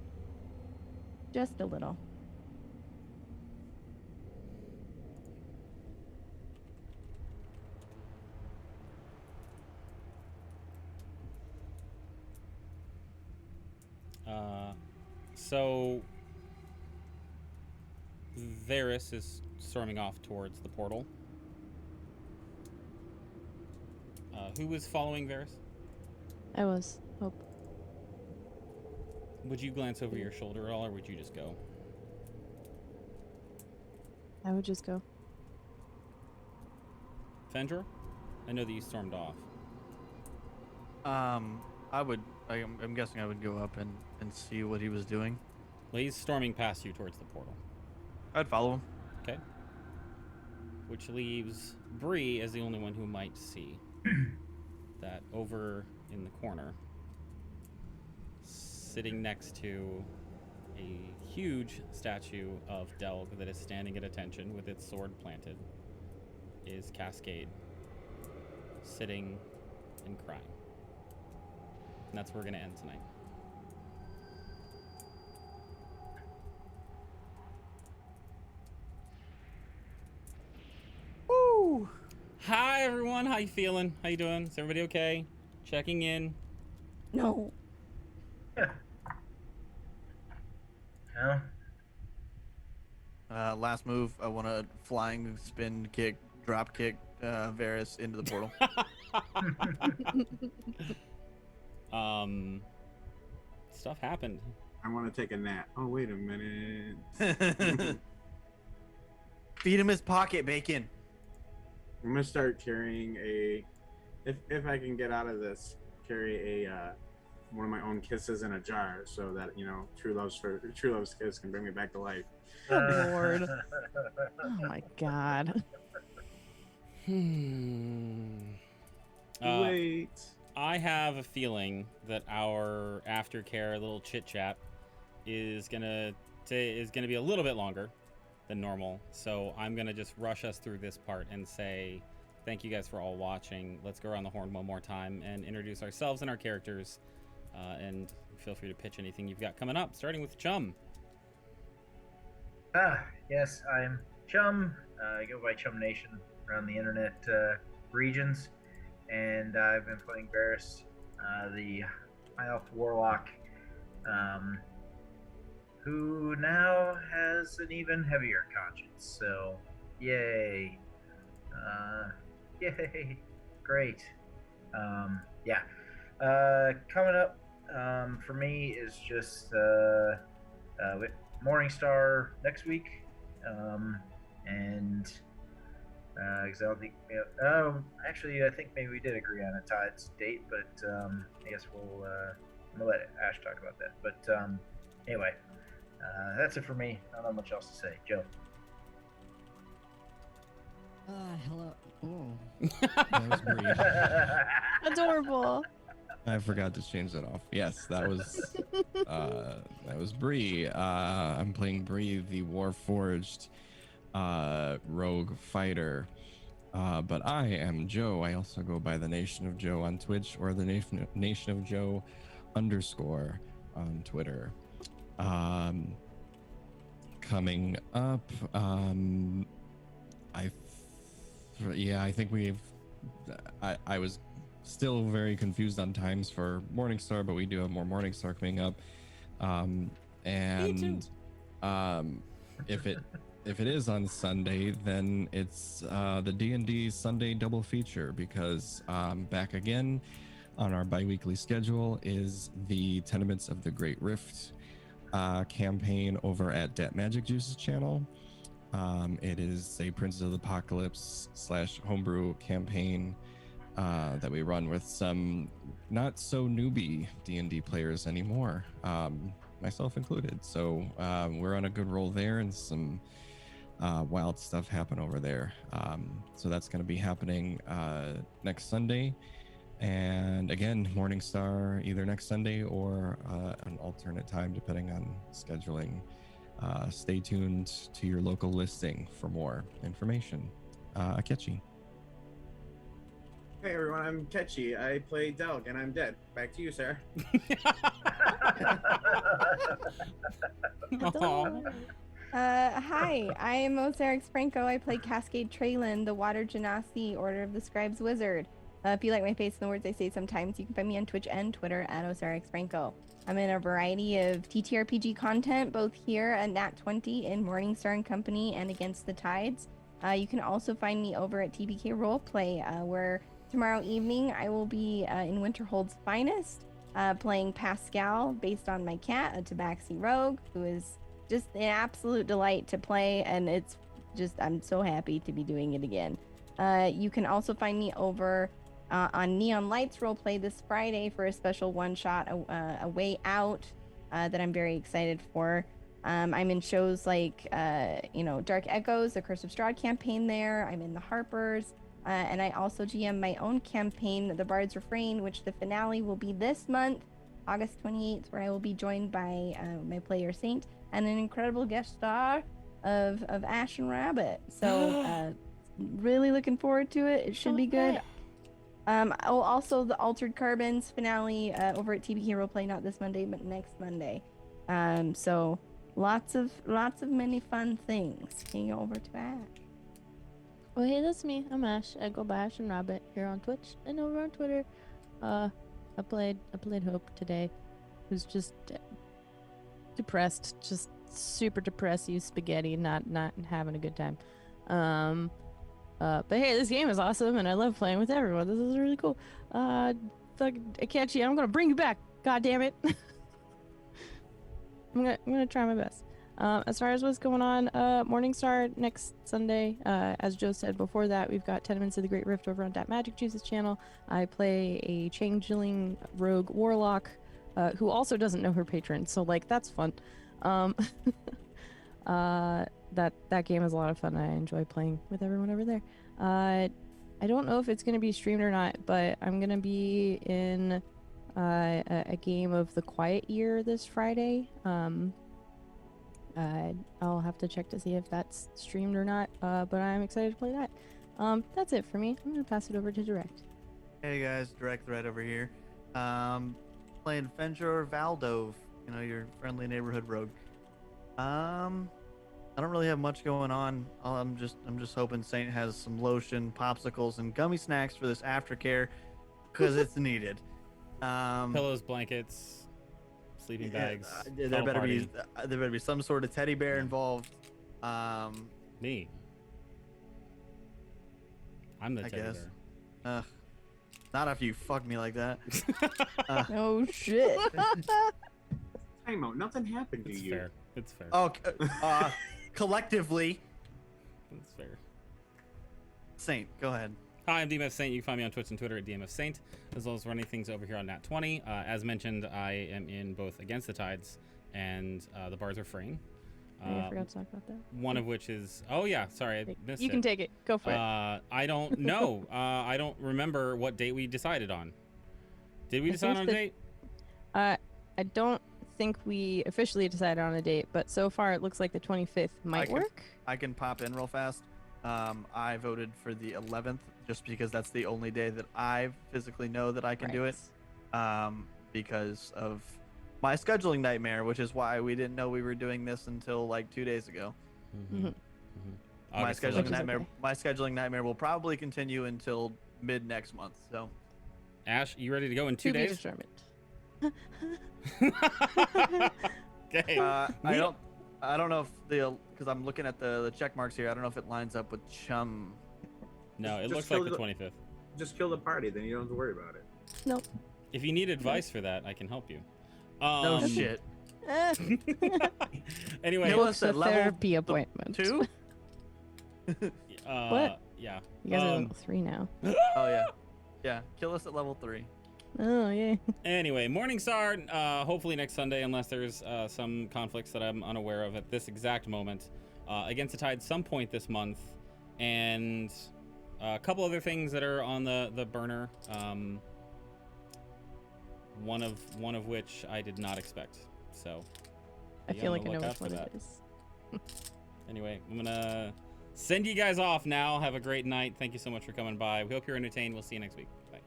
Just a little. So Varys is storming off towards the portal. Who was following Varys? I was. Hope. Would you glance over your shoulder at all, or would you just go? I would just go. Fendra? I know that you stormed off. I'm guessing I would go up and see what he was doing. Well, he's storming past you towards the portal. I'd follow him. Okay. Which leaves Bree as the only one who might see that over in the corner, sitting next to a huge statue of Delg that is standing at attention with its sword planted, is Cascade, sitting and crying. And that's where we're going to end tonight. Woo! Hi everyone, how you feeling? How you doing? Is everybody okay? Checking in. No. No. Last move, I want to flying spin kick, drop kick Varys into the portal. Stuff happened. I want to take a nap. Oh, wait a minute. Feed him his pocket bacon. I'm gonna start carrying a, if I can get out of this, carry a one of my own kisses in a jar, so that true love's kiss can bring me back to life. Good lord. Oh my god. Wait. I have a feeling that our aftercare little chit chat is gonna be a little bit longer than normal. So I'm gonna just rush us through this part and say thank you guys for all watching. Let's go around the horn one more time and introduce ourselves and our characters. And feel free to pitch anything you've got coming up, starting with Chum. Yes, I'm Chum. I go by Chum Nation around the internet regions, and I've been playing Varys, the High Elf Warlock, who now has an even heavier conscience. So, yay! Yay! Great. Yeah. Coming up for me is just Morningstar next week, and because I don't think, actually, I think maybe we did agree on a Tides date, but I guess I'm gonna let Ash talk about that. But anyway, that's it for me. I don't have much else to say. Joe. Hello. Oh. That was Bree. Adorable. I forgot to change that off. Yes, that was Bree. I'm playing Bree, the Warforged rogue fighter. But I am Joe. I also go by the Nation of Joe on Twitch, or the Nation of Joe _, on Twitter. Coming up, I think I was still very confused on times for Morningstar, but we do have more Morningstar coming up. If it is on Sunday, then it's the D&D Sunday double feature, because back again on our bi-weekly schedule is the Tenements of the Great Rift campaign over at Dat Magic Juice's channel. It is a Princes of the Apocalypse / homebrew campaign that we run with some not so newbie D&D players anymore, myself included. So we're on a good roll there, and some wild stuff happen over there. So that's going to be happening next Sunday. And again, Morningstar either next Sunday or an alternate time, depending on scheduling. Stay tuned to your local listing for more information. Akechi. Hey everyone, I'm Ketchy. I play Delg, and I'm dead. Back to you, sir. Hi, I am Osaric Franco. I play Cascade Traylon, the Water Genasi Order of the Scribes Wizard. If you like my face and the words I say sometimes, you can find me on Twitch and Twitter at Osaric Franco. I'm in a variety of TTRPG content, both here at Nat20 in Morningstar and Company and Against the Tides. You can also find me over at TBK Roleplay, where tomorrow evening I will be in Winterhold's Finest, playing Pascal, based on my cat, a Tabaxi Rogue, who is just an absolute delight to play, and it's just, I'm so happy to be doing it again. You can also find me over on Neon Lights Roleplay this Friday for a special one-shot, A Way Out, that I'm very excited for. I'm in shows like, Dark Echoes, the Curse of Strahd campaign there. I'm in the Harpers. And I also GM my own campaign, The Bard's Refrain, which the finale will be this month, August 28th, where I will be joined by my player Saint and an incredible guest star of Ash and Rabbit. So really looking forward to it. It should be good. Also the Altered Carbons finale over at TBK Roleplay, not this Monday, but next Monday. So lots of many fun things. Can you go over to Ash? Well, hey, that's me. I'm Ash. I go by Ash and Rabbit here on Twitch and over on Twitter. I played Hope today, who's just depressed, just super depressed, you spaghetti, not having a good time. But hey, this game is awesome, and I love playing with everyone. This is really cool. Akechi, I'm gonna bring you back. God damn it. I'm gonna try my best. As far as what's going on, Morningstar next Sunday. As Joe said before that, we've got Tenements of the Great Rift over on That Magic Juice's channel. I play a changeling rogue warlock, who also doesn't know her patron, so like that's fun. That game is a lot of fun. I enjoy playing with everyone over there. I don't know if it's gonna be streamed or not, but I'm gonna be in a game of The Quiet Year this Friday. I'll have to check to see if that's streamed or not, but I'm excited to play that. That's it for me. I'm gonna pass it over to Direct. Hey guys, Direct Thread over here. Playing Fenjor Valdove, your friendly neighborhood rogue. I don't really have much going on. I'm just hoping Saint has some lotion, popsicles, and gummy snacks for this aftercare, because it's needed. Pillows, blankets, sleeping bags. There better be some sort of teddy bear involved. Me. I'm the I teddy guess. bear. Not after you fuck me like that. Oh shit. Time out. Nothing happened to It's you. fair. It's fair. Oh, collectively. It's fair. Saint, go ahead. Hi, I'm DMF Saint. You can find me on Twitch and Twitter at DMF Saint, as well as running things over here on Nat 20. As mentioned, I am in both Against the Tides and The Bard's Refrain. I forgot to talk about that. One of which is... Oh, yeah. Sorry, I missed it. You can take it. Go for it. I don't know. I don't remember what date we decided on. Did we decide on a date? I don't think we officially decided on a date, but so far it looks like the 25th might work. I can pop in real fast. I voted for the 11th just because that's the only day that I physically know that I can do it. Because of my scheduling nightmare, which is why we didn't know we were doing this until like 2 days ago. Mm-hmm. Mm-hmm. My scheduling nightmare will probably continue until mid next month. So, Ash, you ready to go in 2 days? To be determined. Okay. I don't know if because I'm looking at the check marks here. I don't know if it lines up with Chum. No, it looks Just like the kill 25th. Just kill the party, then you don't have to worry about it. Nope. If you need advice for that, I can help you. No shit. Anyway, Kill us at level therapy appointment. 2? What? Yeah. You guys are level 3 now. Oh yeah. Yeah. Kill us at level 3. Oh yeah. Anyway, Morningstar, hopefully next Sunday, unless there's some conflicts that I'm unaware of at this exact moment. Against the Tide some point this month, and a couple other things that are on the burner. One of which I did not expect. So I feel like I know which one it is. Anyway, I'm gonna send you guys off now. Have a great night. Thank you so much for coming by. We hope you're entertained. We'll see you next week. Bye.